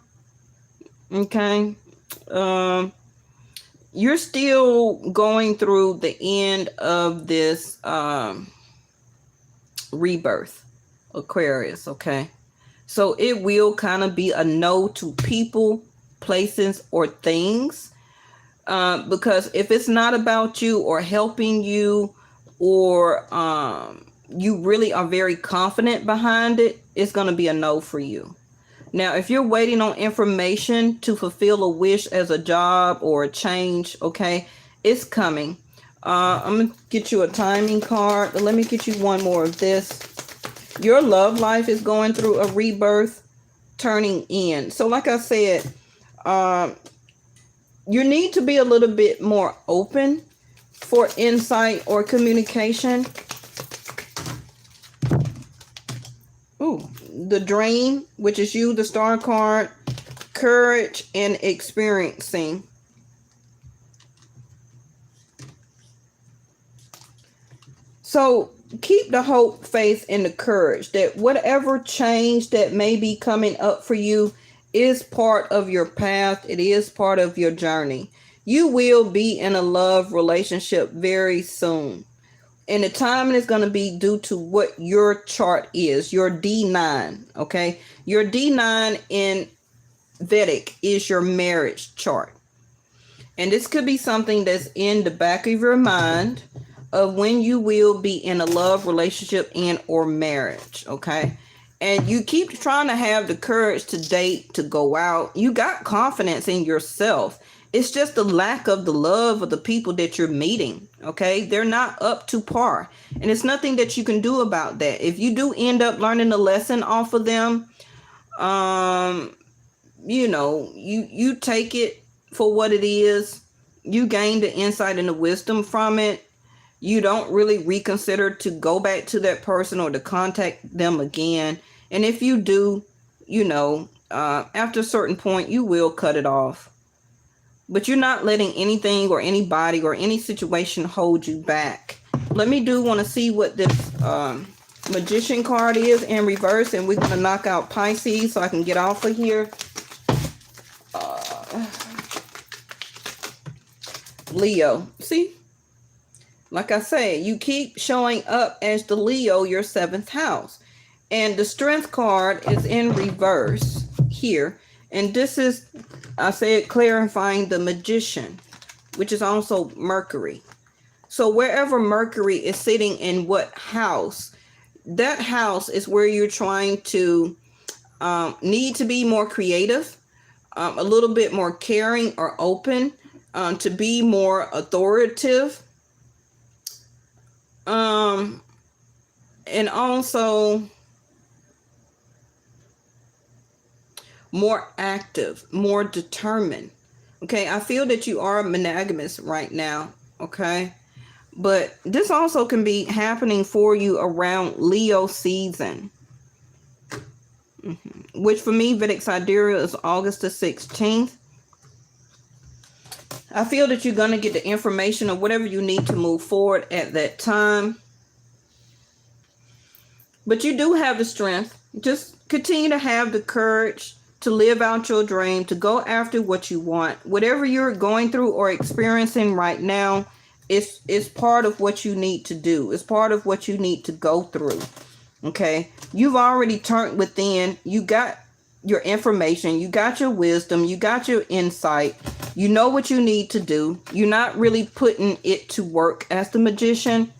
okay, you're still going through the end of this rebirth, Aquarius, okay? So it will kind of be a no to people, places, or things. Because if it's not about you or helping you, or you really are very confident behind it, it's going to be a no for you. Now, if you're waiting on information to fulfill a wish as a job or a change, okay, it's coming. I'm going to get you a timing card, but let me get you one more of this. Your love life is going through a rebirth, turning in. So like I said, you need to be a little bit more open for insight or communication. Ooh, the dream, which is you, the star card, courage and experiencing. So keep the hope, faith, and the courage that whatever change that may be coming up for you is part of your path. It is part of your journey. You will be in a love relationship very soon. And the timing is going to be due to what your chart is, your D9, okay? Your D9 in Vedic is your marriage chart. And this could be something that's in the back of your mind of when you will be in a love relationship and or marriage, okay? And you keep trying to have the courage to date, to go out. You got confidence in yourself. It's just the lack of the love of the people that you're meeting, okay? They're not up to par. And it's nothing that you can do about that. If you do end up learning a lesson off of them, you know, you take it for what it is. You gain the insight and the wisdom from it. You don't really reconsider to go back to that person or to contact them again. And if you do, you know, after a certain point, you will cut it off. But you're not letting anything or anybody or any situation hold you back. Let me want to see what this Magician card is in reverse. And we're going to knock out Pisces so I can get off of here. Leo. See? Like I say, you keep showing up as the Leo, your 7th house. And the Strength card is in reverse here. And this is, I said, clarifying the Magician, which is also Mercury. So wherever Mercury is sitting in what house, that house is where you're trying to need to be more creative, a little bit more caring or open, to be more authoritative. And also more active, more determined. Okay, I feel that you are monogamous right now. Okay, But this also can be happening for you around Leo season. Which for me, Vedic Sidereal is August the 16th. I feel that you're going to get the information or whatever you need to move forward at that time. But you do have the strength. Just continue to have the courage to live out your dream, to go after what you want. Whatever you're going through or experiencing right now, it's part of what you need to do. It's part of what you need to go through. Okay? You've already turned within. You got your information. You got your wisdom. You got your insight. You know what you need to do. You're not really putting it to work as the magician.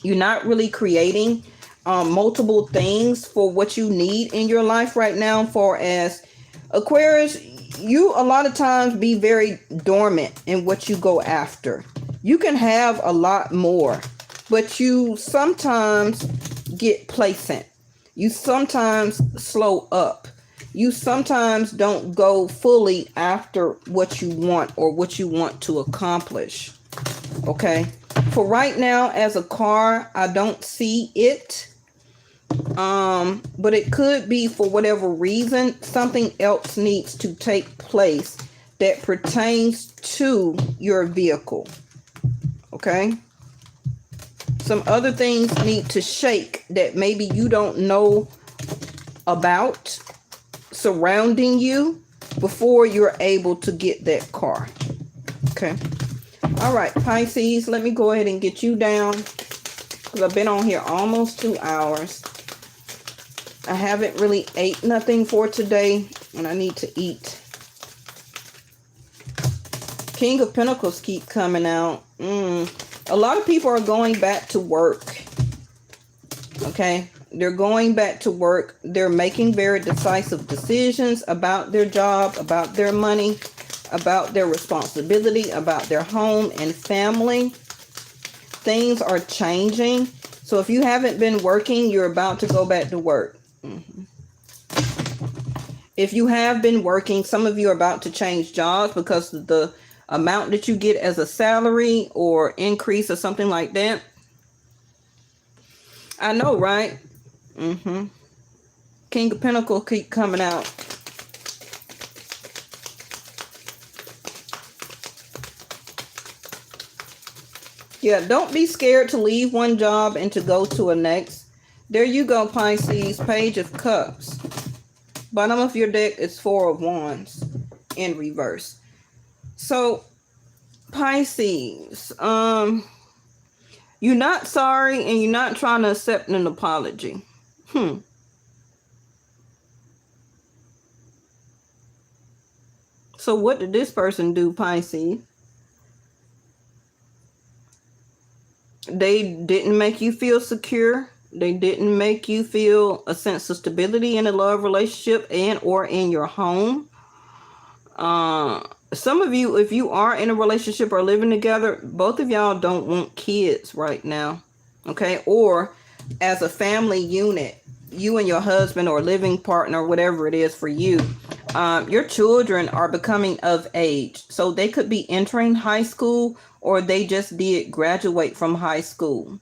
You're not really creating multiple things for what you need in your life right now. For as Aquarius, you a lot of times be very dormant in what you go after. You can have a lot more, but you sometimes get complacent. You sometimes slow up. You sometimes don't go fully after what you want or what you want to accomplish. Okay. For right now, as a car, I don't see it. But it could be for whatever reason, something else needs to take place that pertains to your vehicle. Okay. Some other things need to shake that maybe you don't know about surrounding you before you're able to get that car. Okay. All right, Pisces, let me go ahead and get you down because I've been on here almost 2 hours. I haven't really ate nothing for today, and I need to eat. King of Pentacles keep coming out. A lot of people are going back to work. Okay? They're going back to work. They're making very decisive decisions about their job, about their money, about their responsibility, about their home and family. Things are changing. So if you haven't been working, you're about to go back to work. If you have been working, some of you are about to change jobs because the amount that you get as a salary or increase or something like that. I know, right? King of Pentacles keep coming out. Yeah, don't be scared to leave one job and to go to a next. There you go, Pisces. Page of Cups. Bottom of your deck is 4 of Wands in reverse. So, Pisces, you're not sorry and you're not trying to accept an apology. So what did this person do, Pisces? They didn't make you feel secure. They didn't make you feel a sense of stability in a love relationship and or in your home. Some of you, if you are in a relationship or living together, both of y'all don't want kids right now. Okay? Or as a family unit, you and your husband or living partner, whatever it is for you, your children are becoming of age. So they could be entering high school or they just did graduate from high school.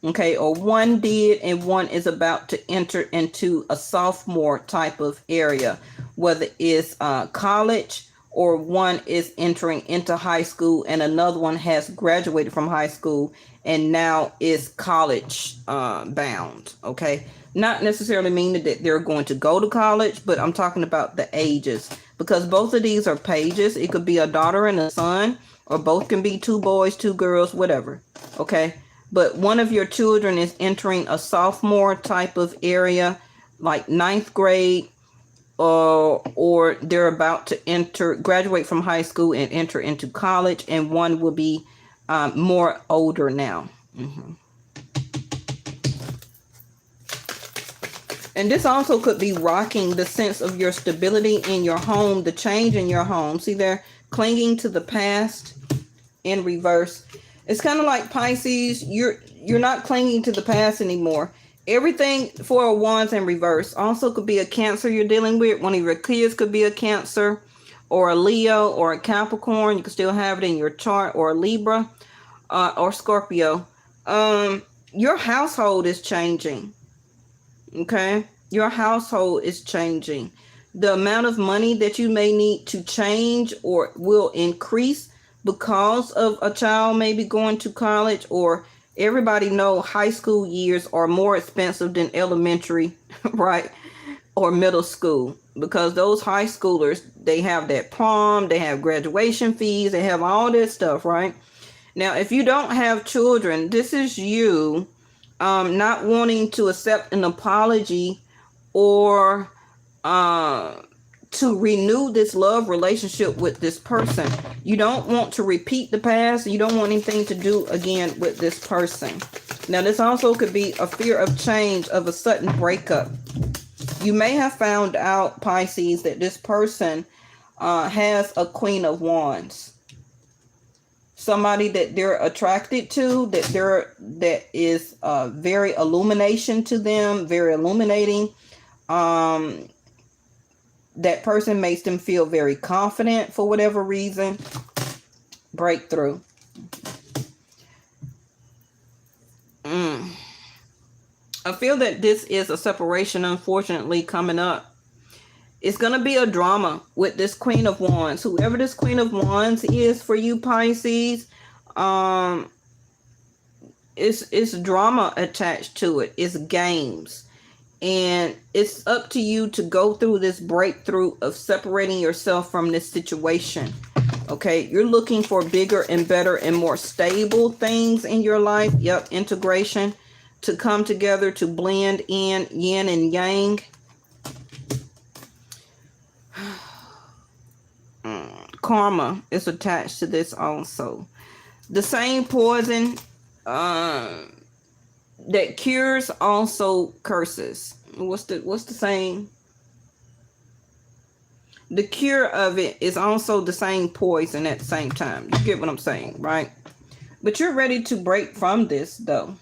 Okay, or one did and one is about to enter into a sophomore type of area, whether it's college or one is entering into high school and another one has graduated from high school and now is college bound. Okay, not necessarily meaning that they're going to go to college, but I'm talking about the ages because both of these are pages. It could be a daughter and a son, or both can be 2 boys, 2 girls, whatever. Okay. But one of your children is entering a sophomore type of area, like 9th grade, or they're about to graduate from high school and enter into college, and one will be more older now. And this also could be rocking the sense of your stability in your home, the change in your home. See, they're clinging to the past in reverse. It's kind of like Pisces, you're not clinging to the past anymore. Everything 4 of Wands in reverse. Also could be a Cancer you're dealing with. One of your kids could be a Cancer or a Leo or a Capricorn. You can still have it in your chart, or a Libra. or Scorpio, your household is changing. Okay, your household is changing. The amount of money that you may need to change or will increase because of a child maybe going to college, or everybody know high school years are more expensive than elementary, right? Or middle school, because those high schoolers, they have that prom, they have graduation fees, they have all this stuff, right? Now, if you don't have children, this is you not wanting to accept an apology or to renew this love relationship with this person. You don't want to repeat the past. You don't want anything to do again with this person. Now, this also could be a fear of change, of a sudden breakup. You may have found out, Pisces, that this person has a Queen of Wands. Somebody that they're attracted to, that is very illumination to them, very illuminating. That person makes them feel very confident for whatever reason. Breakthrough. I feel that this is a separation, unfortunately, coming up. It's going to be a drama with this Queen of Wands. Whoever this Queen of Wands is for you, Pisces, it's drama attached to it. It's games. And it's up to you to go through this breakthrough of separating yourself from this situation. Okay, you're looking for bigger and better and more stable things in your life. Yep, integration, to come together, to blend in, yin and yang. Karma is attached to this also. The same poison that cures also curses. What's the saying? The cure of it is also the same poison at the same time. You get what I'm saying, right? But you're ready to break from this, though.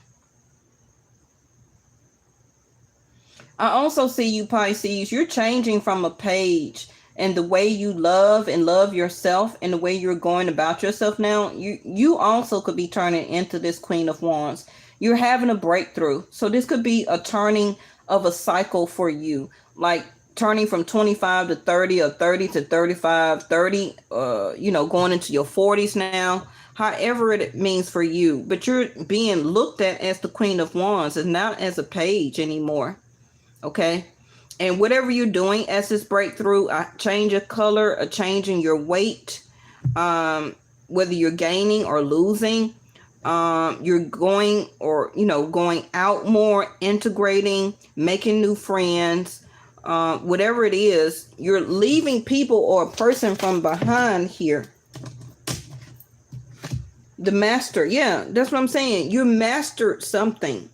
I also see you, Pisces, you're changing from a page, and the way you love and love yourself and the way you're going about yourself now, you also could be turning into this Queen of Wands. You're having a breakthrough. So this could be a turning of a cycle for you, like turning from 25 to 30 or 30 to 35, 30, going into your 40s now, however it means for you. But you're being looked at as the Queen of Wands and not as a page anymore. Okay. And whatever you're doing as this breakthrough, a change of color, a change in your weight, whether you're gaining or losing, you're going out more, integrating, making new friends, whatever it is, you're leaving people or a person from behind here. The master. Yeah, that's what I'm saying. You mastered something.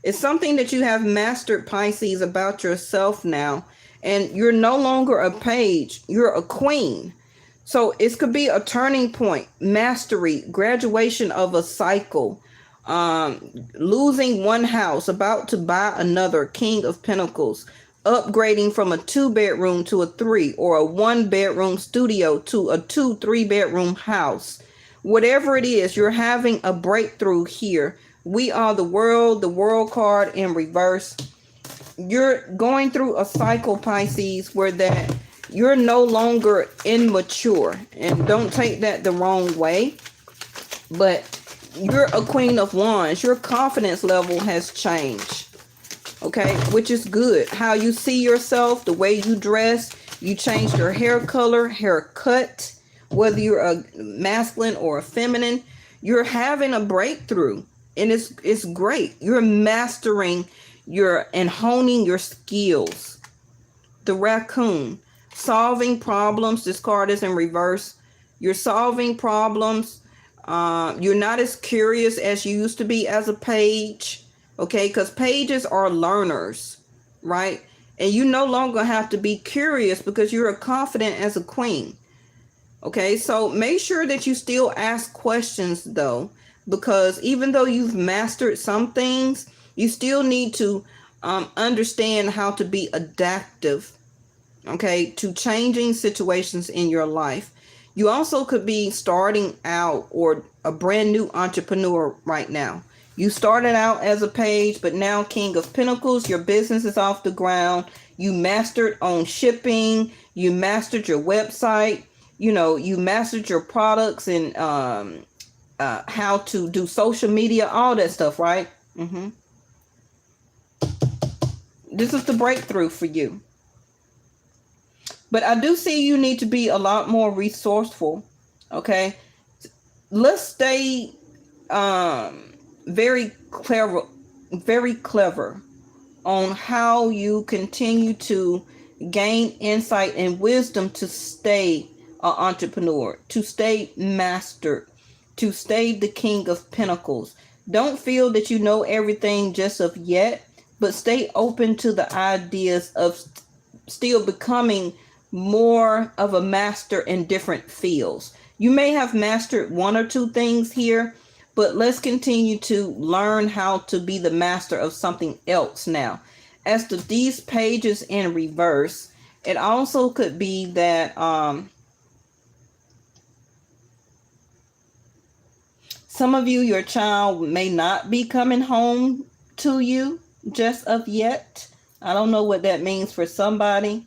It's something that you have mastered, Pisces, about yourself now. And you're no longer a page. You're a queen. So it could be a turning point, mastery, graduation of a cycle, losing one house, about to buy another, King of Pentacles, upgrading from a 2-bedroom to a 3, or a 1-bedroom studio to a 2-3-bedroom house. Whatever it is, you're having a breakthrough here. We are the world card in reverse. You're going through a cycle, Pisces, where that you're no longer immature. And don't take that the wrong way. But you're a Queen of Wands. Your confidence level has changed. Okay, which is good. How you see yourself, the way you dress, you changed your hair color, haircut, whether you're a masculine or a feminine, you're having a breakthrough. And it's great. You're mastering and honing your skills. The raccoon, solving problems. This card is in reverse. You're solving problems. You're not as curious as you used to be as a page. Okay, because pages are learners, right? And you no longer have to be curious because you're confident as a queen. Okay, so make sure that you still ask questions, though, because even though you've mastered some things, you still need to understand how to be adaptive, okay, to changing situations in your life. You also could be starting out or a brand new entrepreneur right now. You started out as a page, but now King of Pentacles, your business is off the ground. You mastered on shipping. You mastered your website. You mastered your products and how to do social media, all that stuff, right? This is the breakthrough for you. But I do see you need to be a lot more resourceful. Okay. Let's stay very clever on how you continue to gain insight and wisdom to stay an entrepreneur, to stay mastered, to stay the King of Pentacles. Don't feel that you know everything just of yet, but stay open to the ideas of still becoming more of a master in different fields. You may have mastered one or two things here, but let's continue to learn how to be the master of something else now. As to these pages in reverse, it also could be that some of you, your child may not be coming home to you just of yet. I don't know what that means for somebody.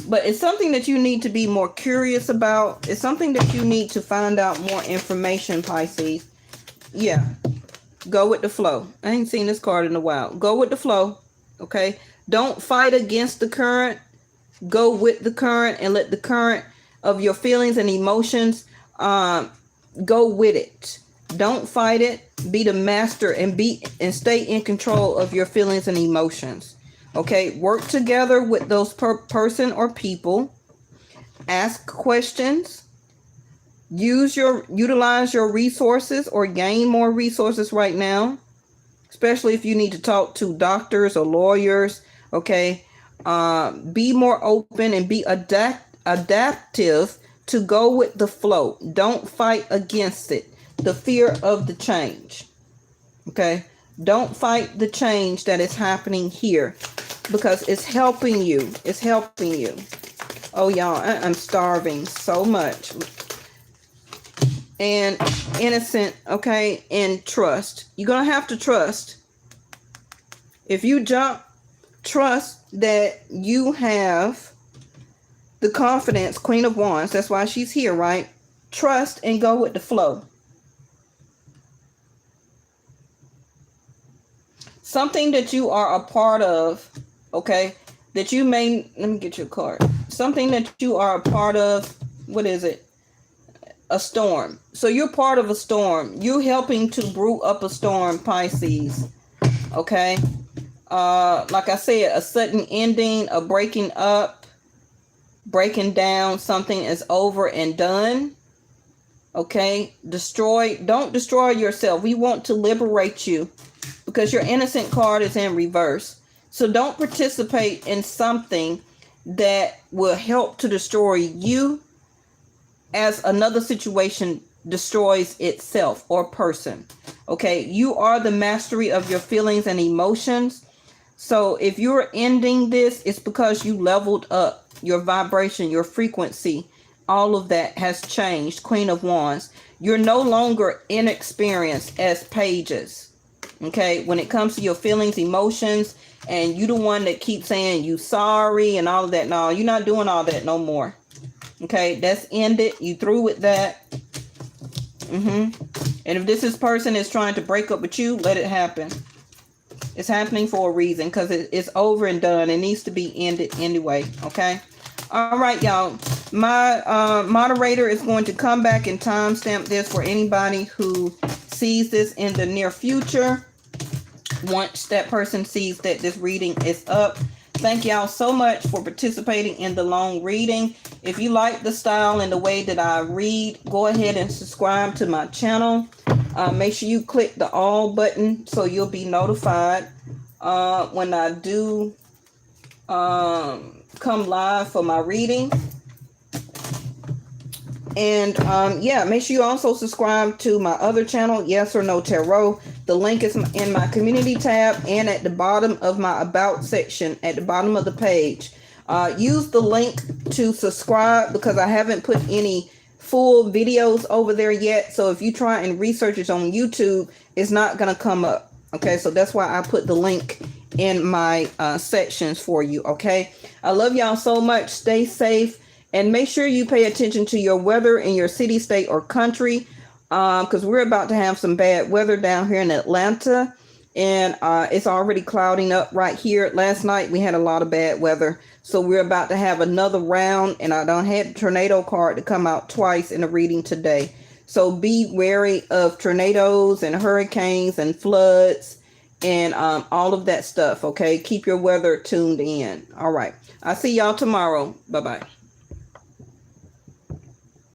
But it's something that you need to be more curious about. It's something that you need to find out more information, Pisces. Yeah. Go with the flow. I ain't seen this card in a while. Go with the flow. Okay. Don't fight against the current. Go with the current and let the current of your feelings and emotions go with it. Don't fight it. Be the master and stay in control of your feelings and emotions. Okay, work together with those person or people. Ask questions. Utilize your resources or gain more resources right now, especially if you need to talk to doctors or lawyers. Okay, be more open and be adaptive to go with the flow. Don't fight against it. The fear of the change. Okay, don't fight the change that is happening here, because it's helping you. It's helping you. Oh, y'all, I'm starving so much. And innocent, okay, and trust. You're going to have to trust. If you jump, trust that you have the confidence. Queen of Wands, that's why she's here, right? Trust and go with the flow. Something that you are a part of, okay, that you may, let me get your card. Something that you are a part of, what is it? A storm. So you're part of a storm. You're helping to brew up a storm, Pisces. Okay. Like I said, a sudden ending, a breaking up, breaking down. Something is over and done. Okay. Don't destroy yourself. We want to liberate you, because your innocent card is in reverse. So don't participate in something that will help to destroy you as another situation destroys itself or person. Okay, you are the mastery of your feelings and emotions. So if you're ending this, it's because you leveled up your vibration, your frequency. All of that has changed. Queen of Wands. You're no longer inexperienced as pages. Okay, when it comes to your feelings, emotions, and you the one that keeps saying you sorry and all of that. No, you're not doing all that no more. Okay, that's ended. You through with that. And if this person is trying to break up with you, let it happen. It's happening for a reason, because it's over and done. It needs to be ended anyway. Okay. All right, y'all. My moderator is going to come back and timestamp this for anybody who sees this in the near future. Once that person sees that this reading is up. Thank y'all so much for participating in the long reading. If you like the style and the way that I read, go ahead and subscribe to my channel. Make sure you click the all button so you'll be notified when I do come live for my reading. And yeah, make sure you also subscribe to my other channel, Yes or No Tarot. The link is in my community tab and at the bottom of my about section at the bottom of the page. Use the link to subscribe because I haven't put any full videos over there yet. So if you try and research it on YouTube, it's not going to come up. Okay, so that's why I put the link in my sections for you. Okay, I love y'all so much. Stay safe and make sure you pay attention to your weather in your city, state, or country, because we're about to have some bad weather down here in Atlanta, and it's already clouding up right here. Last night we had a lot of bad weather, so we're about to have another round, and I don't have the tornado card to come out twice in the reading today. So be wary of tornadoes and hurricanes and floods and all of that stuff. Okay, keep your weather tuned in. All right, I'll see y'all tomorrow. Bye bye.